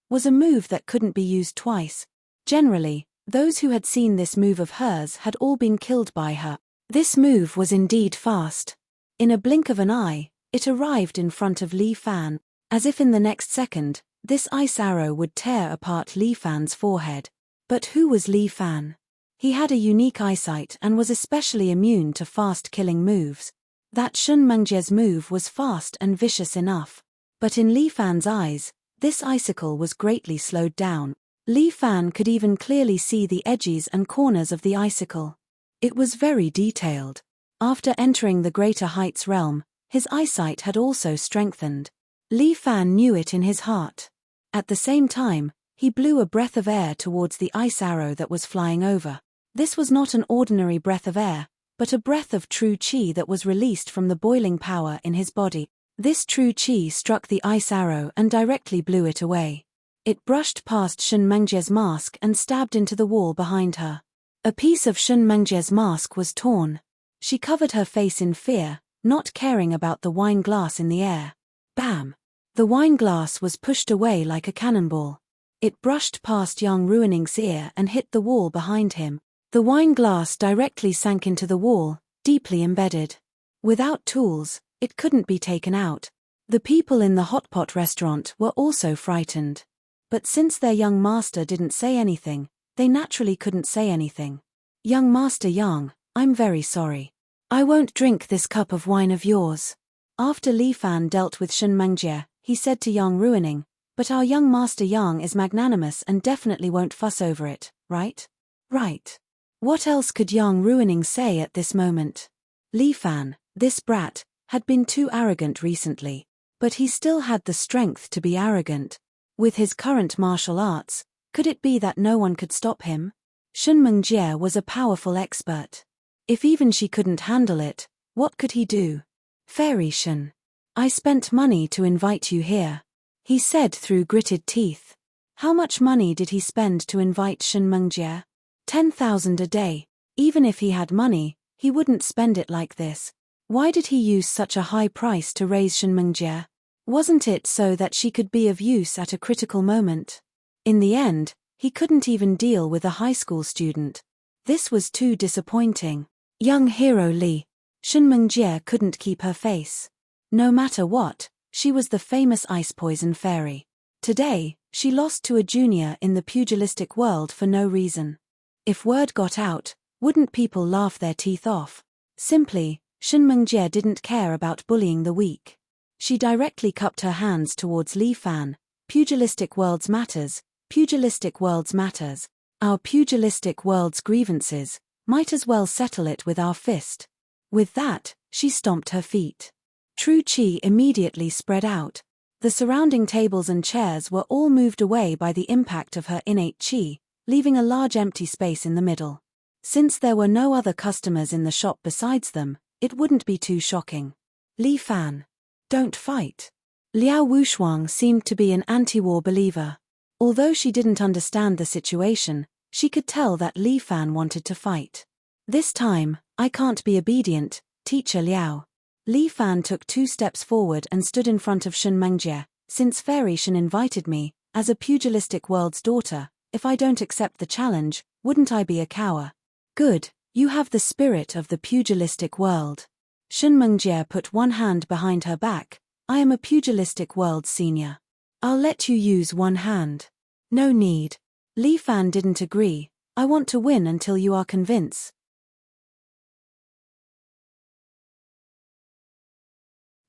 was a move that couldn't be used twice. Generally, those who had seen this move of hers had all been killed by her. This move was indeed fast. In a blink of an eye, it arrived in front of Li Fan, as if in the next second, this ice arrow would tear apart Li Fan's forehead. But who was Li Fan? He had a unique eyesight and was especially immune to fast-killing moves. That Shun Mengjie's move was fast and vicious enough. But in Li Fan's eyes, this icicle was greatly slowed down. Li Fan could even clearly see the edges and corners of the icicle. It was very detailed. After entering the Greater Heights realm, his eyesight had also strengthened. Li Fan knew it in his heart. At the same time, he blew a breath of air towards the ice arrow that was flying over. This was not an ordinary breath of air, but a breath of true chi that was released from the boiling power in his body. This true chi struck the ice arrow and directly blew it away. It brushed past Shun Mengjie's mask and stabbed into the wall behind her. A piece of Shun Mengjie's mask was torn. She covered her face in fear, not caring about the wine glass in the air. Bam! The wine glass was pushed away like a cannonball. It brushed past young Ruining's ear and hit the wall behind him. The wine glass directly sank into the wall, deeply embedded. Without tools, it couldn't be taken out. The people in the hot pot restaurant were also frightened. But since their young master didn't say anything, they naturally couldn't say anything. Young Master Yang, I'm very sorry. I won't drink this cup of wine of yours. After Li Fan dealt with Shun Mengjie, he said to Yang Ruining, but our young Master Yang is magnanimous and definitely won't fuss over it, right? Right. What else could Yang Ruining say at this moment? Li Fan, this brat, had been too arrogant recently, but he still had the strength to be arrogant. With his current martial arts, could it be that no one could stop him? Shun Mengjie was a powerful expert. If even she couldn't handle it, what could he do? Fairy Shun, I spent money to invite you here, he said through gritted teeth. How much money did he spend to invite Shun Mengjie? 10,000 a day. Even if he had money, he wouldn't spend it like this. Why did he use such a high price to raise Shun Mengjie? Wasn't it so that she could be of use at a critical moment? In the end, he couldn't even deal with a high school student. This was too disappointing. Young hero Li. Shun Mengjie couldn't keep her face. No matter what, she was the famous ice poison fairy. Today, she lost to a junior in the pugilistic world for no reason. If word got out, wouldn't people laugh their teeth off? Simply, Shen Mengjie didn't care about bullying the weak. She directly cupped her hands towards Li Fan. Pugilistic worlds matters, pugilistic worlds matters. Our pugilistic world's grievances, might as well settle it with our fist. With that, she stomped her feet. True Qi immediately spread out. The surrounding tables and chairs were all moved away by the impact of her innate Qi, leaving a large empty space in the middle. Since there were no other customers in the shop besides them, it wouldn't be too shocking. Li Fan. Don't fight. Liao Wushuang seemed to be an anti-war believer. Although she didn't understand the situation, she could tell that Li Fan wanted to fight. This time, I can't be obedient, Teacher Liao. Li Fan took 2 steps forward and stood in front of Shen Mengjie. Since Fairy Shen invited me, as a pugilistic world's daughter, if I don't accept the challenge, wouldn't I be a coward? Good, you have the spirit of the pugilistic world. Shen Mengjie put one hand behind her back. I am a pugilistic world senior. I'll let you use one hand. No need. Li Fan didn't agree. I want to win until you are convinced.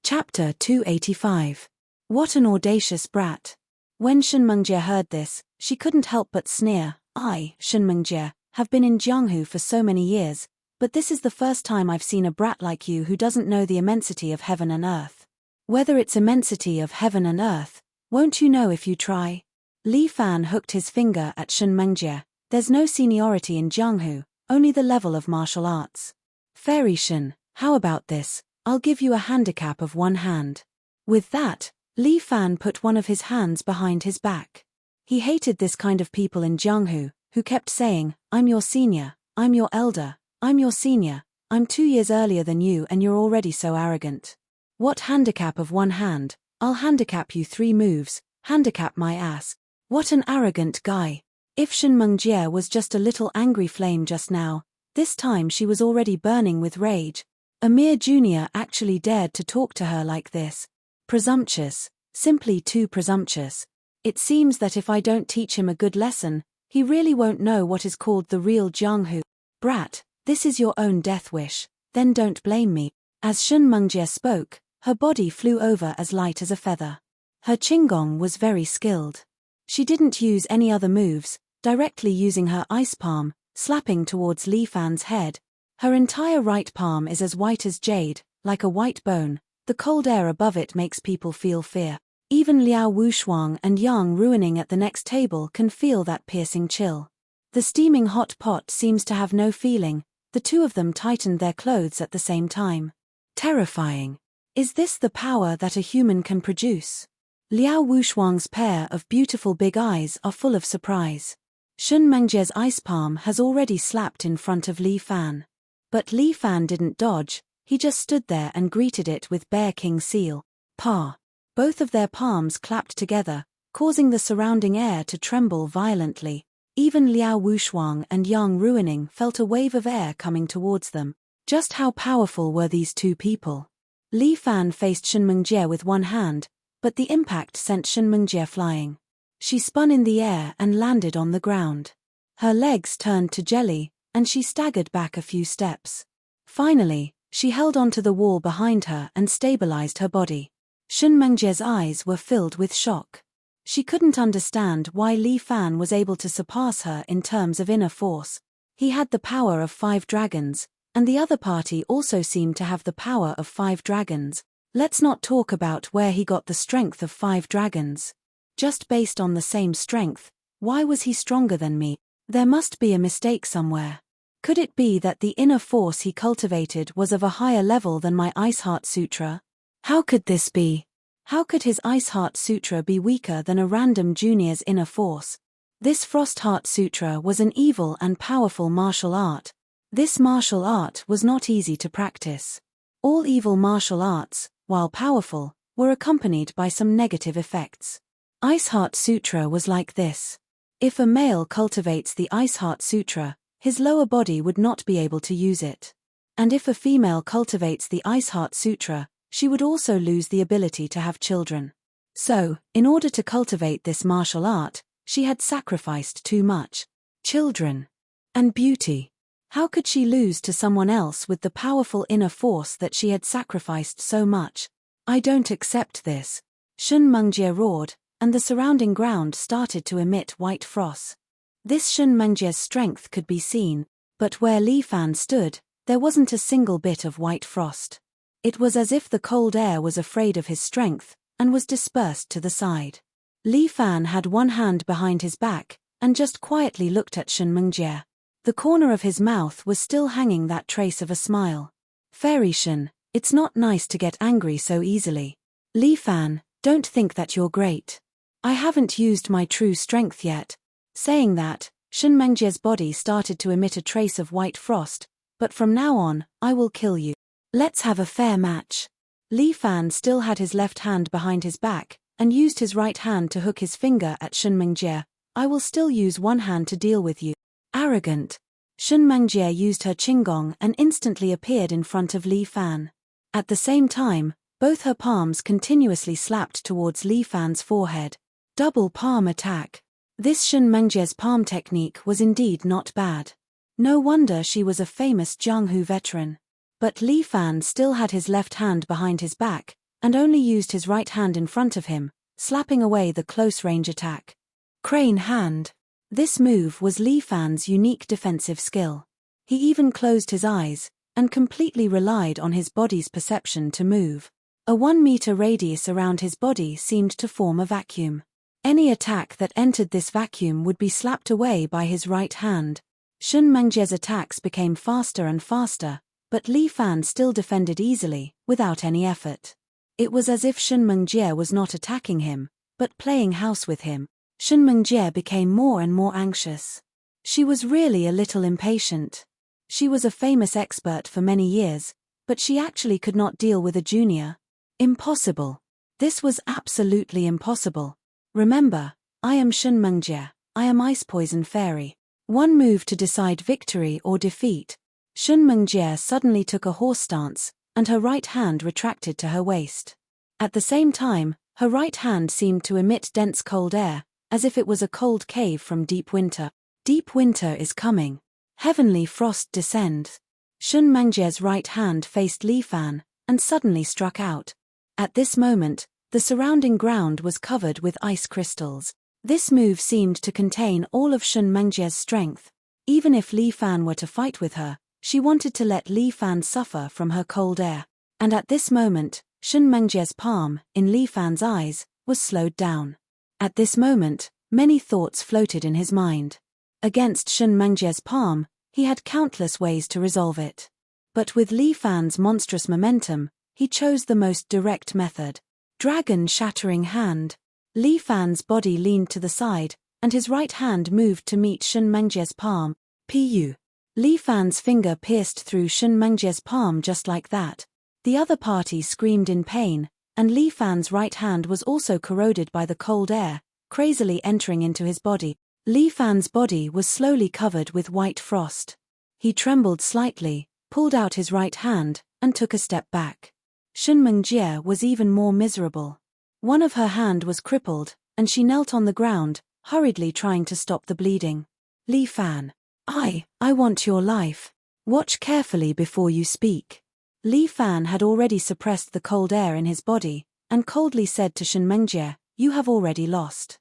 Chapter 285. What an audacious brat. When Shen Mengjie heard this, she couldn't help but sneer. I, Shen Mengjie, have been in Jianghu for so many years, but this is the first time I've seen a brat like you who doesn't know the immensity of heaven and earth. Whether it's immensity of heaven and earth, won't you know if you try? Li Fan hooked his finger at Shen Mengjie. There's no seniority in Jianghu, only the level of martial arts. Fairy Shen, how about this? I'll give you a handicap of one hand. With that, Li Fan put one of his hands behind his back. He hated this kind of people in Jianghu, who kept saying, I'm your senior, I'm your elder, I'm your senior, I'm 2 years earlier than you and you're already so arrogant. What handicap of one hand? I'll handicap you 3 moves, handicap my ass. What an arrogant guy. If Shen Mengjie was just a little angry flame just now, this time she was already burning with rage. A mere junior actually dared to talk to her like this. Presumptuous, simply too presumptuous. It seems that if I don't teach him a good lesson, he really won't know what is called the real Jianghu. Brat, this is your own death wish, then don't blame me. As Shen Mengjie spoke, her body flew over as light as a feather. Her qinggong was very skilled. She didn't use any other moves, directly using her ice palm, slapping towards Li Fan's head. Her entire right palm is as white as jade, like a white bone. The cold air above it makes people feel fear. Even Liao Wushuang and Yang Ruining at the next table can feel that piercing chill. The steaming hot pot seems to have no feeling. The 2 of them tightened their clothes at the same time. Terrifying. Is this the power that a human can produce? Liao Wushuang's pair of beautiful big eyes are full of surprise. Shen Mengjie's ice palm has already slapped in front of Li Fan. But Li Fan didn't dodge, he just stood there and greeted it with Bear King seal. Pa. Both of their palms clapped together, causing the surrounding air to tremble violently. Even Liao Wushuang and Yang Ruining felt a wave of air coming towards them. Just how powerful were these 2 people? Li Fan faced Shen Mengjie with one hand, but the impact sent Shen Mengjie flying. She spun in the air and landed on the ground. Her legs turned to jelly, and she staggered back a few steps. Finally, she held onto the wall behind her and stabilized her body. Shen Mengjie's eyes were filled with shock. She couldn't understand why Li Fan was able to surpass her in terms of inner force. He had the power of 5 dragons, and the other party also seemed to have the power of 5 dragons. Let's not talk about where he got the strength of 5 dragons. Just based on the same strength, why was he stronger than me? There must be a mistake somewhere. Could it be that the inner force he cultivated was of a higher level than my Ice Heart Sutra? How could this be? How could his Ice Heart Sutra be weaker than a random junior's inner force? This Frost Heart Sutra was an evil and powerful martial art. This martial art was not easy to practice. All evil martial arts, while powerful, were accompanied by some negative effects. Ice Heart Sutra was like this. If a male cultivates the Ice Heart Sutra, his lower body would not be able to use it. And if a female cultivates the Ice Heart Sutra, she would also lose the ability to have children. So, in order to cultivate this martial art, she had sacrificed too much. Children. and beauty. How could she lose to someone else with the powerful inner force that she had sacrificed so much? I don't accept this. Shun Mengjie roared, and the surrounding ground started to emit white frost. This Shun Mengjie's strength could be seen, but where Li Fan stood, there wasn't a single bit of white frost. It was as if the cold air was afraid of his strength, and was dispersed to the side. Li Fan had one hand behind his back, and just quietly looked at Shun Mengjie. The corner of his mouth was still hanging that trace of a smile. Fairy Shun, it's not nice to get angry so easily. Li Fan, don't think that you're great. I haven't used my true strength yet. Saying that, Shun Mengjie's body started to emit a trace of white frost, but from now on, I will kill you. Let's have a fair match. Li Fan still had his left hand behind his back, and used his right hand to hook his finger at Shun Mengjie. I will still use one hand to deal with you. Arrogant. Shun Mengjie used her qinggong and instantly appeared in front of Li Fan. At the same time, both her palms continuously slapped towards Li Fan's forehead. Double palm attack. This Shun Mengjie's palm technique was indeed not bad. No wonder she was a famous Jianghu veteran. But Li Fan still had his left hand behind his back, and only used his right hand in front of him, slapping away the close-range attack. Crane hand. This move was Li Fan's unique defensive skill. He even closed his eyes, and completely relied on his body's perception to move. A 1-meter radius around his body seemed to form a vacuum. Any attack that entered this vacuum would be slapped away by his right hand. Shun Mengjie's attacks became faster and faster, but Li Fan still defended easily, without any effort. It was as if Shun Mengjie was not attacking him, but playing house with him. Shun Mengjie became more and more anxious. She was really a little impatient. She was a famous expert for many years, but she actually could not deal with a junior. Impossible. This was absolutely impossible. Remember, I am Shun Mengjie, I am Ice Poison Fairy. One move to decide victory or defeat. Shun Mengjie suddenly took a horse stance, and her right hand retracted to her waist. At the same time, her right hand seemed to emit dense cold air, as if it was a cold cave from deep winter. Deep winter is coming. Heavenly frost descends. Shun Mengjie's right hand faced Li Fan, and suddenly struck out. At this moment, the surrounding ground was covered with ice crystals. This move seemed to contain all of Shun Mengjie's strength. Even if Li Fan were to fight with her, she wanted to let Li Fan suffer from her cold air. And at this moment, Shun Mengjie's palm, in Li Fan's eyes, was slowed down. At this moment, many thoughts floated in his mind. Against Shun Mengjie's palm, he had countless ways to resolve it. But with Li Fan's monstrous momentum, he chose the most direct method. Dragon-shattering hand. Li Fan's body leaned to the side, and his right hand moved to meet Shun Mengjie's palm. Pu. Li Fan's finger pierced through Shun Mengjie's palm just like that. The other party screamed in pain, and Li Fan's right hand was also corroded by the cold air, crazily entering into his body. Li Fan's body was slowly covered with white frost. He trembled slightly, pulled out his right hand, and took a step back. Shun Mengjie was even more miserable. One of her hand was crippled, and she knelt on the ground, hurriedly trying to stop the bleeding. Li Fan. I want your life. Watch carefully before you speak. Li Fan had already suppressed the cold air in his body, and coldly said to Shun Mengjie, "You have already lost."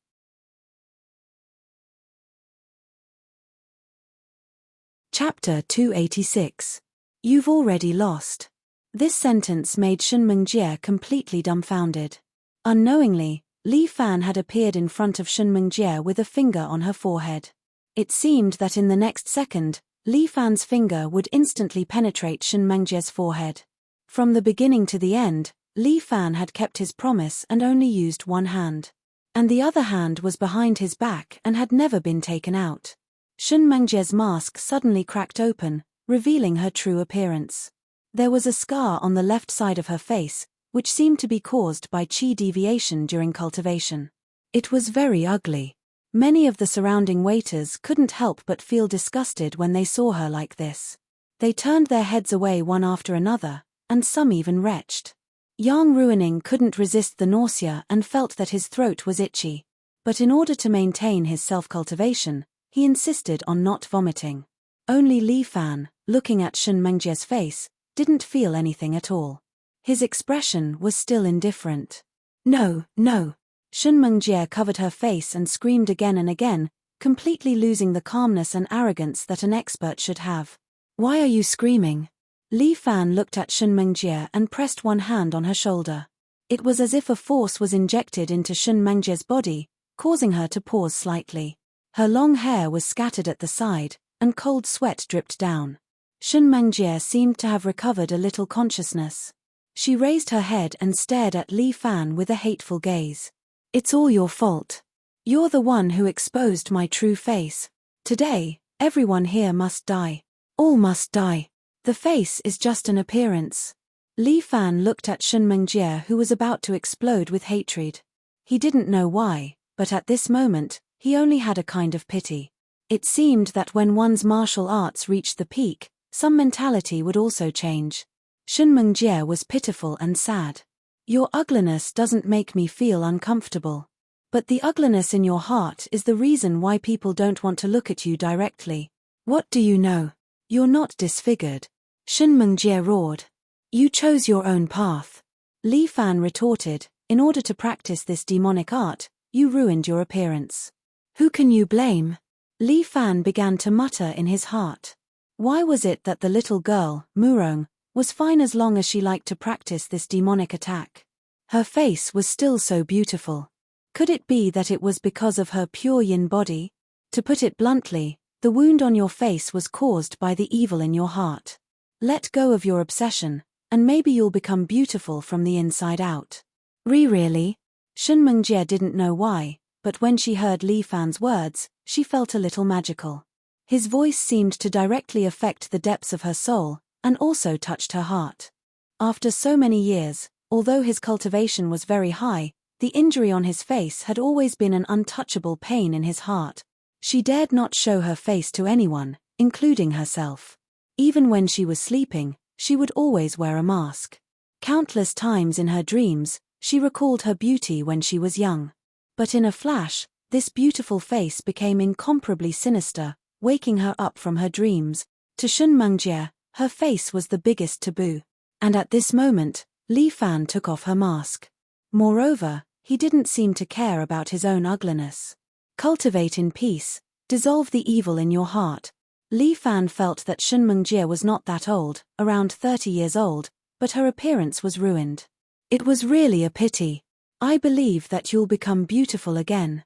Chapter 286. You've already lost. This sentence made Shun Mengjie completely dumbfounded. Unknowingly, Li Fan had appeared in front of Shun Mengjie with a finger on her forehead. It seemed that in the next second, Li Fan's finger would instantly penetrate Shun Mengjie's forehead. From the beginning to the end, Li Fan had kept his promise and only used one hand. And the other hand was behind his back and had never been taken out. Shun Mengjie's mask suddenly cracked open, revealing her true appearance. There was a scar on the left side of her face, which seemed to be caused by qi deviation during cultivation. It was very ugly. Many of the surrounding waiters couldn't help but feel disgusted when they saw her like this. They turned their heads away one after another, and some even retched. Yang Ruining couldn't resist the nausea and felt that his throat was itchy. But in order to maintain his self-cultivation, he insisted on not vomiting. Only Li Fan, looking at Shen Mengjie's face, didn't feel anything at all. His expression was still indifferent. No, no. Shen Mengjie covered her face and screamed again and again, completely losing the calmness and arrogance that an expert should have. Why are you screaming? Li Fan looked at Shen Mengjie and pressed one hand on her shoulder. It was as if a force was injected into Shen Mengjie's body, causing her to pause slightly. Her long hair was scattered at the side, and cold sweat dripped down. Shen Mengjie seemed to have recovered a little consciousness. She raised her head and stared at Li Fan with a hateful gaze. It's all your fault. You're the one who exposed my true face. Today, everyone here must die. All must die. The face is just an appearance. Li Fan looked at Shen Mengjie, who was about to explode with hatred. He didn't know why, but at this moment, he only had a kind of pity. It seemed that when one's martial arts reached the peak, some mentality would also change. Shen Mengjie was pitiful and sad. Your ugliness doesn't make me feel uncomfortable. But the ugliness in your heart is the reason why people don't want to look at you directly. What do you know? You're not disfigured. Shen Mengjie roared. You chose your own path. Li Fan retorted, in order to practice this demonic art, you ruined your appearance. Who can you blame? Li Fan began to mutter in his heart. Why was it that the little girl, Murong, was fine as long as she liked to practice this demonic attack? Her face was still so beautiful. Could it be that it was because of her pure yin body? To put it bluntly, the wound on your face was caused by the evil in your heart. Let go of your obsession, and maybe you'll become beautiful from the inside out. Really? Shen Mengjie didn't know why, but when she heard Li Fan's words, she felt a little magical. His voice seemed to directly affect the depths of her soul, and also touched her heart. After so many years, although his cultivation was very high, the injury on his face had always been an untouchable pain in his heart. She dared not show her face to anyone, including herself. Even when she was sleeping, she would always wear a mask. Countless times in her dreams, she recalled her beauty when she was young. But in a flash, this beautiful face became incomparably sinister, waking her up from her dreams. To Shen Mengjie, her face was the biggest taboo. And at this moment, Li Fan took off her mask. Moreover, he didn't seem to care about his own ugliness. Cultivate in peace, dissolve the evil in your heart. Li Fan felt that Shen Mengjie was not that old, around 30 years old, but her appearance was ruined. It was really a pity. I believe that you'll become beautiful again.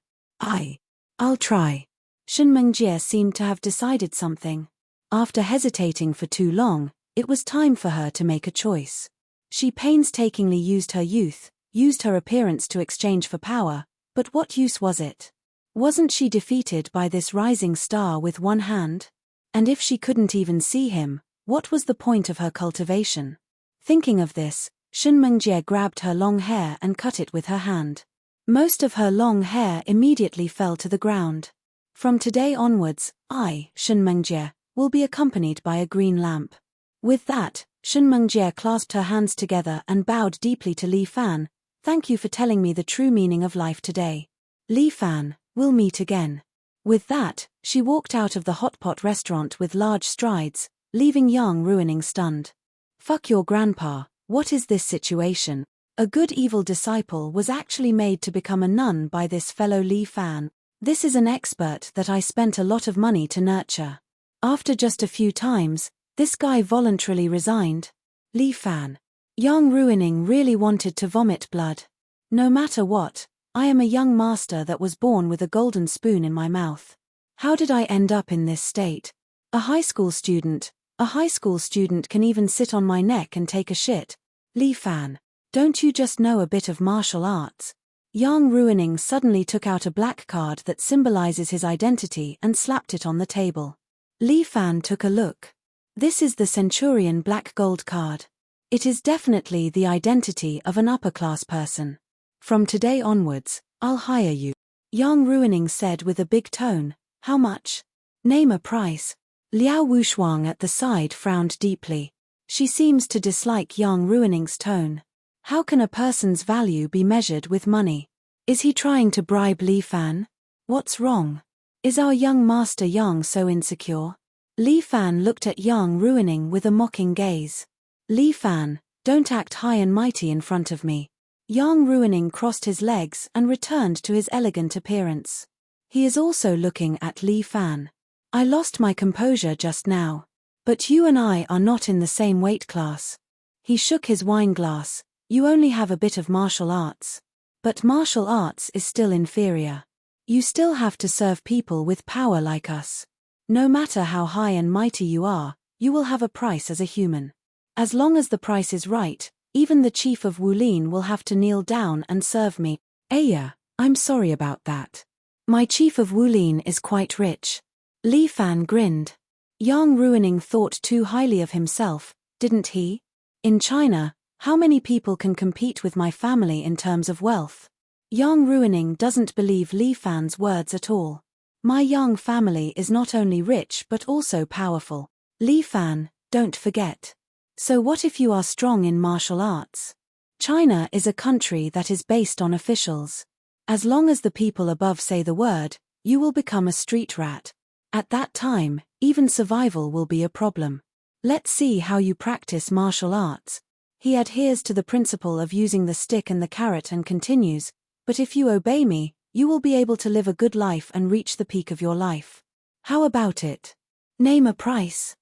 I'll try. Shen Mengjie seemed to have decided something. After hesitating for too long, it was time for her to make a choice. She painstakingly used her youth, used her appearance to exchange for power, but what use was it? Wasn't she defeated by this rising star with one hand? And if she couldn't even see him, what was the point of her cultivation? Thinking of this, Shen Mengjie grabbed her long hair and cut it with her hand. Most of her long hair immediately fell to the ground. From today onwards, I, Shen Mengjie, will be accompanied by a green lamp. With that, Shen Mengjie clasped her hands together and bowed deeply to Li Fan. Thank you for telling me the true meaning of life today. Li Fan, we'll meet again. With that, she walked out of the hot pot restaurant with large strides, leaving young Ruining stunned. Fuck your grandpa, what is this situation? A good evil disciple was actually made to become a nun by this fellow Li Fan. This is an expert that I spent a lot of money to nurture. After just a few times, this guy voluntarily resigned. Li Fan. Young Ruining really wanted to vomit blood. No matter what, I am a young master that was born with a golden spoon in my mouth. How did I end up in this state? A high school student can even sit on my neck and take a shit. Li Fan. Don't you just know a bit of martial arts? Young Ruining suddenly took out a black card that symbolizes his identity and slapped it on the table. Li Fan took a look. This is the Centurion Black Gold card. It is definitely the identity of an upper-class person. From today onwards, I'll hire you. Young Ruining said with a big tone. How much? Name a price. Liao Wushuang at the side frowned deeply. She seems to dislike Young Ruining's tone. How can a person's value be measured with money? Is he trying to bribe Li Fan? What's wrong? Is our young master Yang so insecure? Li Fan looked at Yang Ruining with a mocking gaze. Li Fan, don't act high and mighty in front of me. Yang Ruining crossed his legs and returned to his elegant appearance. He is also looking at Li Fan. I lost my composure just now. But you and I are not in the same weight class. He shook his wine glass. You only have a bit of martial arts. But martial arts is still inferior. You still have to serve people with power like us. No matter how high and mighty you are, you will have a price as a human. As long as the price is right, even the chief of Wulin will have to kneel down and serve me. Aya, I'm sorry about that. My chief of Wulin is quite rich. Li Fan grinned. Yang Ruining thought too highly of himself, didn't he? In China, how many people can compete with my family in terms of wealth? Yang Ruining doesn't believe Li Fan's words at all. My Yang family is not only rich but also powerful. Li Fan, don't forget. So what if you are strong in martial arts? China is a country that is based on officials. As long as the people above say the word, you will become a street rat. At that time, even survival will be a problem. Let's see how you practice martial arts. He adheres to the principle of using the stick and the carrot and continues, but if you obey me, you will be able to live a good life and reach the peak of your life. How about it? Name a price.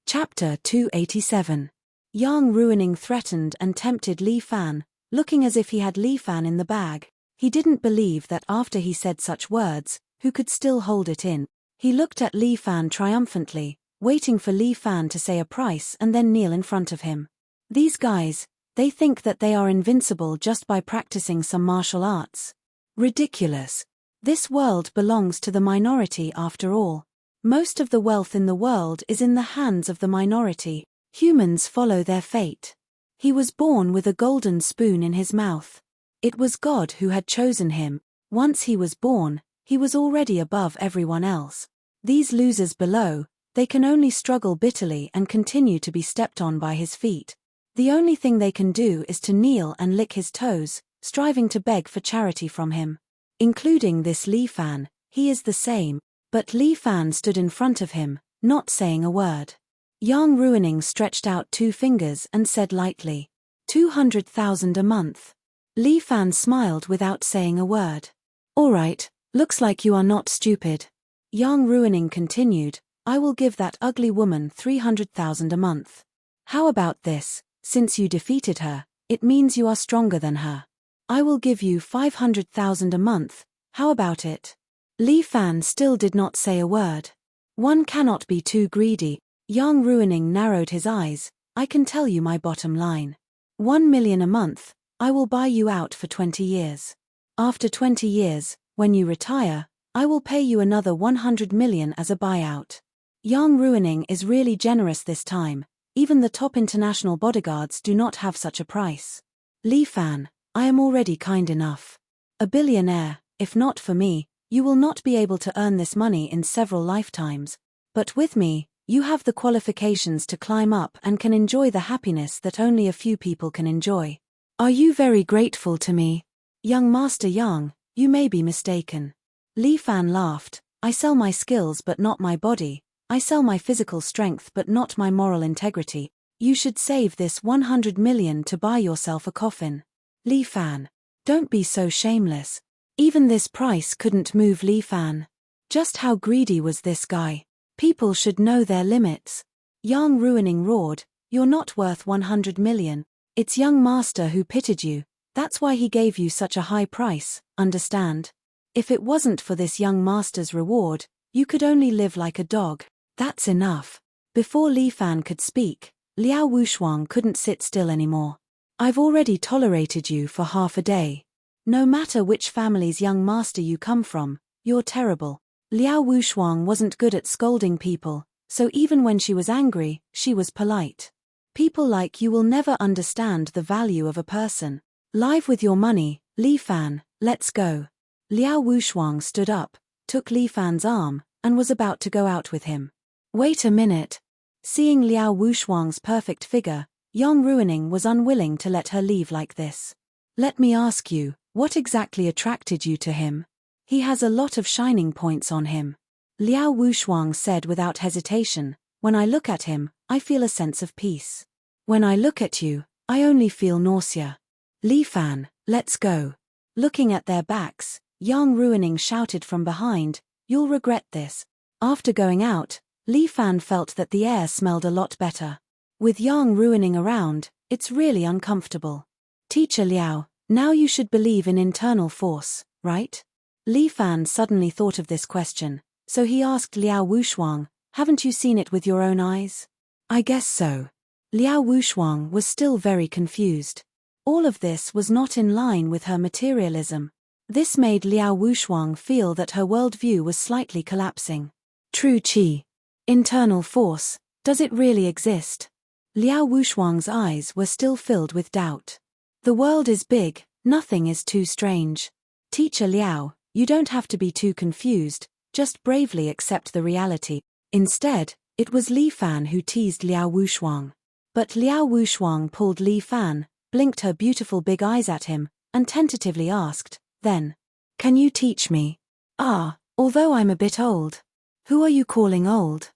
Chapter 287. Yang Ruining threatened and tempted Li Fan, looking as if he had Li Fan in the bag. He didn't believe that after he said such words, who could still hold it in. He looked at Li Fan triumphantly, waiting for Li Fan to say a price and then kneel in front of him. These guys, they think that they are invincible just by practicing some martial arts. Ridiculous. This world belongs to the minority after all. Most of the wealth in the world is in the hands of the minority. Humans follow their fate. He was born with a golden spoon in his mouth. It was God who had chosen him. Once he was born, he was already above everyone else. These losers below, they can only struggle bitterly and continue to be stepped on by his feet. The only thing they can do is to kneel and lick his toes, striving to beg for charity from him. Including this Li Fan, he is the same. But Li Fan stood in front of him, not saying a word. Yang Ruining stretched out 2 fingers and said lightly, 200,000 a month. Li Fan smiled without saying a word. All right, looks like you are not stupid. Yang Ruining continued, I will give that ugly woman 300,000 a month. How about this, since you defeated her, it means you are stronger than her. I will give you 500,000 a month, how about it? Li Fan still did not say a word. One cannot be too greedy. Yang Ruining narrowed his eyes. I can tell you my bottom line. 1 million a month, I will buy you out for 20 years. After 20 years, when you retire, I will pay you another 100 million as a buyout. Yang Ruining is really generous this time. Even the top international bodyguards do not have such a price. Li Fan, I am already kind enough. A billionaire, if not for me, you will not be able to earn this money in several lifetimes. But with me, you have the qualifications to climb up and can enjoy the happiness that only a few people can enjoy. Are you very grateful to me? Young Master Yang, you may be mistaken. Li Fan laughed. I sell my skills but not my body. I sell my physical strength but not my moral integrity. You should save this 100 million to buy yourself a coffin. Li Fan, don't be so shameless. Even this price couldn't move Li Fan. Just how greedy was this guy? People should know their limits. Yang Ruining roared, you're not worth 100 million. It's young master who pitied you. That's why he gave you such a high price, understand? If it wasn't for this young master's reward, you could only live like a dog. That's enough. Before Li Fan could speak, Liao Wushuang couldn't sit still anymore. I've already tolerated you for half a day. No matter which family's young master you come from, you're terrible. Liao Wushuang wasn't good at scolding people, so even when she was angry, she was polite. People like you will never understand the value of a person. Live with your money, Li Fan, let's go. Liao Wushuang stood up, took Li Fan's arm, and was about to go out with him. Wait a minute. Seeing Liao Wushuang's perfect figure, Yang Ruining was unwilling to let her leave like this. Let me ask you, what exactly attracted you to him? He has a lot of shining points on him. Liao Wushuang said without hesitation, when I look at him, I feel a sense of peace. When I look at you, I only feel nausea. Li Fan, let's go. Looking at their backs, Yang Ruining shouted from behind, you'll regret this. After going out, Li Fan felt that the air smelled a lot better. With Yang Ruining around, it's really uncomfortable. Teacher Liao, now you should believe in internal force, right? Li Fan suddenly thought of this question, so he asked Liao Wushuang, haven't you seen it with your own eyes? I guess so. Liao Wushuang was still very confused. All of this was not in line with her materialism. This made Liao Wushuang feel that her worldview was slightly collapsing. True Qi. Internal force, does it really exist? Liao Wushuang's eyes were still filled with doubt. The world is big, nothing is too strange. Teacher Liao, you don't have to be too confused, just bravely accept the reality. Instead, it was Li Fan who teased Liao Wushuang. But Liao Wushuang pulled Li Fan, blinked her beautiful big eyes at him, and tentatively asked, then, can you teach me? Although I'm a bit old. Who are you calling old?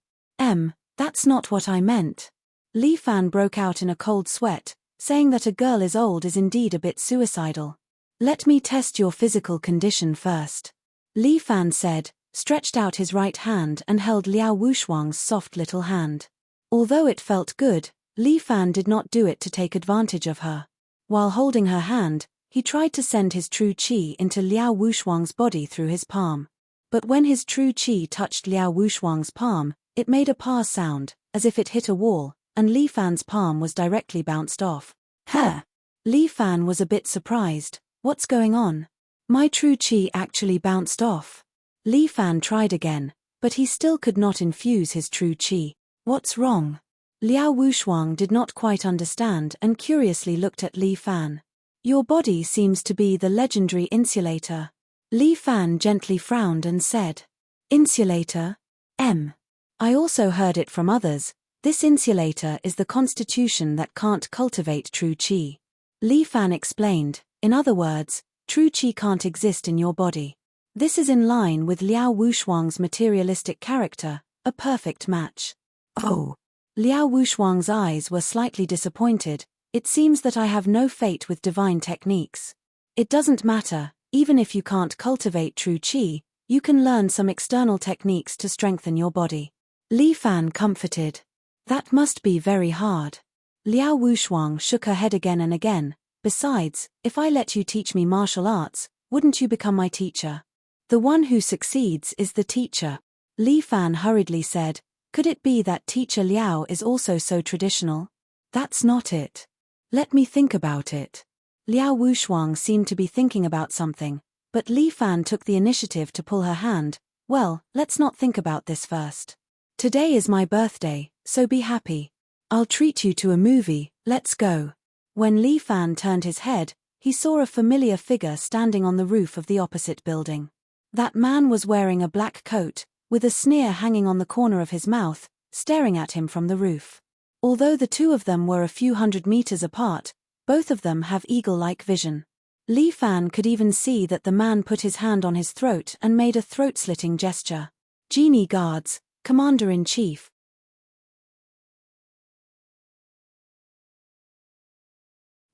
That's not what I meant. Li Fan broke out in a cold sweat, saying that a girl is old is indeed a bit suicidal. Let me test your physical condition first. Li Fan said, stretched out his right hand and held Liao Wushuang's soft little hand. Although it felt good, Li Fan did not do it to take advantage of her. While holding her hand, he tried to send his true qi into Liao Wushuang's body through his palm. But when his true qi touched Liao Wushuang's palm, it made a pa sound, as if it hit a wall, and Li Fan's palm was directly bounced off. Li Fan was a bit surprised. What's going on? My true qi actually bounced off. Li Fan tried again, but he still could not infuse his true qi. What's wrong? Liao Wushuang did not quite understand and curiously looked at Li Fan. Your body seems to be the legendary insulator. Li Fan gently frowned and said, insulator? I also heard it from others. This insulator is the constitution that can't cultivate true qi. Li Fan explained, in other words, true qi can't exist in your body. This is in line with Liao Wushuang's materialistic character, a perfect match. Oh. Liao Wushuang's eyes were slightly disappointed. It seems that I have no fate with divine techniques. It doesn't matter, even if you can't cultivate true qi, you can learn some external techniques to strengthen your body. Li Fan comforted. That must be very hard. Liao Wushuang shook her head again and again. Besides, if I let you teach me martial arts, wouldn't you become my teacher? The one who succeeds is the teacher. Li Fan hurriedly said, could it be that teacher Liao is also so traditional? That's not it. Let me think about it. Liao Wushuang seemed to be thinking about something, but Li Fan took the initiative to pull her hand. Well, let's not think about this first. Today is my birthday, so be happy. I'll treat you to a movie, let's go. When Li Fan turned his head, he saw a familiar figure standing on the roof of the opposite building. That man was wearing a black coat, with a sneer hanging on the corner of his mouth, staring at him from the roof. Although the two of them were a few hundred meters apart, both of them have eagle-like vision. Li Fan could even see that the man put his hand on his throat and made a throat-slitting gesture. Genie Guards, Commander-in-Chief.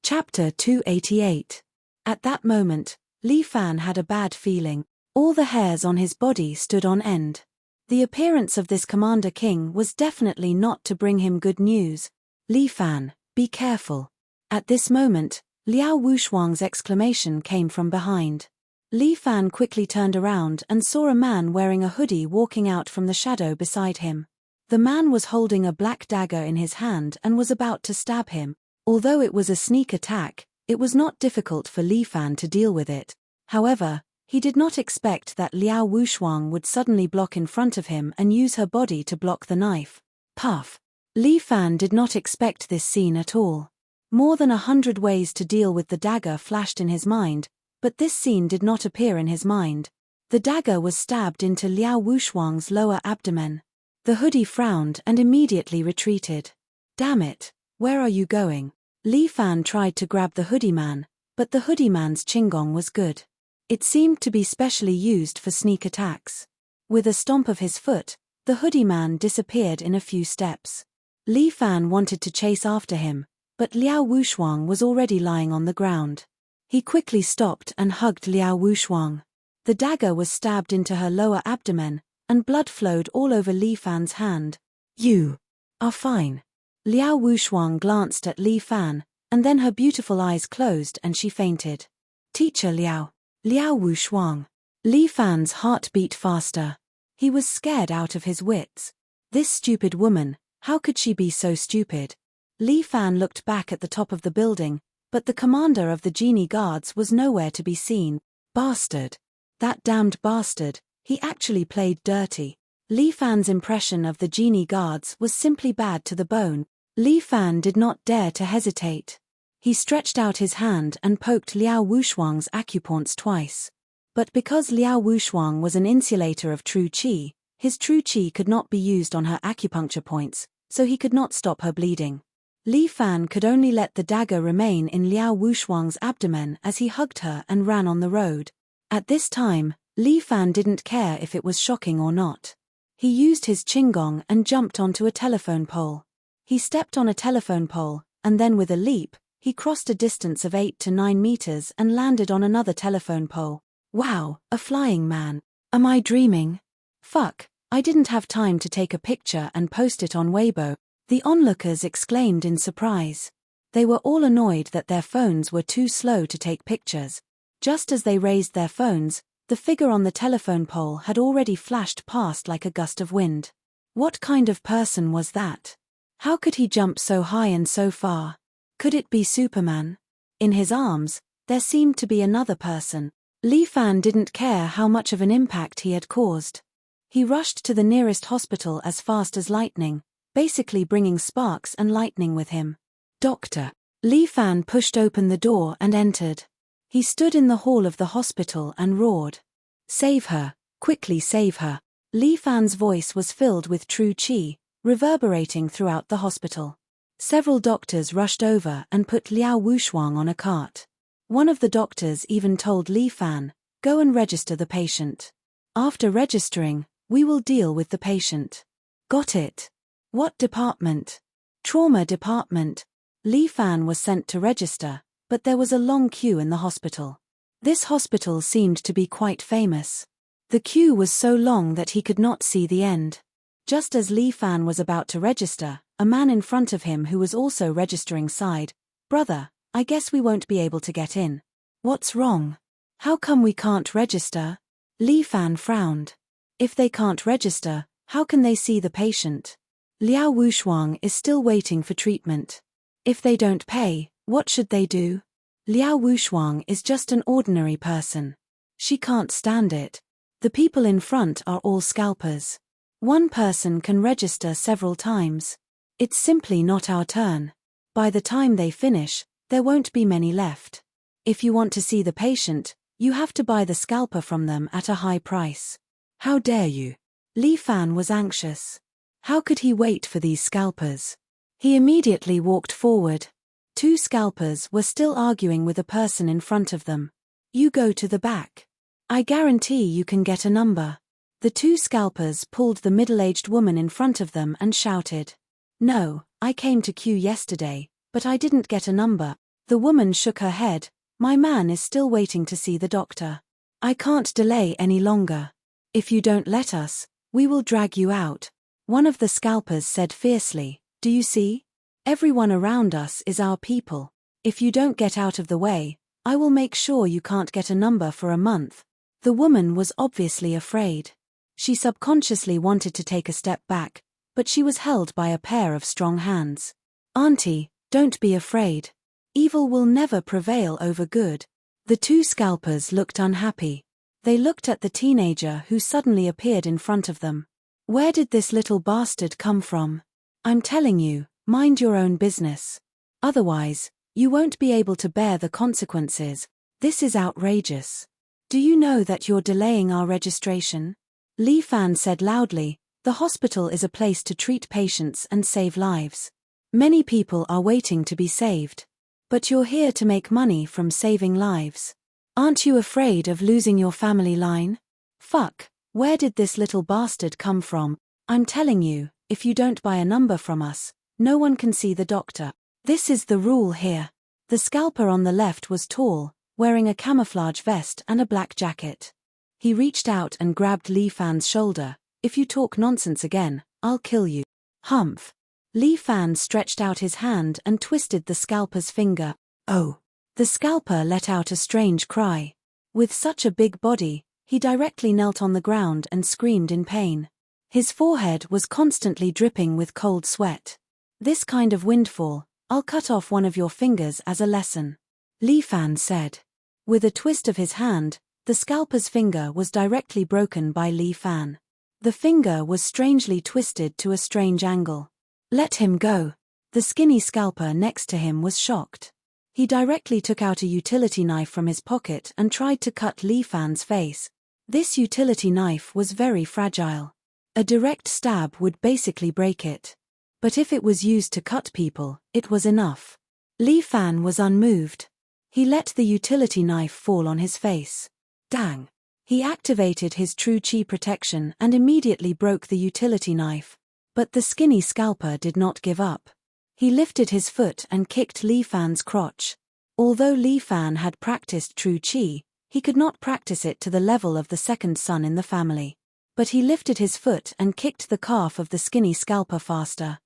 Chapter 288. At that moment, Li Fan had a bad feeling. All the hairs on his body stood on end. The appearance of this Commander King was definitely not to bring him good news. Li Fan, be careful. At this moment, Liao Wushuang's exclamation came from behind. Li Fan quickly turned around and saw a man wearing a hoodie walking out from the shadow beside him. The man was holding a black dagger in his hand and was about to stab him. Although it was a sneak attack, it was not difficult for Li Fan to deal with it. However, he did not expect that Liao Wushuang would suddenly block in front of him and use her body to block the knife. Puff. Li Fan did not expect this scene at all. More than 100 ways to deal with the dagger flashed in his mind, but this scene did not appear in his mind. The dagger was stabbed into Liao Wushuang's lower abdomen. The hoodie frowned and immediately retreated. Damn it, where are you going? Li Fan tried to grab the hoodie man, but the hoodie man's qinggong was good. It seemed to be specially used for sneak attacks. With a stomp of his foot, the hoodie man disappeared in a few steps. Li Fan wanted to chase after him, but Liao Wushuang was already lying on the ground. He quickly stopped and hugged Liao Wushuang. The dagger was stabbed into her lower abdomen, and blood flowed all over Li Fan's hand. "You are fine." Liao Wushuang glanced at Li Fan, and then her beautiful eyes closed and she fainted. "Teacher Liao." Liao Wushuang. Li Fan's heart beat faster. He was scared out of his wits. This stupid woman, how could she be so stupid? Li Fan looked back at the top of the building, but the commander of the genie guards was nowhere to be seen. Bastard. That damned bastard, he actually played dirty. Li Fan's impression of the genie guards was simply bad to the bone. Li Fan did not dare to hesitate. He stretched out his hand and poked Liao Wushuang's acupoints twice. But because Liao Wushuang was an insulator of true qi, his true qi could not be used on her acupuncture points, so he could not stop her bleeding. Li Fan could only let the dagger remain in Liao Wushuang's abdomen as he hugged her and ran on the road. At this time, Li Fan didn't care if it was shocking or not. He used his qinggong and jumped onto a telephone pole. He stepped on a telephone pole, and then with a leap, he crossed a distance of 8 to 9 meters and landed on another telephone pole. Wow, a flying man. Am I dreaming? Fuck, I didn't have time to take a picture and post it on Weibo. The onlookers exclaimed in surprise. They were all annoyed that their phones were too slow to take pictures. Just as they raised their phones, the figure on the telephone pole had already flashed past like a gust of wind. What kind of person was that? How could he jump so high and so far? Could it be Superman? In his arms, there seemed to be another person. Li Fan didn't care how much of an impact he had caused. He rushed to the nearest hospital as fast as lightning, basically bringing sparks and lightning with him. "Doctor." Li Fan pushed open the door and entered. He stood in the hall of the hospital and roared. "Save her, quickly save her." Li Fan's voice was filled with true qi, reverberating throughout the hospital. Several doctors rushed over and put Liao Wushuang on a cart. One of the doctors even told Li Fan, "Go and register the patient. After registering, we will deal with the patient." "Got it." "What department?" "Trauma department." Li Fan was sent to register, but there was a long queue in the hospital. This hospital seemed to be quite famous. The queue was so long that he could not see the end. Just as Li Fan was about to register, a man in front of him who was also registering sighed, "Brother, I guess we won't be able to get in." "What's wrong? How come we can't register?" Li Fan frowned. "If they can't register, how can they see the patient? Liao Wushuang is still waiting for treatment. If they don't pay, what should they do? Liao Wushuang is just an ordinary person. She can't stand it. The people in front are all scalpers. One person can register several times. It's simply not our turn. By the time they finish, there won't be many left. If you want to see the patient, you have to buy the scalper from them at a high price." "How dare you?" Li Fan was anxious. How could he wait for these scalpers? He immediately walked forward. Two scalpers were still arguing with a person in front of them. "You go to the back. I guarantee you can get a number." The two scalpers pulled the middle-aged woman in front of them and shouted, "No, I came to queue yesterday, but I didn't get a number." The woman shook her head. "My man is still waiting to see the doctor. I can't delay any longer. If you don't let us, we will drag you out." One of the scalpers said fiercely, "Do you see? Everyone around us is our people. If you don't get out of the way, I will make sure you can't get a number for a month." The woman was obviously afraid. She subconsciously wanted to take a step back, but she was held by a pair of strong hands. "Auntie, don't be afraid. Evil will never prevail over good." The two scalpers looked unhappy. They looked at the teenager who suddenly appeared in front of them. "Where did this little bastard come from? I'm telling you, mind your own business. Otherwise, you won't be able to bear the consequences. This is outrageous. Do you know that you're delaying our registration?" Li Fan said loudly, "The hospital is a place to treat patients and save lives. Many people are waiting to be saved. But you're here to make money from saving lives. Aren't you afraid of losing your family line? Fuck, where did this little bastard come from? I'm telling you, if you don't buy a number from us, no one can see the doctor. This is the rule here. The scalper on the left was tall, wearing a camouflage vest and a black jacket. He reached out and grabbed Li Fan's shoulder. If you talk nonsense again, I'll kill you. Humph. Li Fan stretched out his hand and twisted the scalper's finger. Oh. The scalper let out a strange cry. With such a big body, he directly knelt on the ground and screamed in pain. His forehead was constantly dripping with cold sweat. This kind of windfall, I'll cut off one of your fingers as a lesson. Li Fan said. With a twist of his hand, the scalper's finger was directly broken by Li Fan. The finger was strangely twisted to a strange angle. Let him go. The skinny scalper next to him was shocked. He directly took out a utility knife from his pocket and tried to cut Li Fan's face. This utility knife was very fragile. A direct stab would basically break it. But if it was used to cut people, it was enough. Li Fan was unmoved. He let the utility knife fall on his face. Dang. He activated his true chi protection and immediately broke the utility knife. But the skinny scalper did not give up. He lifted his foot and kicked Li Fan's crotch. Although Li Fan had practiced true chi, he could not practice it to the level of the second son in the family. But he lifted his foot and kicked the calf of the skinny scalper faster.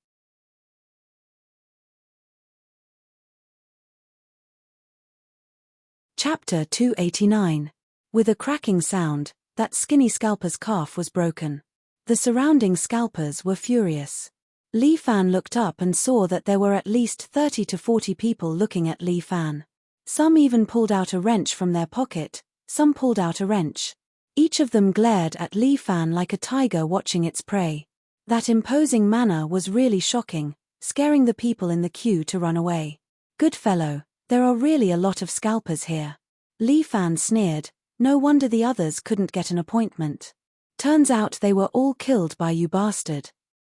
Chapter 289. With a cracking sound, that skinny scalper's calf was broken. The surrounding scalpers were furious. Li Fan looked up and saw that there were at least 30 to 40 people looking at Li Fan. Some even pulled out a wrench from their pocket, some pulled out a wrench. Each of them glared at Li Fan like a tiger watching its prey. That imposing manner was really shocking, scaring the people in the queue to run away. Good fellow, there are really a lot of scalpers here. Li Fan sneered, no wonder the others couldn't get an appointment. Turns out they were all killed by you bastard.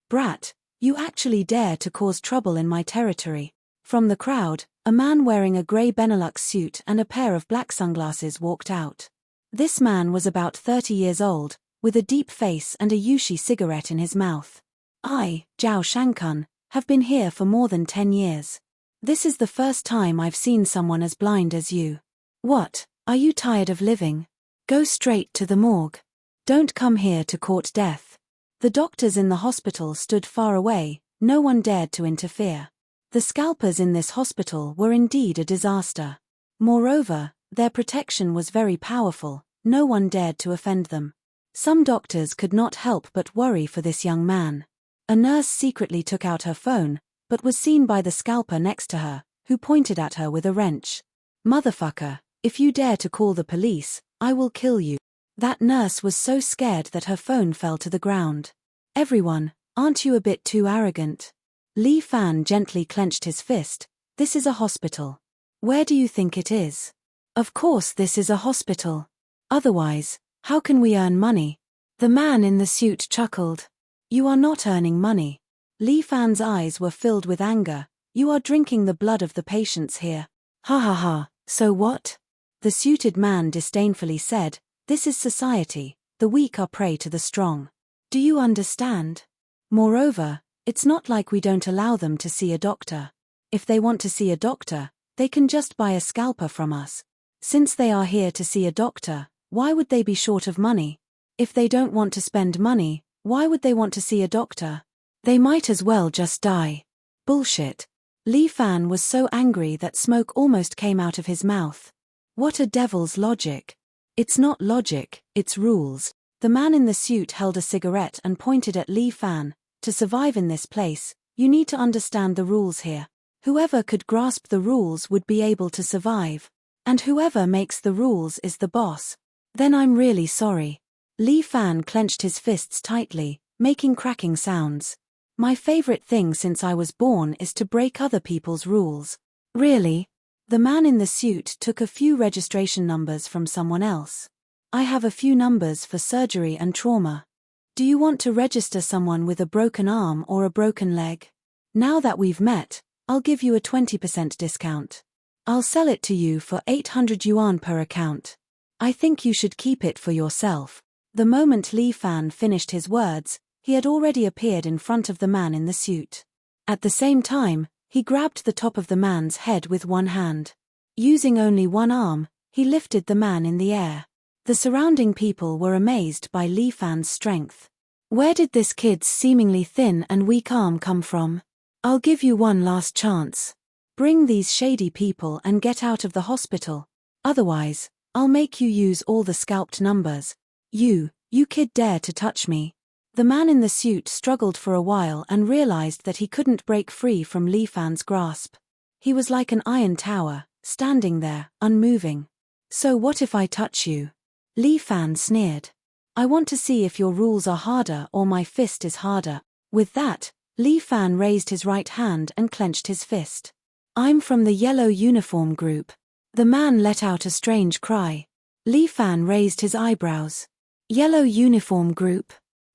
Brat. You actually dare to cause trouble in my territory. From the crowd, a man wearing a grey Benelux suit and a pair of black sunglasses walked out. This man was about 30 years old, with a deep face and a Yushi cigarette in his mouth. I, Zhao Shankun, have been here for more than 10 years. This is the first time I've seen someone as blind as you. What, are you tired of living? Go straight to the morgue. Don't come here to court death. The doctors in the hospital stood far away, no one dared to interfere. The scalpers in this hospital were indeed a disaster. Moreover, their protection was very powerful, no one dared to offend them. Some doctors could not help but worry for this young man. A nurse secretly took out her phone, but was seen by the scalper next to her, who pointed at her with a wrench. Motherfucker, if you dare to call the police, I will kill you. That nurse was so scared that her phone fell to the ground. Everyone, aren't you a bit too arrogant? Li Fan gently clenched his fist. This is a hospital. Where do you think it is? Of course this is a hospital. Otherwise, how can we earn money? The man in the suit chuckled. You are not earning money. Li Fan's eyes were filled with anger. You are drinking the blood of the patients here. Ha ha ha, so what? The suited man disdainfully said, this is society, the weak are prey to the strong. Do you understand? Moreover, it's not like we don't allow them to see a doctor. If they want to see a doctor, they can just buy a scalper from us. Since they are here to see a doctor, why would they be short of money? If they don't want to spend money, why would they want to see a doctor? They might as well just die. Bullshit. Li Fan was so angry that smoke almost came out of his mouth. What a devil's logic. It's not logic, it's rules. The man in the suit held a cigarette and pointed at Li Fan. To survive in this place, you need to understand the rules here. Whoever could grasp the rules would be able to survive. And whoever makes the rules is the boss. Then I'm really sorry. Li Fan clenched his fists tightly, making cracking sounds. My favorite thing since I was born is to break other people's rules. Really? The man in the suit took a few registration numbers from someone else. I have a few numbers for surgery and trauma. Do you want to register someone with a broken arm or a broken leg? Now that we've met, I'll give you a 20% discount. I'll sell it to you for 800 yuan per account. I think you should keep it for yourself. The moment Li Fan finished his words, he had already appeared in front of the man in the suit. At the same time, he grabbed the top of the man's head with one hand. Using only one arm, he lifted the man in the air. The surrounding people were amazed by Li Fan's strength. Where did this kid's seemingly thin and weak arm come from? I'll give you one last chance. Bring these shady people and get out of the hospital. Otherwise, I'll make you use all the scalped numbers. You kid dare to touch me. The man in the suit struggled for a while and realized that he couldn't break free from Li Fan's grasp. He was like an iron tower, standing there, unmoving. So what if I touch you? Li Fan sneered. I want to see if your rules are harder or my fist is harder. With that, Li Fan raised his right hand and clenched his fist. I'm from the yellow uniform group. The man let out a strange cry. Li Fan raised his eyebrows. Yellow uniform group?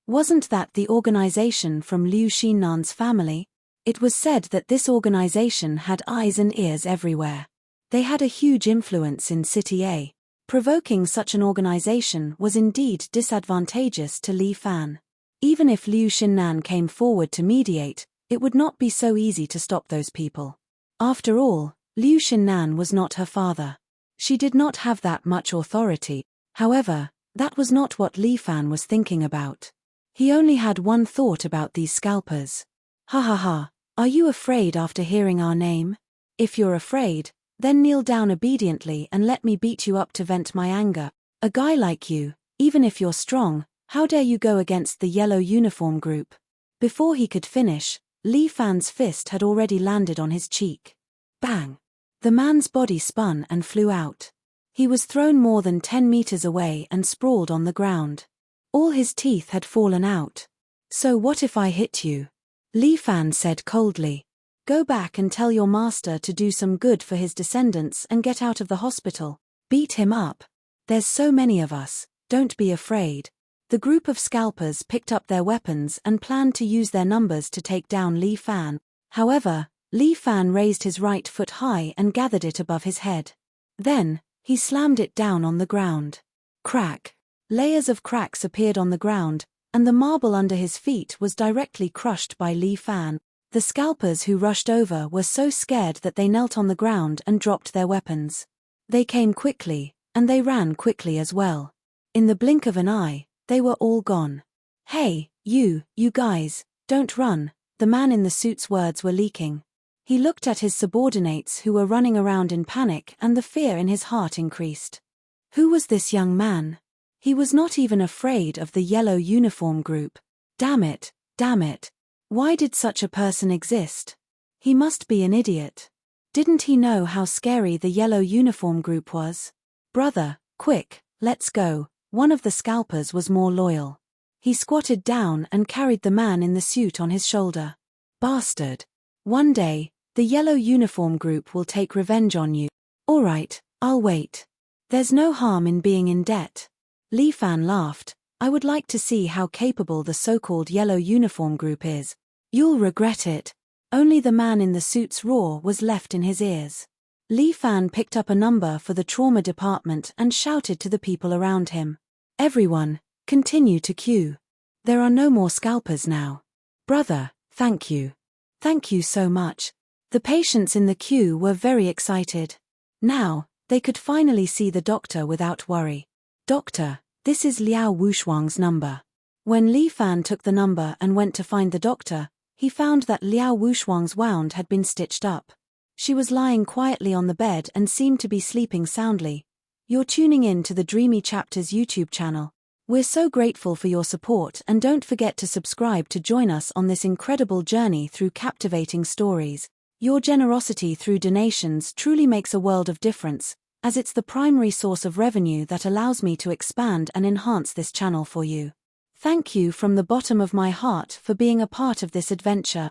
Wasn't that the organization from Liu Xinnan's family? It was said that this organization had eyes and ears everywhere. They had a huge influence in City A. Provoking such an organization was indeed disadvantageous to Li Fan. Even if Liu Xinnan came forward to mediate, it would not be so easy to stop those people. After all, Liu Xinnan was not her father. She did not have that much authority. However, that was not what Li Fan was thinking about. He only had one thought about these scalpers. Ha ha ha, are you afraid after hearing our name? If you're afraid, then kneel down obediently and let me beat you up to vent my anger. A guy like you, even if you're strong, how dare you go against the yellow uniform group? Before he could finish, Li Fan's fist had already landed on his cheek. Bang! The man's body spun and flew out. He was thrown more than 10 meters away and sprawled on the ground. All his teeth had fallen out. So what if I hit you? Li Fan said coldly. Go back and tell your master to do some good for his descendants and get out of the hospital. Beat him up. There's so many of us, don't be afraid. The group of scalpers picked up their weapons and planned to use their numbers to take down Li Fan. However, Li Fan raised his right foot high and gathered it above his head. Then, he slammed it down on the ground. Crack! Layers of cracks appeared on the ground, and the marble under his feet was directly crushed by Li Fan. The scalpers who rushed over were so scared that they knelt on the ground and dropped their weapons. They came quickly, and they ran quickly as well. In the blink of an eye, they were all gone. Hey, you guys, don't run, the man in the suit's words were leaking. He looked at his subordinates who were running around in panic and the fear in his heart increased. Who was this young man? He was not even afraid of the yellow uniform group. Damn it. Why did such a person exist? He must be an idiot. Didn't he know how scary the yellow uniform group was? Brother, quick, let's go. One of the scalpers was more loyal. He squatted down and carried the man in the suit on his shoulder. Bastard. One day, the yellow uniform group will take revenge on you. All right, I'll wait. There's no harm in being in debt. Li Fan laughed. I would like to see how capable the so-called yellow uniform group is. You'll regret it. Only the man in the suit's roar was left in his ears. Li Fan picked up a number for the trauma department and shouted to the people around him. Everyone, continue to queue. There are no more scalpers now. Brother, thank you. Thank you so much. The patients in the queue were very excited. Now, they could finally see the doctor without worry. Doctor, this is Liao Wushuang's number. When Li Fan took the number and went to find the doctor, he found that Liao Wushuang's wound had been stitched up. She was lying quietly on the bed and seemed to be sleeping soundly. You're tuning in to the Dreamy Chapters YouTube channel. We're so grateful for your support and don't forget to subscribe to join us on this incredible journey through captivating stories. Your generosity through donations truly makes a world of difference, as it's the primary source of revenue that allows me to expand and enhance this channel for you. Thank you from the bottom of my heart for being a part of this adventure.